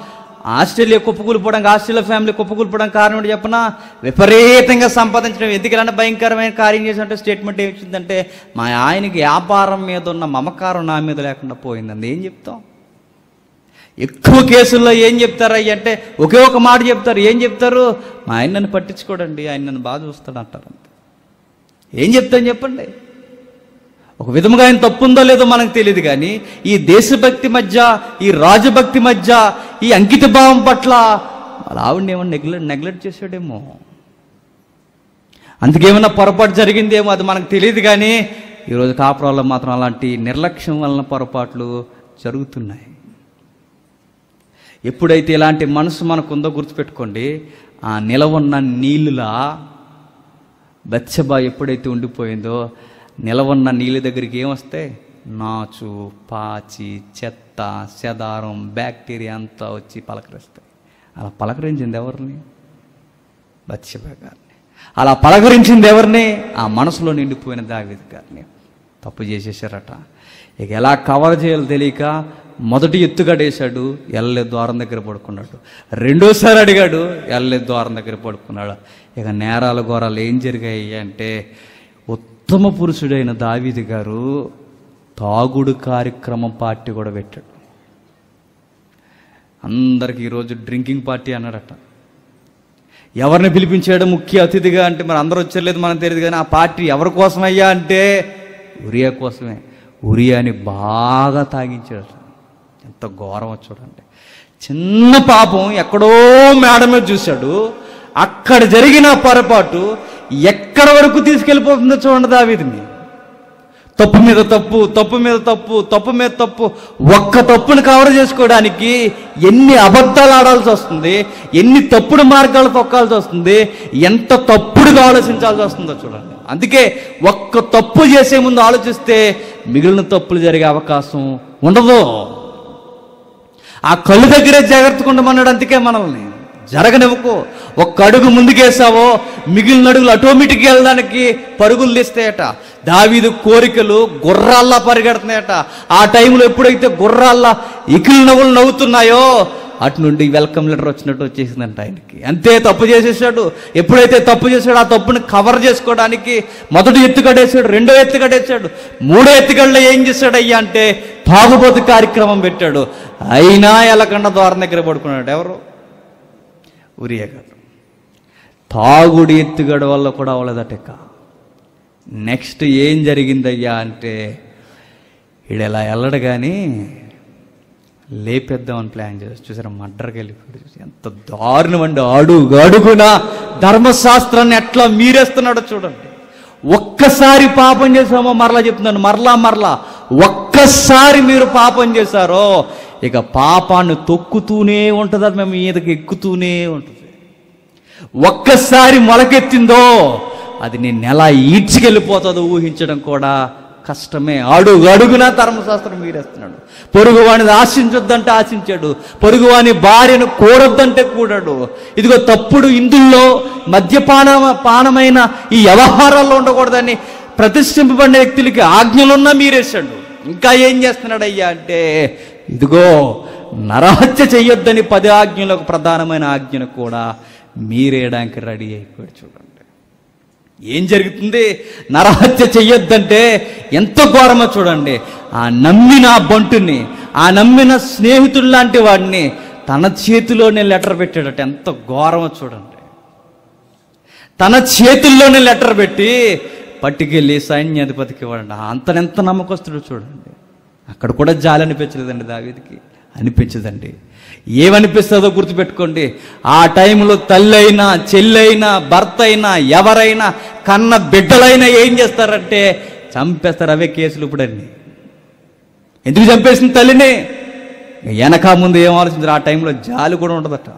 ఆస్ట్రేలియా కుప్పకూలిపోవడానికి, ఆస్ట్రేలియా ఫ్యామిలీ కుప్పకూలిపోవడానికి కారణం ఏంటి చెప్పనా? విపరీతంగా సంపాదించడం. ఎందుకంటే భయంకరమైన కార్యం చేసినట్టు స్టేట్మెంట్ ఏమి ఇచ్చిందంటే, మా ఆయనకి వ్యాపారం మీద ఉన్న మమకారం నా మీద లేకుండా పోయిందండి. ఏం చెప్తాం? ఎక్కువ కేసుల్లో ఏం చెప్తారయ్య అంటే ఒకే ఒక మాట చెప్తారు. ఏం చెప్తారు? మా ఆయన నన్ను పట్టించుకోడండి, ఆయన నన్ను బాగా చూస్తాడు అంటారు. ఏం చెప్తాను చెప్పండి? ఒక విధముగా ఆయన తప్పు ఉందో లేదో మనకు తెలియదు, కానీ ఈ దేశభక్తి మధ్య, ఈ రాజభక్తి మధ్య, ఈ అంకిత భావం పట్ల వాళ్ళ ఆవిడని ఏమన్నా నెగ్లెక్ట్ చేసాడేమో, అందుకేమన్నా పొరపాటు జరిగిందేమో, అది మనకు తెలియదు. కానీ ఈరోజు కాపురాల్లో మాత్రం అలాంటి నిర్లక్ష్యం వలన పొరపాట్లు జరుగుతున్నాయి. ఎప్పుడైతే ఇలాంటి మనసు మనకు ఉందో గుర్తుపెట్టుకోండి, ఆ నిలవన్న నీళ్ళులా బత్షెబా ఎప్పుడైతే ఉండిపోయిందో, నిలవన్న నీళ్ళ దగ్గరికి ఏమొస్తాయి? నాచు, పాచి, చెత్త, చెదారం, బ్యాక్టీరియా అంతా వచ్చి పలకరిస్తాయి. అలా పలకరించింది ఎవరిని? బత్షెబా గారిని. అలా పలకరించింది ఎవరిని? ఆ మనసులో నిండిపోయిన దావీదు గారిని. తప్పు చేసేసారట. ఇక ఎలా కవర్ చేయాలో తెలియక మొదటి ఎత్తుగడేశాడు, ఎల్లే ద్వారం దగ్గర పడుకున్నాడు. రెండోసారి అడిగాడు, ఎల్లే ద్వారం దగ్గర పడుకున్నాడు. ఇక నేరాల ఘోరాలు ఏం జరిగాయి అంటే, ఉత్తమ పురుషుడైన దావీదు గారు తాగుడు కార్యక్రమం పార్టీ కూడా పెట్టాడు. అందరికి ఈరోజు డ్రింకింగ్ పార్టీ అన్నాడట. ఎవరిని పిలిపించాడు ముఖ్య అతిథిగా అంటే, మరి అందరూ వచ్చలేదు మనకు తెలియదు, కానీ ఆ పార్టీ ఎవరి కోసమయ్యా అంటే ఉరియా కోసమే. ఉరియాని బాగా తాగించాడు. ఎంత ఘోరమో చూడండి. చిన్న పాపం ఎక్కడో మేడ మీద చూశాడు, అక్కడ జరిగిన పొరపాటు ఎక్కడ వరకు తీసుకెళ్ళిపోతుందో చూడండి దావీదుని. తప్పు మీద తప్పు, తప్పు మీద తప్పు, తప్పు మీద తప్పు. ఒక్క తప్పును కవర్ చేసుకోవడానికి ఎన్ని అబద్ధాలు ఆడాల్సి వస్తుంది, ఎన్ని తప్పుడు మార్గాలు తొక్కాల్సి వస్తుంది, ఎంత తప్పుడుగా ఆలోచించాల్సి వస్తుందో చూడండి. అందుకే ఒక్క తప్పు చేసే ముందు ఆలోచిస్తే మిగిలిన తప్పులు జరిగే అవకాశం ఉండదు. ఆ కళ్ళు దగ్గరే జాగ్రత్తగా ఉండమన్నాడు. అందుకే మనల్ని జరగనివ్వకు. ఒక్క అడుగు ముందుకేసావో మిగిలిన అడుగులు ఆటోమేటిక్గా వెళ్ళడానికి పరుగులు తీస్తాయట. దావీదు కోరికలు గుర్రాల్లా పరిగెడుతున్నాయట. ఆ టైంలో ఎప్పుడైతే గుర్రాల్లా ఇకిలి నవ్వులు నవ్వుతున్నాయో, అటు నుండి వెల్కమ్ లెటర్ వచ్చినట్టు వచ్చేసిందంట ఆయనకి. అంతే, తప్పు చేసేసాడు. ఎప్పుడైతే తప్పు చేశాడో ఆ తప్పుని కవర్ చేసుకోవడానికి మొదటి ఎత్తుగడేసాడు, రెండో ఎత్తుగడేసాడు, మూడో ఎత్తుగడలో ఏం చేశాడయ్యా అంటే తాగుబోతు కార్యక్రమం పెట్టాడు. అయినా ఎలకండ ద్వారం దగ్గర పడుకున్నాడు. ఎవరు? ఉరియా గారు. తాగుడు ఎత్తుగడ వల్ల కూడా అవ్వలేదట. నెక్స్ట్ ఏం జరిగిందయ్యా అంటే, వీడు ఇలా వెళ్ళడు కానీ లేపేద్దామని ప్లాన్ చేసి చూసారా, మర్డర్కి వెళ్ళిపోయాడు. ఎంత దారుణం అండి. అడుగున ధర్మశాస్త్రాన్ని ఎట్లా మీరేస్తున్నాడో చూడండి. ఒక్కసారి పాపం చేసామో, మరలా చెప్తున్నాను, మరలా ఒక్కసారి మీరు పాపం చేశారో ఇక పాపాన్ని తొక్కుతూనే ఉంటుంది, అది మేము మీదకి ఎక్కుతూనే ఉంటుంది. ఒక్కసారి మొలకెత్తిందో అది నేను ఎలా ఈడ్చికెళ్ళిపోతుందో ఊహించడం కూడా కష్టమే. అడుగున ధర్మశాస్త్రం మీరేస్తున్నాడు. పొరుగువాడిని ఆశించొద్దంటే ఆశించాడు, పొరుగువాని భార్యను కూడొద్దంటే కూడాడు. ఇదిగో తప్పుడు ఇందుల్లో మద్యపానమైన ఈ వ్యవహారాల్లో ఉండకూడదని ప్రతిష్ఠింపబడిన వ్యక్తులకి ఆజ్ఞలున్నా మీరేశాడు. ఇంకా ఏం చేస్తున్నాడయ్యా అంటే, ఇదిగో నరహత్య చెయ్యొద్దని 10 ఆజ్ఞలు, ఒక ప్రధానమైన ఆజ్ఞను కూడా మీరేయడానికి రెడీ అయిపోయాడు. చూడండి ఏం జరుగుతుంది. నరహత్య చెయ్యొద్దంటే ఎంత ఘోరమో చూడండి. ఆ నమ్మిన బంటుని, ఆ నమ్మిన స్నేహితుడు లాంటి వాడిని తన చేతిలోనే లెటర్ పెట్టాడట. ఎంత ఘోరమో చూడండి. తన చేతుల్లోనే లెటర్ పెట్టి పట్టుకెళ్ళి సైన్యాధిపతికి ఇవ్వడండి. అంతనెంత నమ్మకస్తుడు చూడండి. అక్కడ కూడా జాలి అనిపించలేదండి దావీదుకి, అనిపించదండి. ఏమనిపిస్తుందో గుర్తుపెట్టుకోండి. ఆ టైంలో తల్లైనా, చెల్లైనా, భర్త అయినా, ఎవరైనా, కన్న బిడ్డలైనా ఏం చేస్తారంటే చంపేస్తారు. అవే కేసులు ఇప్పుడన్నీ. ఎందుకు చంపేసిన తల్లిని? వెనక ముందు ఏం ఆలోచించారు? ఆ టైంలో జాలి కూడా ఉండదట.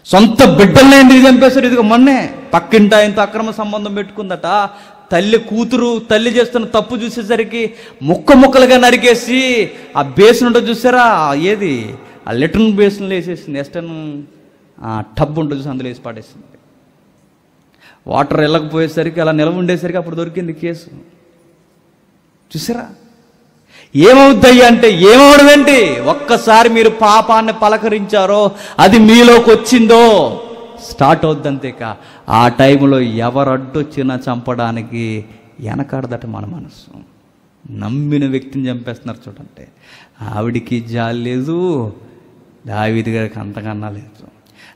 సొంత బిడ్డలనే ఎందుకు చంపేస్తారు? ఇదిగో మొన్నే పక్కింటి ఆయనతో అక్రమ సంబంధం పెట్టుకుందట. తల్లి చేస్తున్న తప్పు చూసేసరికి ముక్కలుగా నరికేసి ఆ బేసిన్ ఉంటుంది చూసారా, ఏది ఆ లెట్రిన్ బేసిన్లో వేసేసింది. వెస్టర్న్ టబ్ ఉంటుంది చూసి అందులో వేసి పాడేసింది. వాటర్ వెళ్ళకపోయేసరికి అలా నిలవ ఉండేసరికి అప్పుడు దొరికింది కేసు. చూసారా? ఏమవుతాయి అంటే ఏమవడమేంటి? ఒక్కసారి మీరు పాపాన్ని పలకరించారో అది మీలోకి వచ్చిందో స్టార్ట్ అవుద్దంతేక ఆ టైంలో ఎవరు అడ్డొచ్చినా చంపడానికి వెనకాడదట మన మనసు. నమ్మిన వ్యక్తిని చంపేస్తున్నారు చూడండి. ఆవిడికి జాలి లేదు, దావీదు గారికి అంతకన్నా లేదు.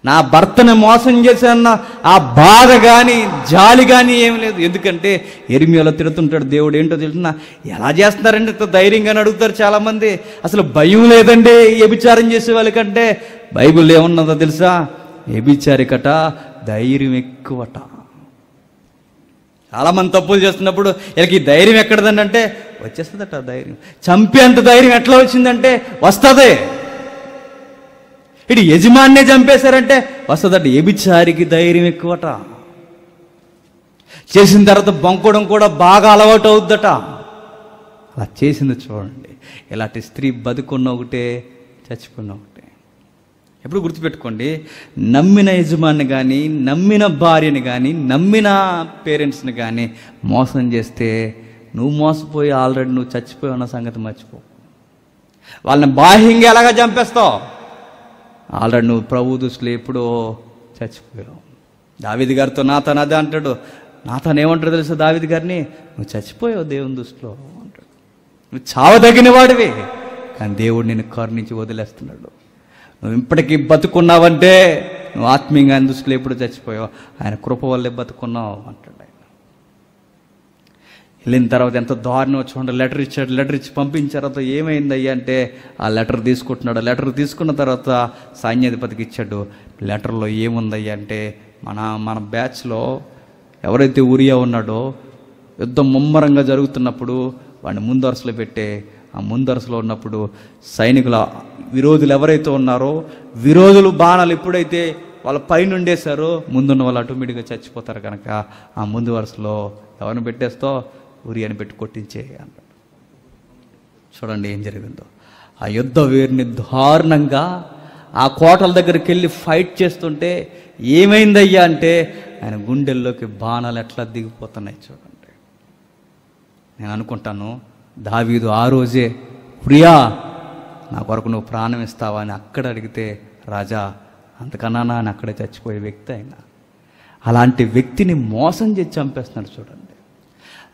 నా భర్తను మోసం చేశాన్న ఆ బాధ కానీ జాలి కానీ ఏం లేదు. ఎందుకంటే యెరెమీయాలో తిడుతుంటాడు దేవుడు. ఏంటో తెలుసునా, ఎలా చేస్తున్నారంటే ఇంత ధైర్యంగా అడుగుతారు చాలామంది. అసలు భయం లేదండి వ్యభిచారం చేసే వాళ్ళకంటే. బైబిల్ ఏమున్నదో తెలుసా? వ్యభిచారికట ధైర్యం ఎక్కువట. చాలామంది తప్పులు చేస్తున్నప్పుడు వీళ్ళకి ఈ ధైర్యం ఎక్కడదండి అంటే వచ్చేస్తుందట ధైర్యం. చంపేంత ధైర్యం ఎట్లా వచ్చిందంటే వస్తుంది. ఇటు యజమాన్నే చంపేశారంటే వస్తుందట. వ్యభిచారికి ధైర్యం ఎక్కువట. చేసిన తర్వాత బొంకడం కూడా బాగా అలవాటు అవుద్దట. అలా చేసింది చూడండి. ఇలాంటి స్త్రీ బతుకున్న ఒకటే, చచ్చిపోయిన ఒకటే. ఎప్పుడు గుర్తుపెట్టుకోండి, నమ్మిన యజమాని కానీ, నమ్మిన భార్యని కానీ, నమ్మిన పేరెంట్స్ని కానీ మోసం చేస్తే నువ్వు మోసపోయి ఆల్రెడీ నువ్వు చచ్చిపోయి ఉన్న సంగతి మర్చిపో. వాళ్ళని బాహ్యంగా ఎలాగా చంపేస్తావు? ఆల్రెడీ నువ్వు ప్రభు దృష్టిలో ఎప్పుడో చచ్చిపోయావు. దావీదు గారితో నాతాన్ అదే అంటాడు. నాతాన్ ఏమంటాడు తెలుసా దావీదు గారిని? నువ్వు చచ్చిపోయావు దేవుని దృష్టిలో అంటాడు. నువ్వు చావదగిన వాడివి, కానీ దేవుడు నిన్ను కరుణించి వదిలేస్తున్నాడు. నువ్వు ఇప్పటికీ బతుకున్నావంటే నువ్వు ఆత్మీయంగా ఆయన దృష్టిలో ఎప్పుడు చచ్చిపోయావు, ఆయన కృప వల్లే బతుకున్నావు అంటాడు. ఆయన వెళ్ళిన తర్వాత ఎంత దారుణం చూడండి. లెటర్ ఇచ్చాడు. లెటర్ ఇచ్చి పంపించిన తర్వాత ఏమైంది అయ్యా అంటే ఆ లెటర్ తీసుకుంటున్నాడు. లెటర్ తీసుకున్న తర్వాత సైన్యాధిపతికి ఇచ్చాడు. లెటర్లో ఏముందయ్యా అంటే మన బ్యాచ్లో ఎవరైతే ఉరియా ఉన్నాడో యుద్ధం ముమ్మరంగా జరుగుతున్నప్పుడు వాడిని ముందు వరుసలో పెట్టే, ఆ ముందు వరుసలో ఉన్నప్పుడు సైనికుల విరోధులు ఎవరైతే ఉన్నారో విరోధులు బాణాలు ఎప్పుడైతే వాళ్ళ పైన ఉండేశారో ముందున్న వాళ్ళు ఆటోమేటిక్గా చచ్చిపోతారు. కనుక ఆ ముందు వరుసలో ఎవరిని పెట్టేస్తో ఉరియాని పెట్టి కొట్టించే అన్నాడు. చూడండి ఏం జరిగిందో. ఆ యుద్ధ వీరిని దారుణంగా ఆ కోటల దగ్గరికి వెళ్ళి ఫైట్ చేస్తుంటే ఏమైందయ్యా అంటే ఆయన గుండెల్లోకి బాణాలు ఎట్లా దిగిపోతున్నాయి చూడండి. నేను అనుకుంటాను దావీదు ఆ రోజే ప్రియా నా కొరకు నువ్వు ప్రాణం ఇస్తావా అని అక్కడ అడిగితే రాజా అంతకన్నా అని అక్కడే చచ్చిపోయే వ్యక్తి ఆయన. అలాంటి వ్యక్తిని మోసం చేసి చంపేస్తున్నాడు చూడండి.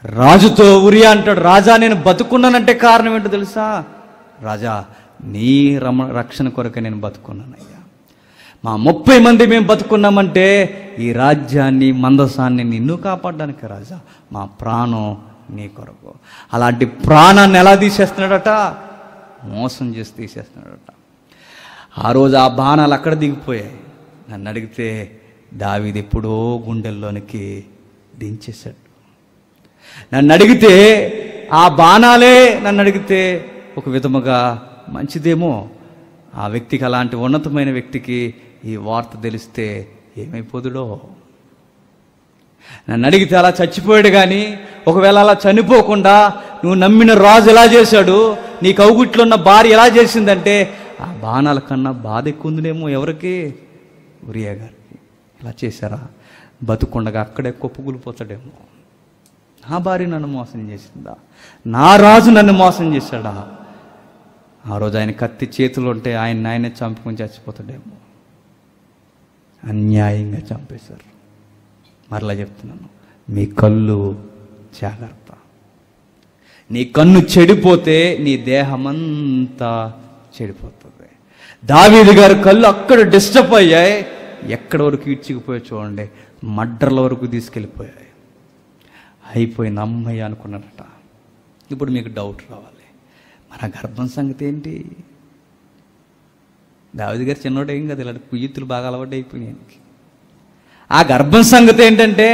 రాజుతో ఉరియా అంటాడు, రాజా నేను బతుకున్నానంటే కారణం ఏంటో తెలుసా? రాజా నీ రక్షణ కొరకే నేను బతుకున్నానయ్యా. మా 30 మంది మేము బతుకున్నామంటే ఈ రాజ్యాన్ని మందసాన్ని నిన్ను కాపాడడానికి రాజా, మా ప్రాణం నీ కొరకు. అలాంటి ప్రాణాన్ని ఎలా తీసేస్తున్నాడట? మోసం చేసి తీసేస్తున్నాడట. ఆ రోజు ఆ బాణాలు అక్కడ దిగిపోయాయి. నన్ను అడిగితే దావీదు ఎప్పుడో గుండెల్లోనికి దించేశాడు. నన్ను అడిగితే ఆ బాణాలే నన్ను అడిగితే ఒక విధముగా మంచిదేమో. ఆ వ్యక్తికి, అలాంటి ఉన్నతమైన వ్యక్తికి ఈ వార్త తెలిస్తే ఏమైపోదుడో. నన్ను అడిగితే అలా చచ్చిపోయాడు. కానీ ఒకవేళ అలా చనిపోకుండా నువ్వు నమ్మిన రాజు ఎలా చేశాడు, నీ కౌగుట్లో ఉన్న భార్య ఎలా చేసిందంటే ఆ బాణాల కన్నా బాధ ఎక్కువ ఉందినేమో ఎవరికి? ఉరియా గారికి. ఇలా చేశారా? బతుకుండగా అక్కడే కుప్పకూలిపోతాడేమో. నా భార్య నన్ను మోసం చేసిందా? నా రాజు నన్ను మోసం చేశాడా? ఆ రోజు ఆయన కత్తి చేతులు ఉంటే ఆయనే చంపుకొని చచ్చిపోతాడేమో. అన్యాయంగా చంపేశారు. మరలా చెప్తున్నాను, మీ కళ్ళు జాగ్రత్త. నీ కన్ను చెడిపోతే నీ దేహమంతా చెడిపోతుంది. దావీదు గారి కళ్ళు అక్కడ డిస్టర్బ్ అయ్యాయి. ఎక్కడి వరకు ఈడ్చికిపోయి చూడండి, మడ్రల వరకు తీసుకెళ్ళిపోయాయి. అయిపోయింది అమ్మయ్య అనుకున్నాడట. ఇప్పుడు మీకు డౌట్ రావాలి, మన గర్భం సంగతి ఏంటి? దావీదు గారు చిన్నోడు ఏం కదా, ఇలాంటి కుయ్యత్తులు బాగా అలవాటు అయిపోయినాయి ఆయనకి. ఆ గర్భం సంగతి ఏంటంటే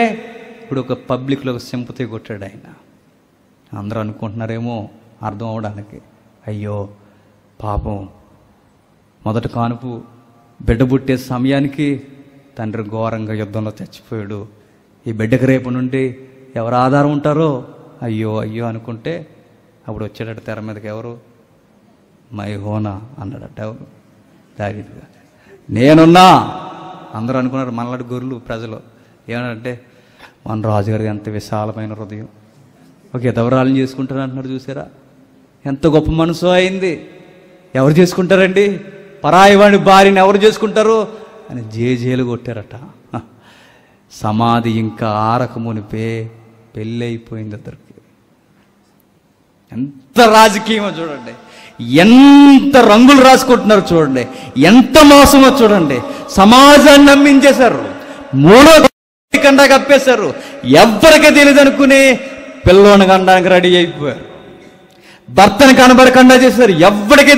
ఇప్పుడు ఒక పబ్లిక్లో ఒక సింపతి కొట్టాడు ఆయన. అందరూ అనుకుంటున్నారేమో అర్థం అవడానికి, అయ్యో పాపం మొదటి కానుపు బిడ్డ పుట్టే సమయానికి తండ్రి ఘోరంగా యుద్ధంలో చచ్చిపోయాడు, ఈ బిడ్డకు రేపు నుండి ఎవరు ఆధారం ఉంటారో అయ్యో అయ్యో అనుకుంటే అప్పుడు వచ్చేటట్టు తెర మీదకి ఎవరు? మైహోనా అన్నాడట. ఎవరు? దావీదు గారు. నేనున్నా. అందరూ అనుకున్నారు మనలాంటి గొర్రెలు ప్రజలు ఏమనంటే మన రాజుగారి ఎంత విశాలమైన హృదయం, ఒక ఎదవరాలను చేసుకుంటారు అంటున్నాడు. చూసారా ఎంత గొప్ప మనసు అయింది. ఎవరు చేసుకుంటారండి? పరాయి వాడి భార్యని ఎవరు చేసుకుంటారు అని జేజేలు కొట్టారట. సమాధి ఇంకా ఆరక మునిపే పెళ్ళి అయిపోయింది ఇద్దరికి. ఎంత రాజకీయమో చూడండి, ఎంత రంగులు రాసుకుంటున్నారు చూడండి, ఎంత మోసమో చూడండి. సమాజాన్ని నమ్మించేశారు, మూడో కండా కప్పేశారు. ఎవ్వరికి తెలియదు అనుకుని పిల్లోని కనడానికి రెడీ అయిపోయారు. భర్తను కనబడకుండా చేశారు. ఎవ్వడికి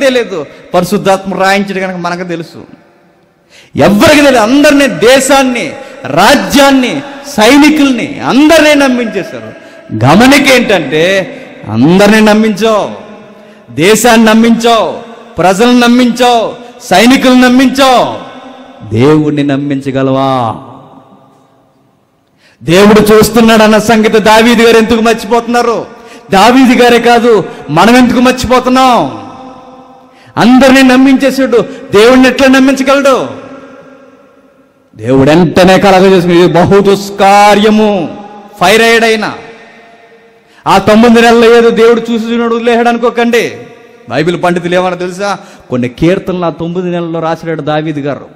తెలియదు. పరిశుద్ధాత్మ రాయించడం కనుక మనకు తెలుసు. ఎవ్వరికి తెలియదు. అందరినీ, దేశాన్ని, రాజ్యాన్ని, సైనికుల్ని అందరినీ నమ్మించేశారు. గమనికేంటంటే అందరినీ నమ్మించావు, దేశాన్ని నమ్మించావు, ప్రజలను నమ్మించావు, సైనికులను నమ్మించావు. దేవుణ్ణి నమ్మించగలవా? దేవుడు చూస్తున్నాడన్న సంగతి దావీదు గారు ఎందుకు మర్చిపోతున్నారు? దావీదు గారే కాదు, మనం ఎందుకు మర్చిపోతున్నాం? అందరినీ నమ్మించేసాడు. దేవుడిని ఎట్లా నమ్మించగలడు? దేవుడు వెంటనే కలగజేసుకుని ఇది బహు దుష్కార్యము. ఫైర్ అయ్యాడైనా ఆ 9 నెలలు ఏదో దేవుడు చూసి వదిలేసాడు అనుకోకండి. బైబిల్ పండితులు ఏమన్నా తెలుసా? కొన్ని కీర్తనలు ఆ 9 నెలల్లో రాశాడు దావీదు గారు.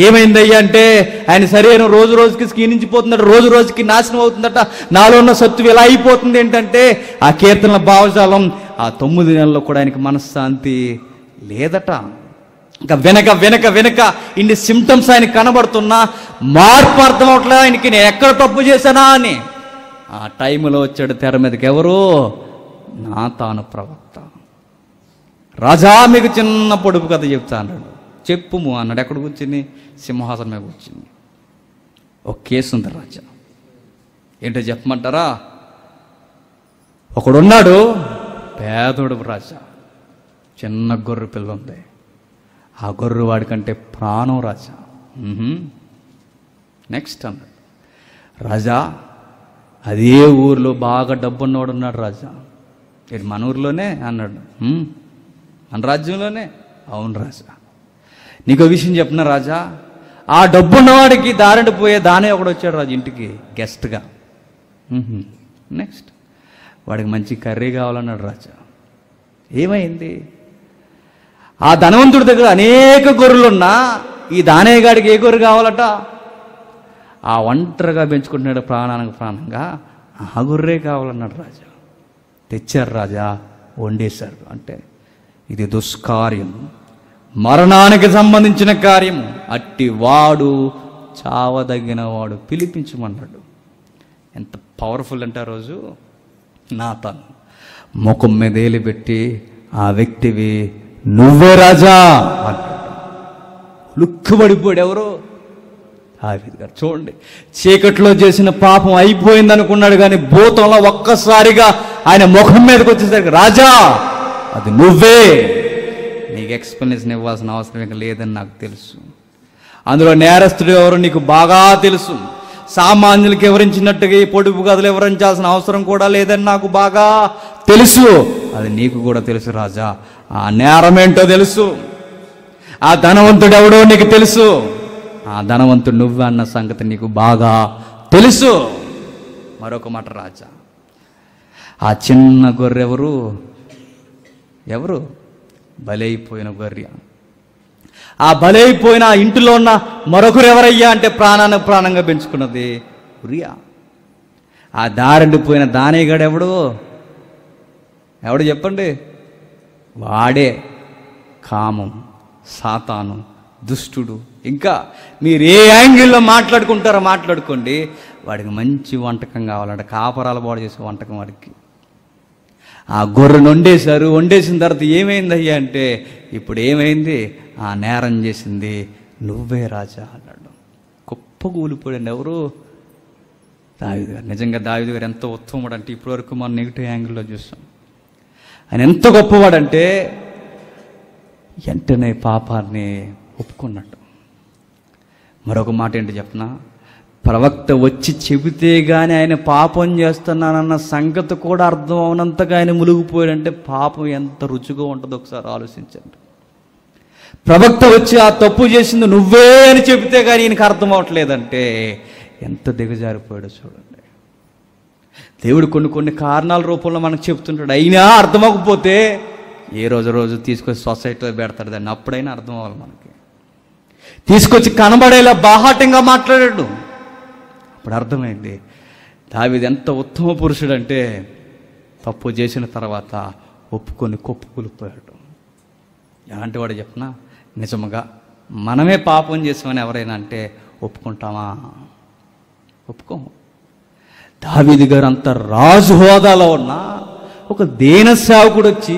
ఏమైందయ్యా అంటే ఆయన శరీరం రోజు రోజుకి క్షీణించిపోతుందట, రోజు రోజుకి నాశనం అవుతుందట. నాలో ఉన్న సత్తువు ఎలా అయిపోతుంది ఏంటంటే ఆ కీర్తనల భావజాలం ఆ 9 నెలల్లో కూడా ఆయనకి మనశ్శాంతి లేదట. ఇంకా వెనక ఇన్ని సిమ్టమ్స్ ఆయనకి కనబడుతున్నా మార్పు అర్థం అవట్లే ఆయనకి. నేను ఎక్కడ తప్పు చేశానా అని. ఆ టైంలో వచ్చాడు తెర మీదకి. ఎవరు? నాతాను ప్రవక్త. రాజా మీకు చిన్న పొడుపు కథ చెప్తా అన్నాడు. చెప్పుము అన్నాడు. ఎక్కడ కూర్చుని? సింహాసనం మీద కూర్చుని. ఒక కేసు ఉంది రాజా. ఏంటో చెప్పమంటారా? ఒకడున్నాడు, పేదోడు రాజా. చిన్న గొర్రె పిల్ల ఉంది. ఆ గొర్రె వాడికంటే ప్రాణం రాజా. నెక్స్ట్ అన్నాడు. రాజా అదే ఊర్లో బాగా డబ్బున్నవాడు ఉన్నాడు రాజా. ఇది మన ఊర్లోనే అన్నాడు. మన రాజ్యంలోనే? అవును రాజా. నీకు విషయం చెప్పిన రాజా, ఆ డబ్బున్నవాడికి దారిని పోయే దానే ఒకడు వచ్చాడు రాజు ఇంటికి గెస్ట్గా. నెక్స్ట్ వాడికి మంచి కర్రీ కావాలన్నాడు రాజా. ఏమైంది? ఆ ధనవంతుడి దగ్గర అనేక గొర్రెలున్నా ఈ దానేగాడికి ఏ గొర్రె కావాలట? ఆ ఒంటరిగా పెంచుకుంటున్నాడు ప్రాణానికి ప్రాణంగా, ఆ గొర్రె కావాలన్నాడు రాజా. తెచ్చారు రాజా, వండేశారు. అంటే ఇది దుష్కార్యం, మరణానికి సంబంధించిన కార్యము. అట్టి వాడు చావదగిన వాడు, పిలిపించమన్నాడు. ఎంత పవర్ఫుల్ అంటే ఆ రోజు నాతాను ముఖం మీద ఏలిపెట్టి ఆ వ్యక్తివి నువ్వే రాజా అన్నాడు. లుక్కుబడిపోయాడు. ఎవరు? దావీదు గారు. చూడండి, చీకట్లో చేసిన పాపం అయిపోయింది అనుకున్నాడు, కానీ భూతంలో ఒక్కసారిగా ఆయన ముఖం మీదకి వచ్చేసరికి రాజా అది నువ్వే. నీకు ఎక్స్ప్లెనేషన్ ఇవ్వాల్సిన అవసరం ఇంకా లేదని నాకు తెలుసు. అందులో నేరస్తుడు ఎవరు నీకు బాగా తెలుసు. సామాన్యులకు వివరించినట్టుగా ఈ పొడుపు కథలు వివరించాల్సిన అవసరం కూడా లేదని నాకు బాగా తెలుసు. అది నీకు కూడా తెలుసు రాజా. ఆ నేరం ఏంటో తెలుసు. ఆ ధనవంతుడు ఎవడో నీకు తెలుసు. ఆ ధనవంతుడు నువ్వే అన్న సంగతి నీకు బాగా తెలుసు. మరొక మాట రాజా, ఆ చిన్న గొర్రె ఎవరు? బలైపోయిన గొర్రె. ఆ బలైపోయిన ఆ ఇంటిలో ఉన్న మరొకరు ఎవరయ్యా అంటే ప్రాణంగా పెంచుకున్నది ఉరియా. ఆ దారెండిపోయిన దానేగాడు ఎవడు చెప్పండి? వాడే కామం, సాతాను, దుష్టుడు. ఇంకా మీరు ఏ యాంగిల్లో మాట్లాడుకుంటారో మాట్లాడుకోండి, వాడికి మంచి వంటకం కావాలంటే కాపరాలు బాడు చేసే వంటకం వాడికి. ఆ గొర్రెను వండేసిన తర్వాత ఏమైంది అయ్యా అంటే ఇప్పుడు ఏమైంది? ఆ నేరం చేసింది నువ్వే రాజా అన్నాడు. గొప్ప కూలిపోయాడు. ఎవరు? దావీదు గారు. నిజంగా దావీదు గారు ఎంత ఉత్తముడు అంటే ఇప్పటివరకు మనం నెగిటివ్ యాంగిల్లో చూస్తాం. ఆయన ఎంత గొప్పవాడంటే వెంటనే పాపాన్ని ఒప్పుకున్నట్టు. మరొక మాట ఏంటి చెప్పనా? ప్రవక్త వచ్చి చెబితే కానీ ఆయన పాపం చేస్తున్నానన్న సంగతి కూడా అర్థం అవనంతగా ఆయన మునిగిపోయాడంటే పాపం ఎంత రుచిగా ఉంటుందో ఒకసారి ఆలోచించండి. ప్రవక్త వచ్చి ఆ తప్పు చేసింది నువ్వే అని చెబితే కానీ ఈయనకు అర్థం అవట్లేదంటే ఎంత దిగజారిపోయాడో చూడండి. దేవుడు కొన్ని కారణాల రూపంలో మనకు చెప్తుంటాడు. అయినా అర్థమవకపోతే ఏ రోజు తీసుకొచ్చి సొసైటీలో పెడతాడు దాన్ని, అప్పుడైనా అర్థం అవ్వాలి మనకి. తీసుకొచ్చి కనబడేలా బాహాటంగా మాట్లాడాడు, అప్పుడు అర్థమైంది దావీదు ఎంత ఉత్తమ పురుషుడు అంటే తప్పు చేసిన తర్వాత ఒప్పుకొని కొప్పుకూలిపోయాడు. ఎలాంటి వాడు చెప్పనా, నిజముగా మనమే పాపం చేసామని ఎవరైనా అంటే ఒప్పుకుంటామా? ఒప్పుకోము. దావీదు గారు అంత రాజు హోదాలో ఉన్న ఒక దీన సేవకుడు వచ్చి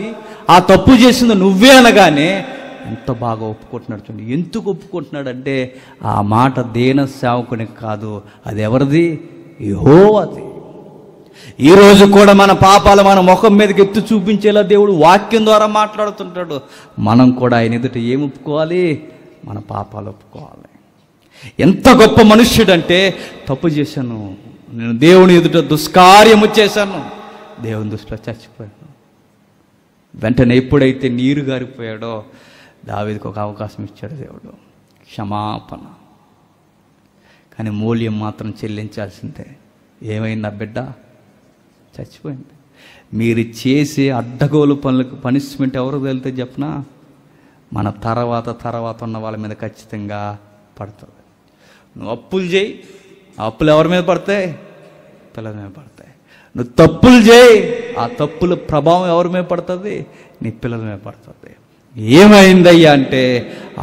ఆ తప్పు చేసింది నువ్వే అనగానే ఎంత బాగా ఒప్పుకుంటున్నాడు చూడండి. ఎందుకు ఒప్పుకుంటున్నాడంటే ఆ మాట దీన సేవకునికి కాదు, అది ఎవరిది? యెహోవాది. ఈరోజు కూడా మన పాపాలు మన ముఖం మీదకి ఎత్తు చూపించేలా దేవుడు వాక్యం ద్వారా మాట్లాడుతుంటాడు. మనం కూడా ఆయన ఎదుట ఏం ఒప్పుకోవాలి? మన పాపాలు ఒప్పుకోవాలి. ఎంత గొప్ప మనుష్యుడంటే, తప్పు చేశాను, నేను దేవుని ఎదుట దుష్కార్యము చేశాను, దేవుని దృష్టిలో చచ్చిపోయాను. వెంటనే ఎప్పుడైతే నీరు గారిపోయాడో దావీదుకు ఒక అవకాశం ఇచ్చాడు దేవుడు, క్షమాపణ. కానీ మూల్యం మాత్రం చెల్లించాల్సిందే. ఏమైంది? ఆ బిడ్డ చచ్చిపోయింది. మీరు చేసే అడ్డగోలు పనులకు పనిష్మెంట్ ఎవరు వెళ్తే చెప్పనా? మన తర్వాత ఉన్న వాళ్ళ మీద ఖచ్చితంగా పడుతుంది. నువ్వు అప్పులు చేయి, ఆ అప్పులు ఎవరి మీద పడతాయి? పిల్లల మీద పడతాయి. నువ్వు తప్పులు చేయి, ఆ తప్పుల ప్రభావం ఎవరి మీద పడుతుంది? నీ పిల్లల మీద పడుతుంది. ఏమైందయ్యా అంటే,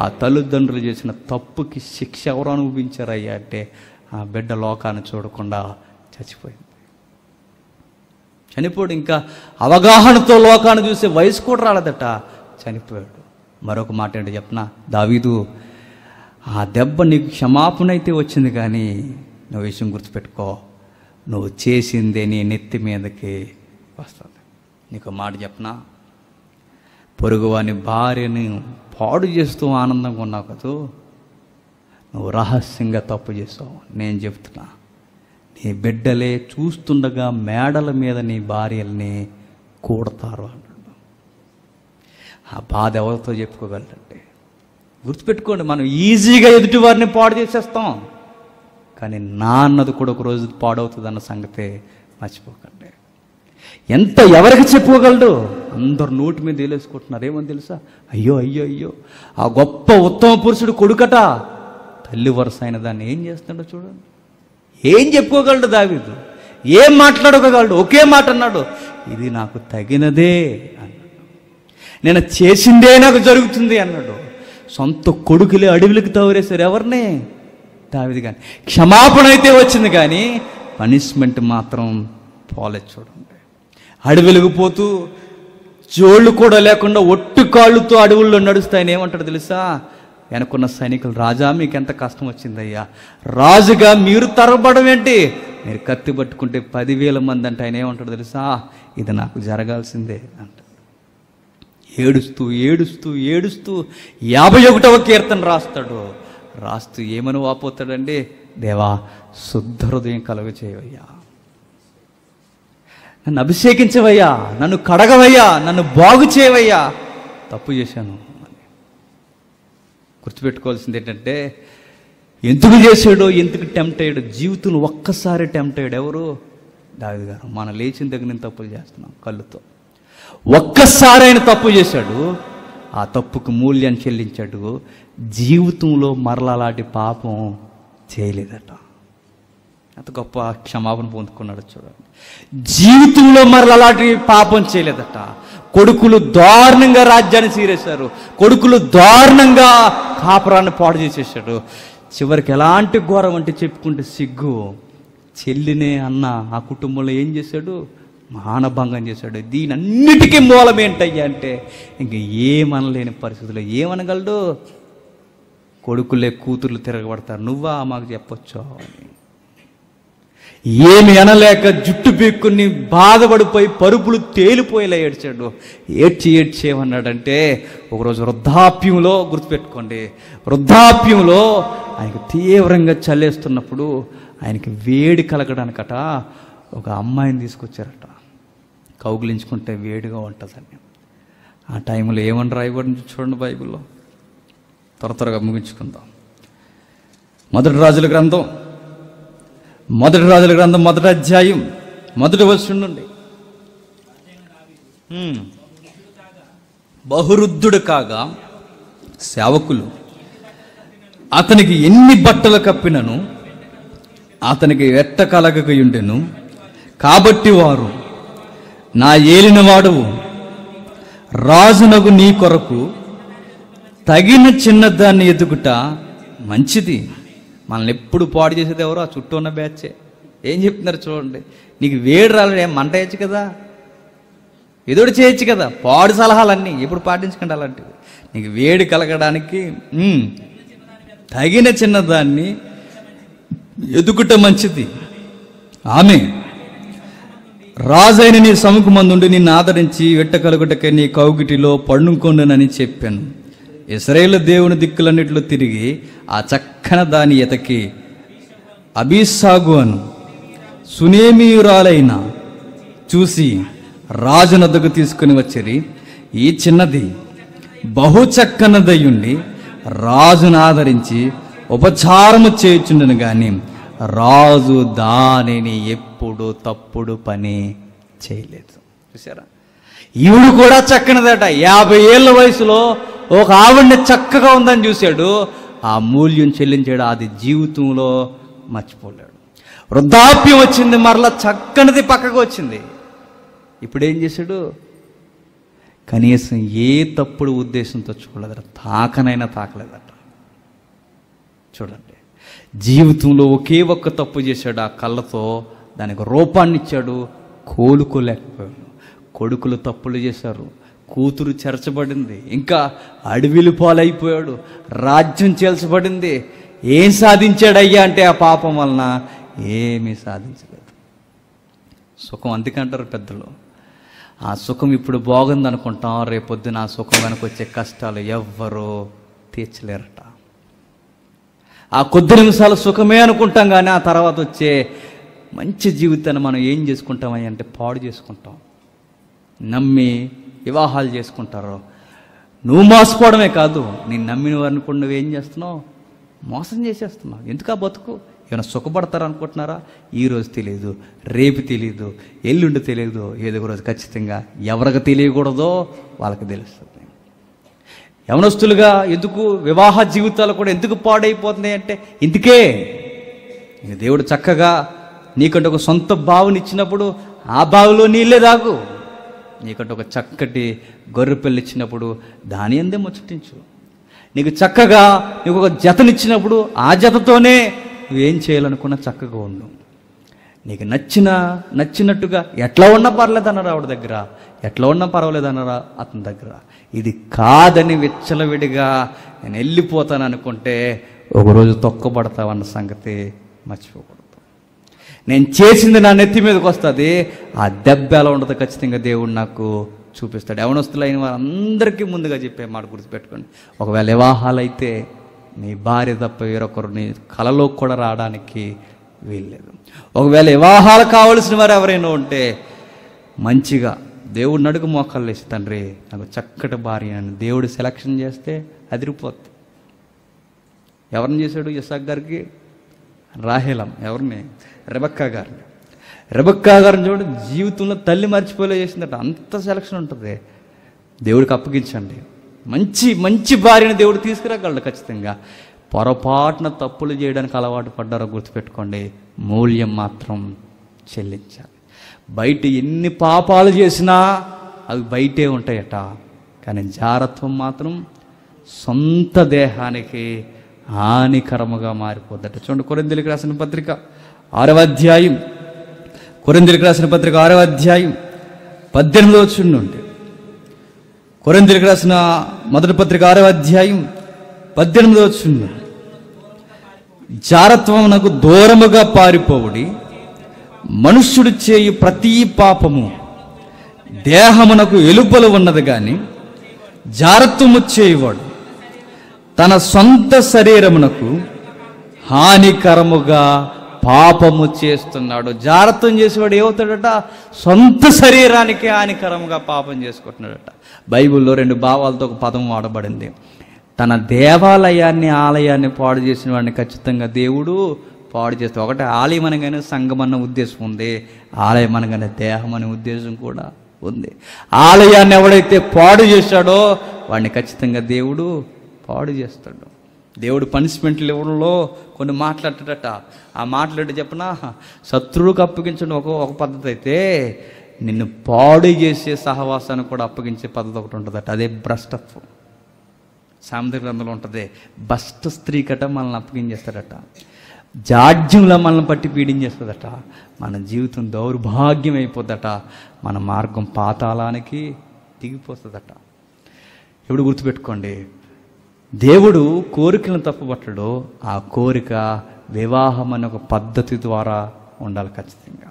ఆ తల్లిదండ్రులు చేసిన తప్పుకి శిక్ష ఎవరు అనుభవించారయ్యా అంటే, ఆ బిడ్డ లోకాన్ని చూడకుండా చచ్చిపోయింది. చనిపోయాడు. ఇంకా అవగాహనతో లోకాన్ని చూసే వయసు కూడా రాలేదట, చనిపోయాడు. మరొక మాట ఏంటో చెప్పనా, దావీదు ఆ దెబ్బ నీకు క్షమాపణ అయితే వచ్చింది, కానీ నువ్వు విషయం గుర్తుపెట్టుకో, నువ్వు చేసిందే నీ నెత్తి మీదకి వస్తుంది. నీకు మాట చెప్పనా, పొరుగువాని భార్యని పాడు చేస్తూ ఆనందంగా ఉన్నావు కదూ, నువ్వు రహస్యంగా తప్పు చేసావు. నేను చెప్తున్నా, నీ బిడ్డలే చూస్తుండగా మేడల మీద నీ భార్యల్ని కూడతారు అన్నాడు. ఆ బాధ ఎవరితో చెప్పుకోగలరంటే, గుర్తుపెట్టుకోండి, మనం ఈజీగా ఎదుటి వారిని పాడు చేసేస్తాం, కానీ నా అన్నది కూడా ఒక రోజు పాడవుతుంది అన్న సంగతే మర్చిపోకండి. ఎంత ఎవరికి చెప్పుకోగలడు? అందరు నోటి మీద వేలేసుకుంటున్నారు. ఏమని తెలుసా? అయ్యో అయ్యో అయ్యో, ఆ గొప్ప ఉత్తమ పురుషుడు కొడుకట, తల్లి వరుస అయిన దాన్ని ఏం చేస్తాడో చూడండి. ఏం చెప్పుకోగలడు దావీదు? ఏం మాట్లాడుకోగలడు? ఒకే మాట అన్నాడు, ఇది నాకు తగినదే అన్నాడు. నేను చేసిందే నాకు జరుగుతుంది అన్నాడు. సొంత కొడుకులే అడవులకు తవరేశారు. ఎవరిని? దావీదు. కానీ క్షమాపణ అయితే వచ్చింది, కానీ పనిష్మెంట్ మాత్రం పోలేదు. చూడండి, అడవులకు పోతూ జోళ్ళు కూడా లేకుండా ఒట్టు కాళ్ళుతో అడవుల్లో నడుస్తాయని ఏమంటాడు తెలుసా? వెనుకున్న సైనికులు, రాజా మీకు ఎంత కష్టం వచ్చిందయ్యా, రాజుగా మీరు తరబడం ఏంటి, మీరు కత్తి పట్టుకుంటే 10,000 మంది అంటే ఆయన ఏమంటాడు తెలుసా? ఇది నాకు జరగాల్సిందే అంటాడు. ఏడుస్తూ ఏడుస్తూ ఏడుస్తూ 51వ కీర్తన రాస్తాడు. రాస్తూ ఏమని వాపోతాడండి, దేవా శుద్ధ హృదయం కలుగ చేయవయ్యా, నన్ను అభిషేకించవయ్యా, నన్ను కడగవయ్యా, నన్ను బాగు చేయవయ్యా, తప్పు చేశాను అని. గుర్తుపెట్టుకోవాల్సింది ఏంటంటే, ఎందుకు చేశాడో, ఎందుకు టెంప్ట్ అయ్యాడో, జీవితంలో ఒక్కసారి టెంప్ట్ అయ్యాడు. ఎవరు? దావీదు గారు. మనం లేచిన దగ్గర నేను తప్పులు చేస్తున్నాం కళ్ళుతో. ఒక్కసారి ఆయన తప్పు చేశాడు, ఆ తప్పుకు మూల్యాన్ని చెల్లించాడు. జీవితంలో మరలా అలాంటి పాపం చేయలేదట. అంత గొప్ప క్షమాపణ పొందుకున్నాడు చూడండి. జీవితంలో మరలా అలాంటి పాపం చేయలేదట. కొడుకులు దారుణంగా రాజ్యాన్ని సీరేశారు, కొడుకులు దారుణంగా కాపురాన్ని పాడు చేసేసాడు. చివరికి ఎలాంటి ఘోరం అంటే చెప్పుకుంటే సిగ్గు. చెల్లినే అన్న ఆ కుటుంబంలో ఏం చేశాడు? మానభంగం చేశాడు. దీని అన్నిటికీ మూలం ఏంటయ్యా అంటే, ఇంక ఏమనలేని పరిస్థితుల్లో ఏమనగలడు? కొడుకులే కూతుర్లు తిరగబడతారు, నువ్వా మాకు చెప్పొచ్చో అని. ఏమి అనలేక జుట్టు పీక్కుని బాధపడిపోయి పరుపులు తేలిపోయేలా ఏడ్చాడు. ఏడ్చేమన్నాడంటే, ఒకరోజు వృద్ధాప్యంలో, గుర్తుపెట్టుకోండి, వృద్ధాప్యంలో ఆయనకు తీవ్రంగా చల్లేస్తున్నప్పుడు ఆయనకి వేడి కలగడానికట ఒక అమ్మాయిని తీసుకొచ్చారట. కౌగిలించుకుంటే వేడిగా ఉంటుందని. ఆ టైంలో ఏమని రాయబడింది చూడండి బైబిల్లో. త్వరగా ముగించుకుందాం. మొదటి రాజుల గ్రంథం 1వ అధ్యాయం మొదటి వచనం నుండి. బహురుద్ధుడు కాగా సేవకులు అతనికి ఎన్ని బట్టలు కప్పినను అతనికి ఎట్ట కలగకయుండెను. కాబట్టి వారు, నా ఏలినవాడవు రాజునగు నీ కొరకు తగిన చిన్నదాన్ని ఎదుగుట మంచిది. మనల్ని ఎప్పుడు పాడు చేసేది ఎవరో ఆ చుట్టూ ఉన్న బ్యాచే. ఏం చెప్తున్నారు చూడండి, నీకు వేడి రాలేదు, ఏం మంట వేయచ్చు కదా, ఎదుడు చేయొచ్చు కదా. పాడు సలహాలన్నీ ఎప్పుడు పాటించకండి అలాంటివి. నీకు వేడి కలగడానికి తగిన చిన్నదాన్ని ఎదుగుట మంచిది. ఆమె రాజైన నీ సముఖమందుండి నిన్ను ఆదరించి వెట్ట కలుగుటకే నీ కౌగిటిలో పండుకొండునని చెప్పాను. ఇశ్రాయేలు దేవుని దిక్కులన్నిటిలో తిరిగి ఆ చక్కన దాని ఎతకి అబీసాగు అను సునేమీయురాలైన చూసి రాజునద్దకు తీసుకుని వచ్చిరి. ఈ చిన్నది బహు చక్కనదయ్యుండి రాజును ఆదరించి ఉపచారము చేయుచుండెను గాని రాజు దానిని ఎప్పుడు తప్పుడు పని చేయలేదు. చూసారా, ఈవిడు కూడా చక్కనదట. 50 ఏళ్ళ వయసులో ఒక ఆవిడని చక్కగా ఉందని చూశాడు, ఆ మూల్యం చెల్లించాడు. అది జీవితంలో మర్చిపోలేడు. వృద్ధాప్యం వచ్చింది, మరలా చక్కనిది పక్కకు వచ్చింది. ఇప్పుడు ఏం చేశాడు? కనీసం ఏ తప్పుడు ఉద్దేశంతో చూడలేదట, తాకనైనా తాకలేదట. చూడండి, జీవితంలో ఒకే ఒక్క తప్పు చేశాడు. ఆ కళ్ళతో దానికి రూపాన్ని ఇచ్చాడు, కోలుకోలేకపోయాడు. కొడుకులు తప్పులు చేశారు, కూతురు చెరచబడింది, ఇంకా అడవిలు పాలైపోయాడు, రాజ్యం చేల్చబడింది. ఏం సాధించాడయ్యా అంటే ఆ పాపం వలన ఏమీ సాధించలేదు. సుఖం అందుకంటారు పెద్దలు, ఆ సుఖం ఇప్పుడు బాగుంది అనుకుంటాం, రేపొద్దున ఆ సుఖం వెనక వచ్చే కష్టాలు ఎవ్వరూ తీర్చలేరట. ఆ కొద్ది నిమిషాలు సుఖమే అనుకుంటాం, కానీ ఆ తర్వాత వచ్చే మంచి జీవితాన్ని మనం ఏం చేసుకుంటామని అంటే పాడు చేసుకుంటాం. నమ్మి వివాహాలు చేసుకుంటారు. నువ్వు మోసపోవడమే కాదు, నేను నమ్మిన వారిని కూడా నువ్వేం చేస్తున్నావు? మోసం చేసేస్తున్నావు. ఎందుకు ఆ బతుకు? ఏమైనా సుఖపడతారు అనుకుంటున్నారా? ఈరోజు తెలియదు, రేపు తెలియదు, ఎల్లుండి తెలియదు, ఏదో ఒక రోజు ఖచ్చితంగా ఎవరికి తెలియకూడదో వాళ్ళకి తెలుస్తుంది. యవనస్తులుగా ఎందుకు వివాహ జీవితాలు కూడా ఎందుకు పాడైపోతున్నాయి అంటే ఇందుకే. దేవుడు చక్కగా నీకంటే ఒక సొంత బావుని ఇచ్చినప్పుడు ఆ బావిలో నీళ్ళే తాగు. నీకంటే ఒక చక్కటి గొర్రె పిల్ల ఇచ్చినప్పుడు దాని అందే ముచ్చటించు. నీకు చక్కగా నీకు ఒక జతనిచ్చినప్పుడు ఆ జతతోనే నువ్వేం చేయాలనుకున్నా చక్కగా ఉండు. నీకు నచ్చినట్టుగా ఎట్లా ఉన్నా పర్లేదన్నారా ఆవిడ దగ్గర, ఎట్లా ఉన్నా పర్వాలేదన్నారా అతని దగ్గర. ఇది కాదని విచ్చలవిడిగా నేను వెళ్ళిపోతాను అనుకుంటే ఒకరోజు తొక్కబడతావన్న సంగతి మర్చిపోకూడదు. నేను చేసింది నా నెత్తి మీదకి వస్తుంది, ఆ దెబ్బ ఎలా ఉండదు ఖచ్చితంగా దేవుడు నాకు చూపిస్తాడు. యవనస్తులైన వారందరికీ ముందుగా చెప్పే మాట గుర్తుపెట్టుకోండి, ఒకవేళ వివాహాలైతే నీ భార్య తప్ప వేరొకరు నీ కలలో కూడా రావడానికి వీల్లేదు. ఒకవేళ వివాహాలు కావలసిన వారు ఎవరైనా ఉంటే మంచిగా దేవుడిని అడుగు మోకాళ్ళు వేసి, తండ్రి నాకు చక్కటి భార్య అని దేవుడు సెలక్షన్ చేస్తే అదిరిపోద్ది. ఎవరిని చేశాడు ఇస్సాకు గారికి? రాహేలం. ఎవరిని? రెబెక్కా గారిని. రెబెక్కా గారిని చూడు, జీవితంలో తల్లి మర్చిపోలే చేసిందట. అంత సెలక్షన్ ఉంటుంది. దేవుడికి అప్పగించండి, మంచి మంచి భార్యను దేవుడు తీసుకురాగలడు ఖచ్చితంగా. పొరపాటున తప్పులు చేయడానికి అలవాటు పడ్డారో గుర్తుపెట్టుకోండి, మూల్యం మాత్రం చెల్లించాలి. బయట ఎన్ని పాపాలు చేసినా అవి బయటే ఉంటాయట, కానీ జారత్వం మాత్రం సొంత దేహానికి హానికరముగా మారిపోద్దట. చూడండి, కొరింథీయులకు రాసిన పత్రిక 6వ అధ్యాయం, కొరింథీయులకు రాసిన పత్రిక 6వ అధ్యాయం 18వ వచనం నుండి. కొరింథీయులకు రాసిన మొదటి పత్రిక 6వ అధ్యాయం 18వ వచనం నుండి. జారత్వమునకు దూరముగా పారిపోవుడి, మనుష్యుడు చేయు ప్రతి పాపము దేహమునకు ఎలుపలు ఉన్నది, కానీ జారత్వము చేయువాడు తన సొంత శరీరమునకు హానికరముగా పాపము చేస్తున్నాడు. జారత్వం చేసేవాడు ఏమవుతాడట? సొంత శరీరానికి హానికరముగా పాపం చేసుకుంటున్నాడట. బైబిల్లో 2 భావాలతో ఒక పదం వాడబడింది. తన దేవాలయాన్ని ఆలయాన్ని పాడు చేసిన వాడిని ఖచ్చితంగా దేవుడు పాడు చేస్తే. ఒకటి ఆలయం అనగానే సంఘం అన్న ఉద్దేశం ఉంది, ఆలయం అనగానే దేహం అనే ఉద్దేశం కూడా ఉంది. ఆలయాన్ని ఎవడైతే పాడు చేశాడో వాడిని ఖచ్చితంగా దేవుడు పాడు చేస్తాడు. దేవుడు పనిష్మెంట్లు ఇవ్వడంలో కొన్ని మాట్లాడటట. ఆ మాట్లాడి చెప్పనా, శత్రువుకు అప్పగించడం ఒక పద్ధతి అయితే, నిన్ను పాడు చేసే సహవాసాన్ని కూడా అప్పగించే పద్ధతి ఒకటి ఉంటుందట. అదే భ్రష్టత్వం. సామెతల గ్రంథంలో ఉంటుంది, భ్రష్ట స్త్రీకట మనల్ని అప్పగించేస్తాడట, జాడ్యంలో మనల్ని పట్టి పీడించేస్తుందట, మన జీవితం దౌర్భాగ్యం అయిపోద్దట, మన మార్గం పాతాళానికి దిగిపోతుందట. ఇప్పుడు గుర్తుపెట్టుకోండి, దేవుడు కోరికలను తప్పుపట్టడు. ఆ కోరిక వివాహం అనే ఒక పద్ధతి ద్వారా ఉండాలి ఖచ్చితంగా.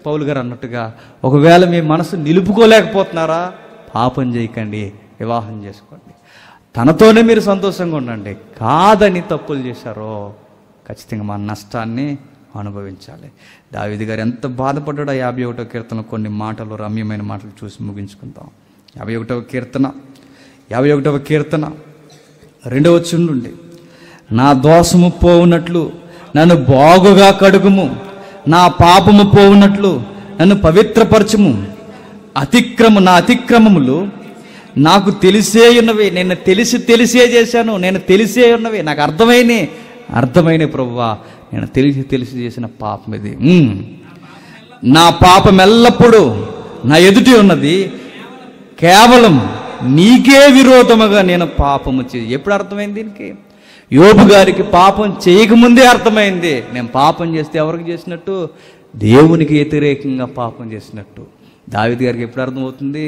పౌలు గారు అన్నట్టుగా, ఒకవేళ మీ మనసు నిలుపుకోలేకపోతున్నారా, పాపం చేయకండి, వివాహం చేసుకోండి, తనతోనే మీరు సంతోషంగా ఉండండి. కాదని తప్పులు చేశారో ఖచ్చితంగా మన నష్టాన్ని అనుభవించాలి. దావీదు గారు ఎంత బాధపడ్డాడో 51వ కీర్తనలో కొన్ని మాటలు, రమ్యమైన మాటలు చూసి ముగించుకుందాం. 51వ కీర్తన 2వ వచనం నుండి, నా దోషము పోవునట్లు నన్ను బాగుగా కడుగుము, నా పాపము పోవునట్లు నన్ను పవిత్రపరచుము. నా అతిక్రమములు నాకు తెలిసే ఉన్నవి, నేను తెలిసే చేశాను, నేను తెలిసే ఉన్నవి, నాకు అర్థమైన ప్రభువా, నేను తెలిసి చేసిన పాపం ఇది. నా పాపం ఎల్లప్పుడూ నా ఎదుటి ఉన్నది, కేవలం నీకే విరోధముగా నేను పాపము ఎప్పుడు అర్థమైంది దీనికి? యోబు గారికి పాపం చేయకముందే అర్థమైంది. నేను పాపం చేస్తే ఎవరికి చేసినట్టు? దేవునికి వ్యతిరేకంగా పాపం చేసినట్టు. దావీదు గారికి ఎప్పుడు అర్థమవుతుంది?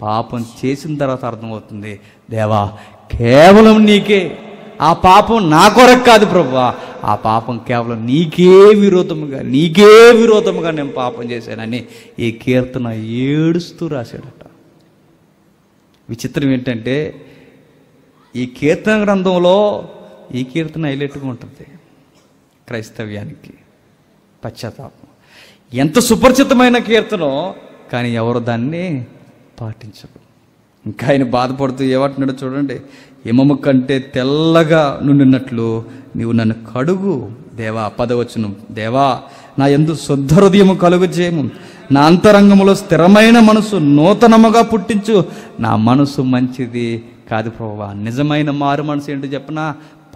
పాపం చేసిన తర్వాత అర్థమవుతుంది, దేవా కేవలం నీకే, ఆ పాపం నా కొరకు కాదు ప్రభువా, ఆ పాపం కేవలం నీకే విరోధముగా నేను పాపం చేశానని ఈ కీర్తన ఏడుస్తూ రాశాడట. విచిత్రం ఏంటంటే, ఈ కీర్తన గ్రంథంలో ఈ కీర్తన హైలైట్గా ఉంటుంది. క్రైస్తవ్యానికి పశ్చాత్తాపం ఎంత సుపరిచితమైన కీర్తనో, కానీ ఎవరు దాన్ని పాటించరు. ఇంకా ఆయన బాధపడుతూ ఏమంటున్నాడో చూడండి, హిమము కంటే తెల్లగా నుండినట్లు నీవు నన్ను కడుగు దేవా. 10వ వచనం, దేవా నా యందు శుద్ధ హృదయము కలుగు చేయము, నా అంతరంగములో స్థిరమైన మనసు నూతనముగా పుట్టించు. నా మనసు మంచిది కాదు ప్రభువా. నిజమైన మారు మనసు ఏంటో చెప్పనా?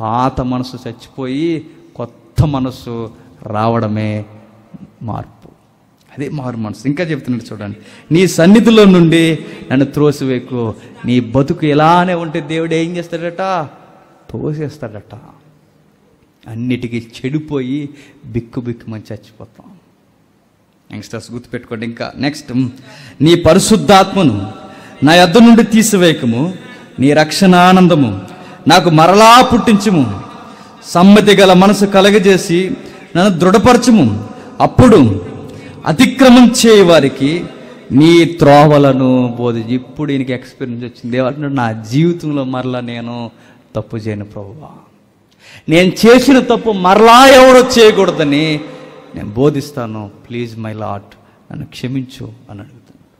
పాత మనసు చచ్చిపోయి కొత్త మనసు రావడమే మార్పు. అదే మారు మనసు. ఇంకా చెప్తున్నాడు చూడండి, నీ సన్నిధిలో నుండి నన్ను త్రోసివేకు. నీ బతుకు ఎలానే ఉంటే దేవుడు ఏం చేస్తాడట? తోసేస్తాడట. అన్నిటికీ చెడిపోయి బిక్కుమని చచ్చిపోతాం. యంగ్స్టర్స్ గుర్తుపెట్టుకోండి. ఇంకా నెక్స్ట్, నీ పరిశుద్ధాత్మను నా యొద్ద నుండి తీసివేయకము, నీ రక్షణ ఆనందము నాకు మరలా పుట్టించుము. సమ్మతి గల మనసు కలగజేసి నన్ను దృఢపరచుము. అప్పుడు అతిక్రమం చేయవారికి నీ త్రోవలను బోధించి. ఇప్పుడు ఈయనకి ఎక్స్పీరియన్స్ వచ్చింది. ఏమంటున్నాడు? నా జీవితంలో మరలా నేను తప్పు చేయను ప్రభువా, నేను చేసిన తప్పు మరలా ఎవరో చేయకూడదని నేను బోధిస్తాను. ప్లీజ్ మై లార్డ్, నన్ను క్షమించు అని అడుగుతున్నాడు.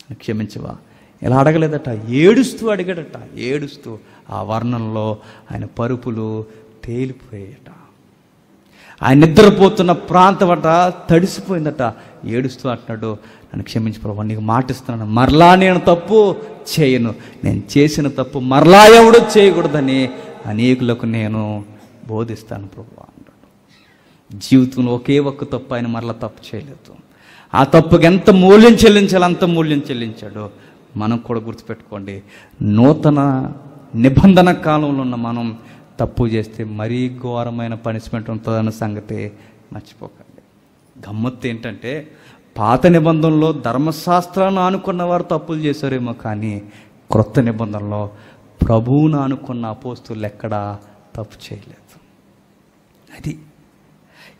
నన్ను క్షమించవా? ఎలా అడగలేదట, ఏడుస్తూ అడిగాడట. ఏడుస్తూ ఆ వర్ణంలో ఆయన పరుపులు తేలిపోయాయట. ఆయన నిద్రపోతున్న ప్రాంతం అట తడిసిపోయిందట. ఏడుస్తూ అంటున్నాడు, నన్ను క్షమించు ప్రభువా, నీకు మాటిస్తున్నాను, మరలా నేను తప్పు చేయను, నేను చేసిన తప్పు మరలా ఎవడో చేయకూడదని అనేకులకు నేను బోధిస్తాను ప్రభువా అన్నాడు. జీవితంలో ఒకే ఒక్క తప్పు ఆయన మరలా తప్పు చేయలేదు. ఆ తప్పుకి ఎంత మూల్యం చెల్లించాలో అంత మూల్యం చెల్లించాడు. మనం కూడా గుర్తుపెట్టుకోండి, నూతన నిబంధన కాలంలో ఉన్న మనం తప్పు చేస్తే మరీ ఘోరమైన పనిష్మెంట్ ఉంటుందన్న సంగతి మర్చిపోకండి. గమ్మత్తు ఏంటంటే, పాత నిబంధనలో ధర్మశాస్త్రాన్ని ఆనుకున్న వారు తప్పులు చేశారేమో, కానీ క్రొత్త నిబంధనలో ప్రభువును ఆనుకున్న అపోస్తులు ఎక్కడా తప్పు చేయలేదు. అది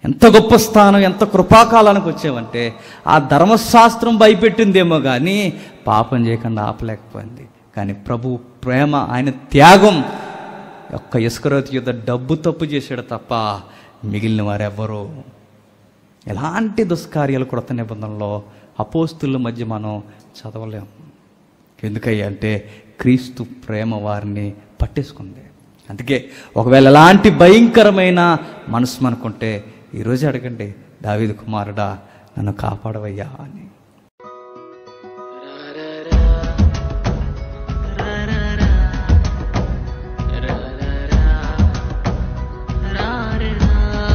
ఎంత గొప్ప స్థానం, ఎంత కృపాకాలానికి వచ్చామంటే, ఆ ధర్మశాస్త్రం భయపెట్టిందేమో కానీ పాపం చేయకుండా ఆపలేకపోయింది. కానీ ప్రభు ప్రేమ, ఆయన త్యాగం, ఒక్క ఇస్కరియోతు యుద్ధ డబ్బు తప్పు చేశాడు తప్ప మిగిలిన వారెవ్వరూ ఎలాంటి దుష్కార్యాలు క్రొత్త నిబంధనలో అపోస్తుల మధ్య మనం చదవలేము. ఎందుకయ్యా అంటే, క్రీస్తు ప్రేమ వారిని పట్టేసుకుంది. అందుకే ఒకవేళ ఎలాంటి భయంకరమైన మనసు మనకుంటే ఈరోజు అడగండి, దావీదు కుమారుడా నన్ను కాపాడవయ్యా అని.